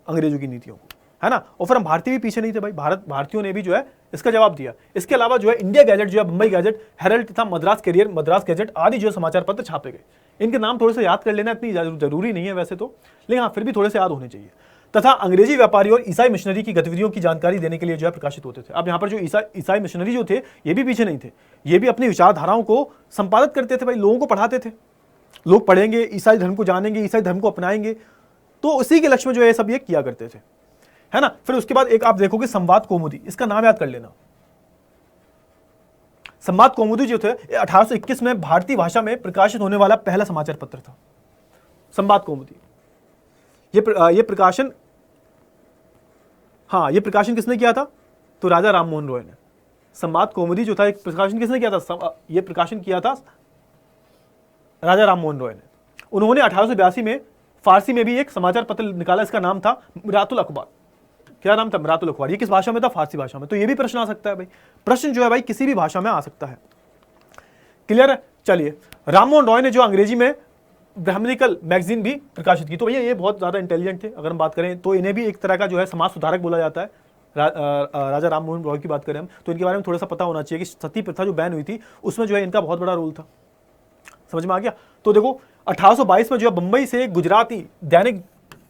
अंग्रेजों की नीतियों को, है ना। और फिर हम भारतीय भी पीछे नहीं थे भाई, भारतीयों ने भी जो है इसका जवाब दिया। इसके अलावा जो है इंडिया गैजेट जो है, बंबई गैजेट, हेरल्ड तथा मद्रास कैरियर, मद्रास गैजेट आदि जो समाचार पत्र छापे गए। इनके नाम थोड़े से याद कर लेना, इतनी जरूरी नहीं है वैसे तो, लेकिन हाँ फिर भी थोड़े से याद होने चाहिए। तथा अंग्रेजी व्यापारी और ईसाई मिशनरी की गतिविधियों की जानकारी देने के लिए जो है प्रकाशित होते थे। अब यहाँ पर जो ईसाई मिशनरी जो थे, ये भी पीछे नहीं थे, ये भी अपनी विचारधाराओं को संपादित करते थे भाई, लोगों को पढ़ाते थे। लोग पढ़ेंगे, ईसाई धर्म को जानेंगे, ईसाई धर्म को अपनाएंगे, तो उसी के लक्ष्य में जो है सब ये किया करते थे, है ना। फिर उसके बाद एक आप देखोगे संवाद कौमुदी, इसका नाम याद कर लेना। संवाद कौमुदी जो थे 1821 में भारतीय भाषा में प्रकाशित होने वाला पहला समाचार पत्र था, संवाद कौमुदी। ये प्रकाशन, हाँ, ये प्रकाशन किसने किया था? तो राजा राममोहन रॉय ने। संवाद कौमुदी जो था, एक प्रकाशन किसने किया था? ये प्रकाशन किया था राजा राममोहन रॉय ने। उन्होंने 1882 में फारसी में भी एक समाचार पत्र निकाला, इसका नाम था मिरातुल अखबार। क्या नाम था? मिरातुल अखबार। ये किस भाषा में था? फारसी भाषा में। तो ये भी प्रश्न आ सकता है भाई, प्रश्न जो है भाई किसी भी भाषा में आ सकता है, क्लियर है। चलिए, राममोहन रॉय ने जो अंग्रेजी में ब्राह्मणिकल मैगजीन भी प्रकाशित की। तो भैया ये बहुत ज्यादा इंटेलिजेंट थे, अगर हम बात करें तो इन्हें भी एक तरह का जो है समाज सुधारक बोला जाता है। राजा राममोहन रॉय की बात करें हम तो इनके बारे में थोड़ा सा पता होना चाहिए कि सती प्रथा जो बैन हुई थी उसमें जो है इनका बहुत बड़ा रोल था। समझ में आ गया? तो देखो 1822 में जो है बंबई से गुजराती दैनिक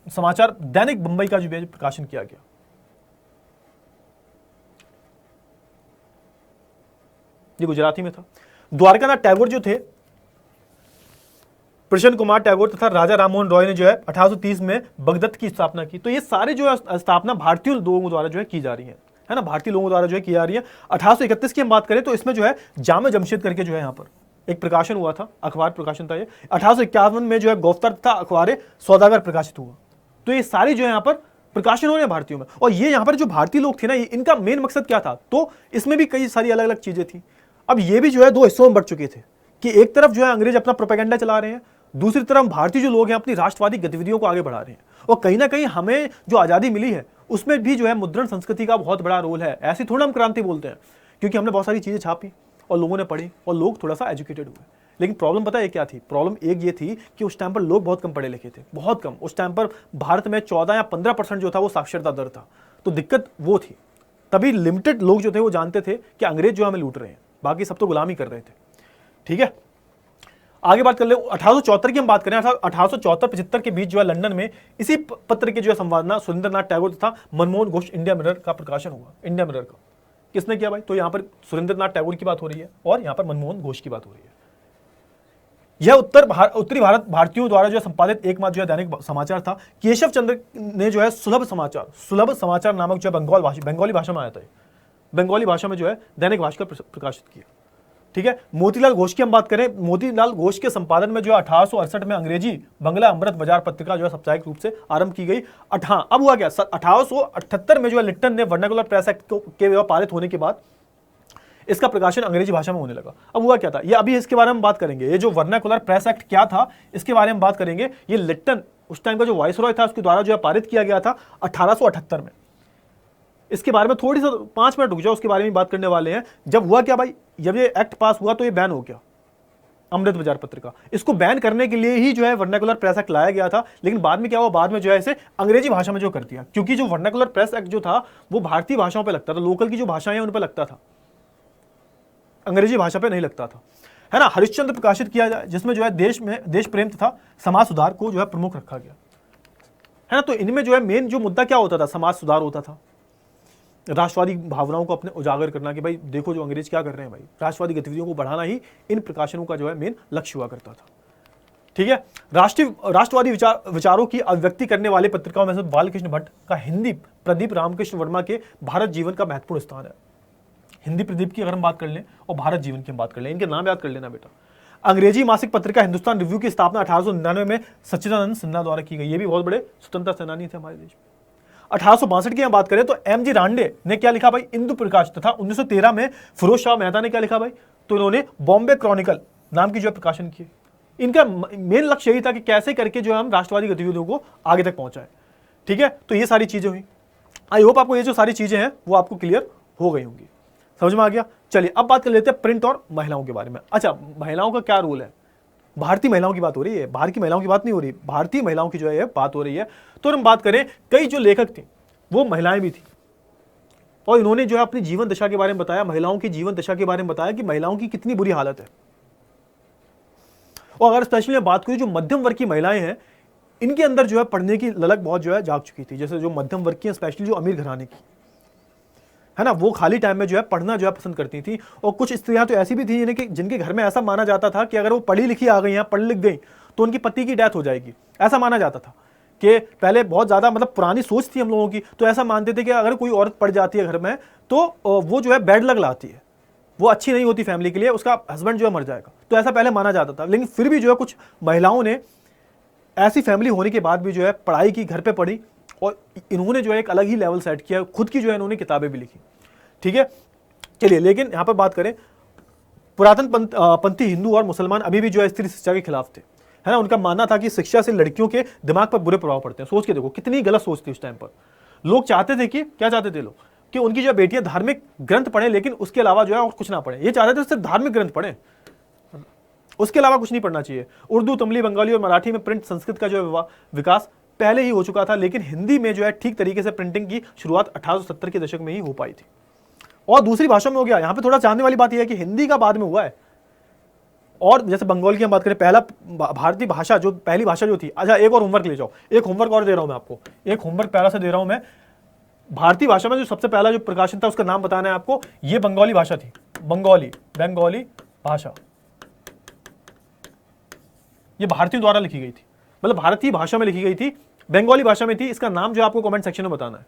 समाचार, दैनिक बंबई का जो प्रकाशन किया गया। ये गुजराती में था। द्वारकानाथ टैगोर जो थे, प्रसन्न कुमार टैगोर तथा राजा राममोहन रॉय ने जो है 1830 में बगदत्त की स्थापना की। तो ये सारे जो है स्थापना भारतीय लोगों द्वारा जो है की जा रही है ना, भारतीय लोगों द्वारा जो है की जा रही है। 1831 की हम बात करें तो इसमें जो है जामे जमशेद करके जो है यहाँ पर एक प्रकाशन हुआ था, अखबार प्रकाशन था ये। 1851 में जो है गोफ्तर तथा अखबार सौदागर प्रकाशित हुआ। तो ये सारी जो है यहाँ पर प्रकाशन हो रहे हैं भारतीयों में। और ये यहाँ पर जो भारतीय लोग थे ना, इनका मेन मकसद क्या था? तो इसमें भी कई सारी अलग अलग चीजें थी। अब ये भी जो है दो हिस्सों में बढ़ चुके थे कि एक तरफ जो है अंग्रेज अपना प्रोपेगेंडा चला रहे हैं, दूसरी तरफ भारतीय जो लोग हैं अपनी राष्ट्रवादी गतिविधियों को आगे बढ़ा रहे हैं। और कहीं ना कहीं हमें जो आज़ादी मिली है उसमें भी जो है मुद्रण संस्कृति का बहुत बड़ा रोल है। ऐसी थोड़ा हम क्रांति बोलते हैं, क्योंकि हमने बहुत सारी चीज़ें छापी और लोगों ने पढ़ी और लोग थोड़ा सा एजुकेटेड हुए। लेकिन प्रॉब्लम पता है क्या थी? प्रॉब्लम एक ये थी कि उस टाइम पर लोग बहुत कम पढ़े लिखे थे, बहुत कम। उस टाइम पर भारत में 14 या 15% जो था वो साक्षरता दर था। तो दिक्कत वो थी, तभी लिमिटेड लोग जो थे वो जानते थे कि अंग्रेज जो हमें लूट रहे हैं, बाकी सब तो गुलामी कर रहे थे। ठीक है, आगे बात कर ले। 1874 की हम बात करें, 1874-75 के बीच जो है लंदन में इसी पत्र के जो है संवादना सुरेंद्रनाथ टैगोर तथा मनमोहन घोष इंडिया मिरर का प्रकाशन हुआ। इंडिया मिरर का किसने किया भाई? तो यहां पर सुरेंद्रनाथ टैगोर की बात हो रही है और यहां पर मनमोहन घोष की बात हो रही है। यह उत्तरी भारत भारतीयों द्वारा जो है संपादित एकमात्र जो है दैनिक समाचार था। केशव चंद्र ने जो है सुलभ समाचार नामक जो है बंगाली भाषा में आया था, बंगाली भाषा में जो है दैनिक भास्कर प्रकाशित किया। ठीक है, मोतीलाल घोष की हम बात करें, मोतीलाल घोष के संपादन में जो है 1868 में अंग्रेजी बंगला अमृत बाजार पत्रिका जो है साप्ताहिक रूप से आरंभ की गई। अब हुआ क्या, 1878 में जो है लिट्टन ने वर्नाकुलर प्रेस एक्ट के पारित होने के बाद इसका प्रकाशन अंग्रेजी भाषा में होने लगा। अब हुआ क्या था, ये अभी इसके बारे में बात करेंगे। ये जो वर्नाकुलर प्रेस एक्ट क्या था इसके बारे में बात करेंगे। ये लिट्टन उस टाइम का जो वाइसरॉय था उसके द्वारा जो है पारित किया गया था 1878 में। इसके बारे में थोड़ी सा 5 मिनट रुक जाओ, उसके बारे में बात करने वाले हैं। जब हुआ क्या भाई, जब ये एक्ट पास हुआ तो ये बैन हो गया अमृत बाजार पत्रिका। इसको बैन करने के लिए ही जो है वर्नाकुलर प्रेस एक्ट लाया गया था, लेकिन बाद में क्या हुआ, बाद में जो है इसे अंग्रेजी भाषा में जो कर दिया, क्योंकि जो वर्नाकुलर प्रेस एक्ट जो था वो भारतीय भाषाओं पे लगता था, लोकल की जो भाषाएं उन पे लगता था, अंग्रेजी भाषा पे नहीं लगता था, है ना। हरिश्चंद्र प्रकाशित किया जाए जिसमें जो है देश प्रेम तथा समाज सुधार को जो है प्रमुख रखा गया, है ना। तो इनमें जो है मेन जो मुद्दा क्या होता था, समाज सुधार होता था, राष्ट्रवादी भावनाओं को अपने उजागर करना कि भाई देखो जो अंग्रेज क्या कर रहे हैं, भाई राष्ट्रवादी गतिविधियों को बढ़ाना ही इन प्रकाशनों का जो है मेन लक्ष्य हुआ करता था। ठीक है, राष्ट्रवादी विचारों की अभिव्यक्ति करने वाले पत्रिकाओं में से बालकृष्ण भट्ट का हिंदी प्रदीप रामकृष्ण वर्मा के भारत जीवन का महत्वपूर्ण स्थान है। हिंदी प्रदीप की अगर हम बात कर लें और भारत जीवन की हम बात कर लें, इनके नाम याद कर लेना बेटा। अंग्रेजी मासिक पत्रिका हिंदुस्तान रिव्यू की स्थापना 1899 में सच्चिदानंद सिन्हा द्वारा की गई। ये भी बहुत बड़े स्वतंत्रता सेनानी थे हमारे देश में। 1862 की हम बात करें तो एम जी रांडे ने क्या लिखा भाई, इंदु प्रकाश तथा 1913 में फिरोज शाह मेहता ने क्या लिखा भाई, तो इन्होंने बॉम्बे क्रॉनिकल नाम की जो है प्रकाशन किए। इनका मेन लक्ष्य यही था कि कैसे करके जो है हम राष्ट्रवादी गतिविधियों को आगे तक पहुंचाएं। ठीक है, तो ये सारी चीजें हुई। आई होप आपको ये जो सारी चीजें हैं वो आपको क्लियर हो गई होंगी, समझ में आ गया। चलिए अब बात कर लेते हैं प्रिंट और महिलाओं के बारे में। अच्छा, महिलाओं का क्या रोल है, भारतीय महिलाओं की बात हो रही है, बाहर की महिलाओं की बात नहीं हो रही, भारतीय महिलाओं की जो है बात हो रही है। तो हम बात करें, कई जो लेखक थे वो महिलाएं भी थी और इन्होंने जो है अपनी जीवन दशा के बारे में बताया, महिलाओं की जीवन दशा के बारे में बताया कि महिलाओं की कितनी बुरी हालत है। और अगर स्पेशली बात करें जो मध्यम वर्ग की महिलाएं हैं, इनके अंदर जो है पढ़ने की ललक बहुत जो है जाग चुकी थी। जैसे जो मध्यम वर्ग की, स्पेशली जो अमीर घराने की, है ना, वो खाली टाइम में जो है पढ़ना जो है पसंद करती थी। और कुछ स्त्रियां तो ऐसी भी थी जिनके घर में ऐसा माना जाता था कि अगर वो पढ़ी लिखी आ गई हैं, पढ़ लिख गई, तो उनकी पति की डेथ हो जाएगी। ऐसा माना जाता था कि पहले बहुत ज़्यादा मतलब पुरानी सोच थी हम लोगों की, तो ऐसा मानते थे कि अगर कोई औरत पड़ जाती है घर में तो वो जो है बैड लक लाती है, वो अच्छी नहीं होती फैमिली के लिए, उसका हस्बैंड जो है मर जाएगा। तो ऐसा पहले माना जाता था। लेकिन फिर भी जो है कुछ महिलाओं ने ऐसी फैमिली होने के बाद भी जो है पढ़ाई की, घर पे पढ़ी और इन्होंने जो है एक अलग ही लेवल सेट किया, खुद की जो है इन्होंने किताबें भी लिखी। ठीक है, चलिए लेकिन यहाँ पर बात करें, पुरातन पंथी हिंदू और मुसलमान अभी भी जो है स्त्री शिक्षा के खिलाफ थे, है ना। उनका मानना था कि शिक्षा से लड़कियों के दिमाग पर बुरे प्रभाव पड़ते हैं। सोच के देखो कितनी गलत सोच थी उस टाइम पर। लोग चाहते थे कि क्या चाहते थे लोग, कि उनकी जो बेटियां धार्मिक ग्रंथ पढ़े, लेकिन उसके अलावा जो है और कुछ ना पढ़े। ये चाहते थे सिर्फ धार्मिक ग्रंथ पढ़े, उसके अलावा कुछ नहीं पढ़ना चाहिए। उर्दू, तमिली, बंगाली और मराठी में प्रिंट संस्कृत का जो है विकास पहले ही हो चुका था, लेकिन हिंदी में जो है ठीक तरीके से प्रिंटिंग की शुरुआत 1870 के दशक में ही हो पाई थी और दूसरी भाषा में हो गया। यहाँ पे थोड़ा जानने वाली बात यह है कि हिंदी का बाद में हुआ है। और जैसे बंगाल की हम बात करें, पहला भारतीय भाषा जो पहली भाषा जो थी। अच्छा, एक और होमवर्क ले जाओ, एक होमवर्क और दे रहा हूं मैं आपको, एक होमवर्क पहला से दे रहा हूं मैं। भारतीय भाषा में जो सबसे पहला जो प्रकाशन था उसका नाम बताना है आपको। ये बंगाली भाषा थी, बंगाली भाषा, ये भारतीयों द्वारा लिखी गई थी, मतलब भारतीय भाषा में लिखी गई थी, बंगाली भाषा में थी। इसका नाम जो आपको कमेंट सेक्शन में बताना है।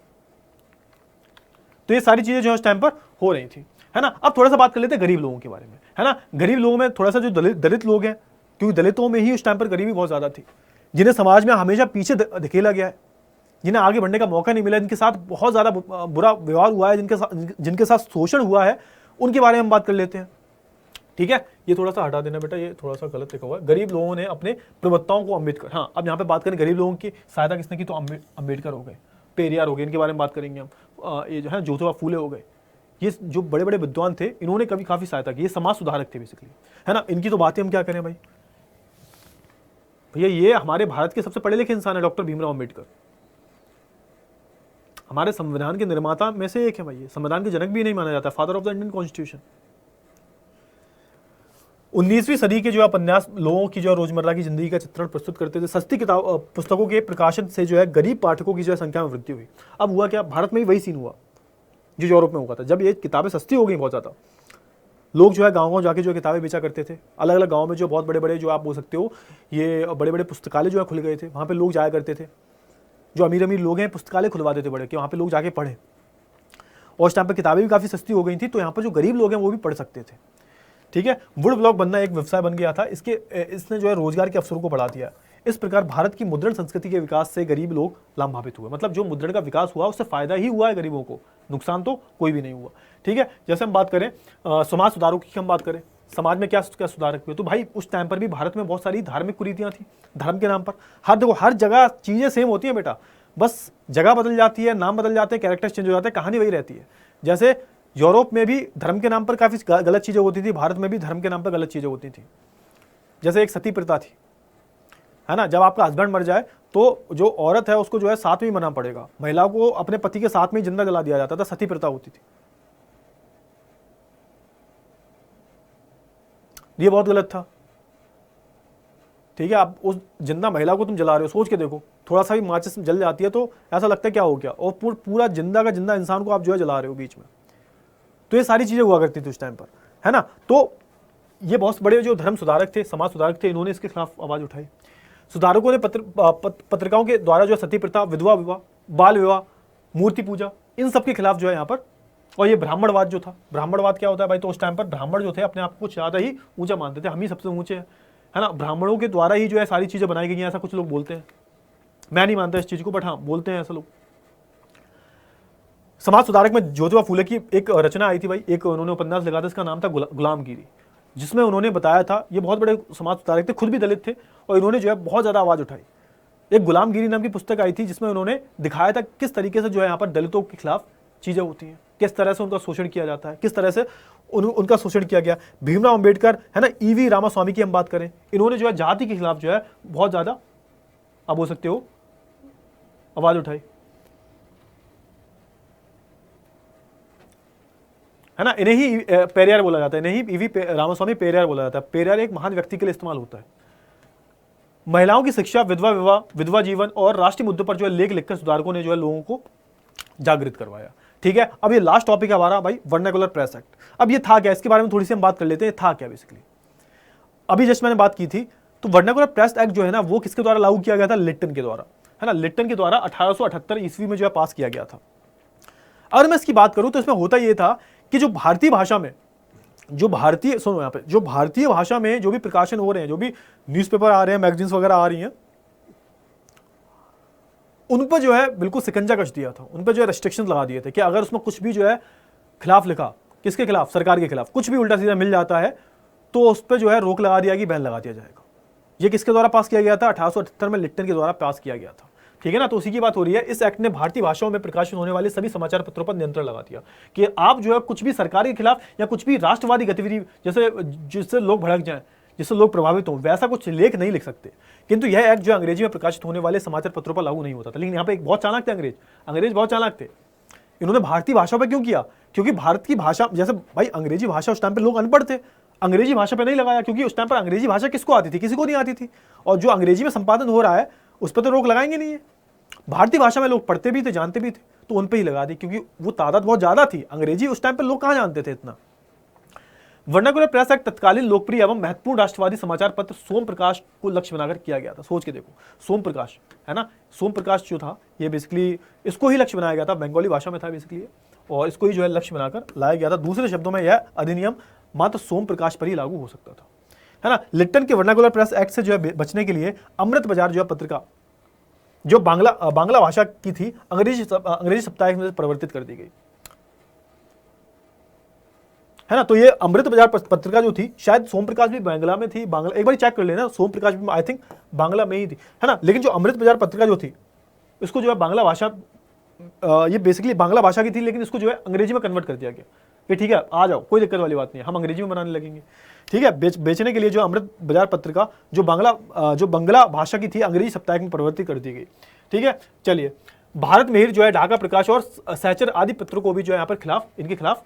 तो ये सारी चीजें जो उस टाइम पर हो रही थी, है ना। अब थोड़ा सा बात कर लेते हैं गरीब लोगों के बारे में, है ना। गरीब लोगों में थोड़ा सा जो दलित लोग हैं, क्योंकि दलितों में ही उस टाइम पर गरीबी बहुत ज्यादा थी, जिन्हें समाज में हमेशा पीछे धकेला गया है, जिन्हें आगे बढ़ने का मौका नहीं मिला, जिनके साथ बहुत ज्यादा बुरा व्यवहार हुआ है, जिनके साथ शोषण हुआ है, उनके बारे में हम बात कर लेते हैं। ठीक है, ये थोड़ा सा हटा देना बेटा, ये थोड़ा सा गलत लिखा हुआ है। गरीब लोगों ने अपने प्रवक्ताओं को अम्बेडकर, हाँ अब यहाँ पे बात करें गरीब लोगों की सहायता किसने की, तो अम्बेडकर हो गए, पेरियार हो गए, इनके बारे में बात करेंगे हम। ये जो है ज्योतिबा फूले हो गए, ये जो बड़े बड़े विद्वान थे, इन्होंने कभी काफी सहायता की। ये समाज सुधारक थे बेसिकली, है ना। इनकी तो बातें हम क्या करें भाई, भैया ये हमारे भारत के सबसे पढ़े लिखे इंसान है, डॉक्टर भीमराव अम्बेडकर। हमारे संविधान के निर्माता में से एक है भाई, संविधान के जनक भी नहीं माना जाता, father of the Indian constitution. 19वीं सदी के जो उपन्यास लोगों की जो रोजमर्रा की जिंदगी का चित्रण प्रस्तुत करते थे। सस्ती किताब पुस्तकों के प्रकाशन से जो है गरीब पाठकों की जो है संख्या में वृद्धि हुई। अब हुआ क्या, भारत में ही वही सीन हुआ जो यूरोप में हुआ था। जब ये किताबें सस्ती हो गई बहुत ज़्यादा, लोग जो है गाँव-गाँव जाके जो किताबें बेचा करते थे। अलग अलग गाँव में जो बहुत बड़े बड़े जो आप बोल सकते हो, ये बड़े बड़े पुस्तकालय जो है खुल गए थे, वहाँ पे लोग जाया करते थे। जो अमीर अमीर लोग हैं पुस्तकालय खुलवाते थे बड़े, कि वहाँ पे लोग जाके पढ़े। और उस टाइम पर किताबें भी काफ़ी सस्ती हो गई थी, तो यहाँ पर जो गरीब लोग हैं वो भी पढ़ सकते थे। ठीक है, वुड ब्लॉक बनना एक व्यवसाय बन गया था। इसने जो है रोजगार के अवसरों को बढ़ा दिया। इस प्रकार भारत की मुद्रण संस्कृति के विकास से गरीब लोग लाभान्वित हुए। मतलब जो मुद्रण का विकास हुआ उससे फायदा ही हुआ है गरीबों को, नुकसान तो कोई भी नहीं हुआ। ठीक है, जैसे हम बात करें समाज सुधारों की, हम बात करें समाज में क्या क्या सुधार हुए, तो भाई उस टाइम पर भी भारत में बहुत सारी धार्मिक कुरीतियां थी, धर्म के नाम पर। देखो हर जगह चीजें सेम होती हैं बेटा, बस जगह बदल जाती है, नाम बदल जाते हैं, कैरेक्टर्स चेंज हो जाते हैं, कहानी वही रहती है। जैसे यूरोप में भी धर्म के नाम पर काफी गलत चीजें होती थी, भारत में भी धर्म के नाम पर गलत चीजें होती थी। जैसे एक सती प्रथा थी, है ना, जब आपका हस्बैंड मर जाए तो जो औरत है उसको जो है साथ में ही मरना पड़ेगा, महिला को अपने पति के साथ में ही जिंदा जला दिया जाता था, सती प्रथा होती थी। ये बहुत गलत था। ठीक है, आप उस जिंदा महिला को तुम जला रहे हो, सोच के देखो, थोड़ा सा भी माचिस जल जाती है तो ऐसा लगता है क्या हो गया, और पूरा जिंदा का जिंदा इंसान को आप जो है जला रहे हो बीच में। तो ये सारी चीजें हुआ करती थी उस टाइम पर, है ना। तो ये बहुत बड़े जो धर्म सुधारक थे, समाज सुधारक थे, इन्होंने इसके खिलाफ आवाज उठाई। सुधारकों ने पत्रिकाओं के द्वारा जो सती प्रथा, विधवा विवाह, बाल विवाह, मूर्ति पूजा, इन सब के खिलाफ जो है यहाँ पर, और ये ब्राह्मणवाद जो था, ब्राह्मणवाद क्या होता है भाई, तो उस टाइम पर ब्राह्मण जो थे अपने आप को ज्यादा ही ऊंचा मानते थे, हम ही सबसे ऊंचे हैं, है ना। ब्राह्मणों के द्वारा ही जो है सारी चीजें बनाई गई हैं, ऐसा कुछ लोग बोलते हैं, मैं नहीं मानता इस चीज को, बट हाँ बोलते हैं ऐसा लोग। समाज सुधारक में ज्योतिबा फूले की एक रचना आई थी भाई, एक उन्होंने उपन्यास लिखा था, इसका नाम था गुलामगिरी, जिसमें उन्होंने बताया था, ये बहुत बड़े समाज सुधारक थे, खुद भी दलित थे, और इन्होंने जो है बहुत ज्यादा आवाज उठाई। एक गुलामगिरी नाम की पुस्तक आई थी, जिसमें उन्होंने दिखाया था किस तरीके से जो है यहाँ पर दलितों के खिलाफ चीजें होती हैं, किस तरह से उनका शोषण किया जाता है, किस तरह से उनका शोषण किया गया। भीमराव अंबेडकर, है ना, ईवी रामास्वामी की हम बात करें, इन्होंने जो है जाति के खिलाफ जो है बहुत ज्यादा, आप बोल सकते हो, आवाज उठाई, है ना। इन्हें ही पेरियार बोला जाता है, इन्हें ही ईवी रामास्वामी पेरियार बोला जाता है। पेरियार एक महान व्यक्ति के लिए इस्तेमाल होता है। महिलाओं की शिक्षा, विधवा विवाह, विधवा जीवन और राष्ट्रीय मुद्दों पर जो है लेख लिखकर सुधारकों ने जो है लोगों को जागृत करवाया। ठीक है, अब ये लास्ट टॉपिक है हमारा भाई, वर्नाकुलर प्रेस एक्ट। अब ये था क्या, इसके बारे में थोड़ी सी हम बात कर लेते हैं, था क्या बेसिकली। अभी जस्ट मैंने बात की थी, तो वर्नाकुलर प्रेस एक्ट जो है ना, वो किसके द्वारा लागू किया गया था, लिट्टन के द्वारा, है ना। लिट्टन के द्वारा 1878 ईस्वी में जो है पास किया गया था। अगर मैं इसकी बात करूं तो इसमें होता यह था कि जो भारतीय भाषा में, जो भारतीय, सुनो यहाँ पे, जो भारतीय भाषा में जो भी प्रकाशन हो रहे हैं, जो भी न्यूज़पेपर आ रहे हैं, मैगजीन्स वगैरह आ रही हैं, उन पर जो है बिल्कुल सिकंजा कस दिया था, उन पर जो है रेस्ट्रिक्शंस लगा दिए थे कि अगर उसमें कुछ भी जो है खिलाफ लिखा, किसके खिलाफ, सरकार के खिलाफ, कुछ भी उल्टा सीधा मिल जाता है तो उस पर जो है रोक लगा दिया गई, बैन लगा दिया जाएगा। ये किसके द्वारा पास किया गया था, 1878 में लिट्टन के द्वारा पास किया गया था। ठीक है ना, तो उसी की बात हो रही है। इस एक्ट ने भारतीय भाषाओं में प्रकाशित होने वाले सभी समाचार पत्रों पर नियंत्रण लगा दिया कि आप जो है कुछ भी सरकार के खिलाफ या कुछ भी राष्ट्रवादी गतिविधि, जैसे जिससे लोग भड़क जाएं, जिससे लोग प्रभावित हों, वैसा कुछ लेख नहीं लिख सकते। किंतु यह एक्ट जो अंग्रेजी में प्रकाशित होने वाले समाचार पत्रों पर लागू नहीं होता था। लेकिन यहाँ पे एक बहुत चालाक थे अंग्रेज बहुत चालाक थे। इन्होंने भारतीय भाषा पर क्यों किया, क्योंकि भारत की भाषा, जैसे भाई अंग्रेजी भाषा, उस टाइम पे लोग अनपढ़ थे, अंग्रेजी भाषा पे नहीं लगाया, क्योंकि उस टाइम पर अंग्रेजी भाषा किसको आती थी, किसी को नहीं आती थी। और जो अंग्रेजी में संपादन हो रहा है उस पर तो रोक लगाएंगे नहीं है। भारतीय भाषा में लोग पढ़ते भी थे, जानते भी थे, तो उन पे ही लगा दी, क्योंकि वो तादाद बहुत ज्यादा थी। अंग्रेजी उस टाइम पे लोग कहां जानते थे इतना। वर्नाकुलर प्रेस एक्ट तत्कालीन लोकप्रिय एवं महत्वपूर्ण राष्ट्रवादी समाचार पत्र सोम प्रकाश को लक्ष्य बनाकर किया गया था। सोच के देखो, सोम प्रकाश, है ना, सोम प्रकाश जो था, ये बेसिकली इसको ही लक्ष्य बनाया गया था, बंगाली भाषा में था बेसिकली, और इसको ही जो है लक्ष्य बनाकर लाया गया था। दूसरे शब्दों में यह अधिनियम मात्र सोम प्रकाश पर ही लागू हो सकता था, है ना। लिट्टन के वर्नाकुलर प्रेस एक्ट से जो है बचने के लिए अमृत बाजार जो है पत्रिका, जो बांग्ला भाषा की थी, अंग्रेजी साप्ताहिक में परिवर्तित कर दी गई, है ना। तो ये अमृत बाजार पत्रिका जो थी, शायद सोम प्रकाश भी बांग्ला में थी, बांग्ला, एक बार चेक कर लेना, सोम प्रकाश भी आई थिंक बांग्ला में ही थी, है ना। लेकिन जो अमृत बाजार पत्रिका जो थी, इसको जो है बांग्ला भाषा, ये बेसिकली बांग्ला भाषा की थी, लेकिन इसको जो है अंग्रेजी में कन्वर्ट कर दिया गया कि ठीक है आ जाओ, कोई दिक्कत वाली बात नहीं है, हम अंग्रेजी में बनाने लगेंगे। ठीक है, बेचने के लिए जो अमृत बाजार पत्रिका जो बांग्ला भाषा की थी, अंग्रेजी साप्ताहिक में परिवर्तित कर दी गई। ठीक है, चलिए, भारत में ही जो है ढाका प्रकाश और सहचर आदि पत्रों को भी जो है यहाँ पर इनके खिलाफ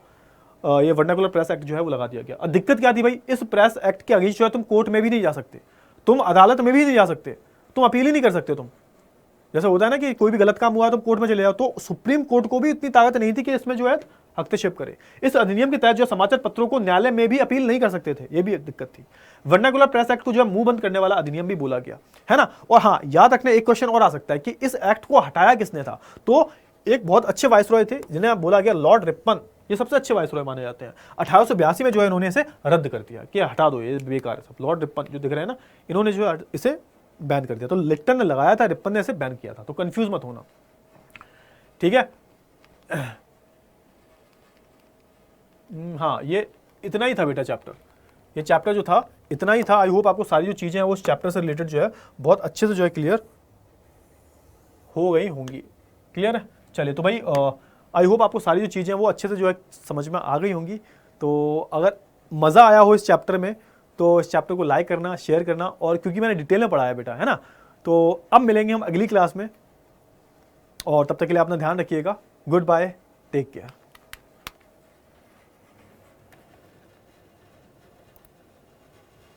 ये वर्नाकुलर प्रेस एक्ट जो है वो लगा दिया गया। और दिक्कत क्या थी भाई, इस प्रेस एक्ट के अगेंस्ट जो है तुम कोर्ट में भी नहीं जा सकते, तुम अदालत में भी नहीं जा सकते, तुम अपील ही नहीं कर सकते। तुम जैसे होता है ना कि कोई भी गलत काम हुआ तो कोर्ट में चले जाओ, तो सुप्रीम कोर्ट को भी इतनी ताकत नहीं थी कि इसमें जो है हस्तक्षेप करे। इस अधिनियम के तहत जो समाचार पत्रों को न्यायालय में भी अपील नहीं कर सकते थे, ये भी एक दिक्कत थी। वर्नाकुलर प्रेस एक्ट को जो है मुंह बंद करने वाला अधिनियम भी बोला गया, है ना। और हाँ, याद रखने एक क्वेश्चन और आ सकता है कि इस एक्ट को हटाया किसने था, तो एक बहुत अच्छे वाइसरॉय थे जिन्हें बोला गया लॉर्ड रिपन, ये सबसे अच्छे वाइसरॉय माने जाते हैं। 1882 में जो है इन्होंने इसे रद्द कर दिया कि हटा दो, ये बेकार है सब। लॉर्ड रिपन जो दिख रहे हैं ना, इन्होंने जो है इसे बैन कर दिया। तो लिप्टन ने लगाया था, रिपन ने इसे बैन किया था, तो कंफ्यूज मत होना, ठीक है। हाँ, ये इतना ही था बेटा चैप्टर, ये चैप्टर जो था इतना ही था। आई होप आपको सारी जो चीज़ें हैं वो उस चैप्टर से रिलेटेड जो है बहुत अच्छे से जो है क्लियर हो गई होंगी। क्लियर है? चलिए, तो भाई आई होप आपको सारी जो चीज़ें हैं वो अच्छे से जो है समझ में आ गई होंगी। तो अगर मज़ा आया हो इस चैप्टर में तो इस चैप्टर को लाइक करना, शेयर करना, और क्योंकि मैंने डिटेल में पढ़ाया बेटा, है ना। तो अब मिलेंगे हम अगली क्लास में, और तब तक के लिए अपना ध्यान रखिएगा। Goodbye, take care.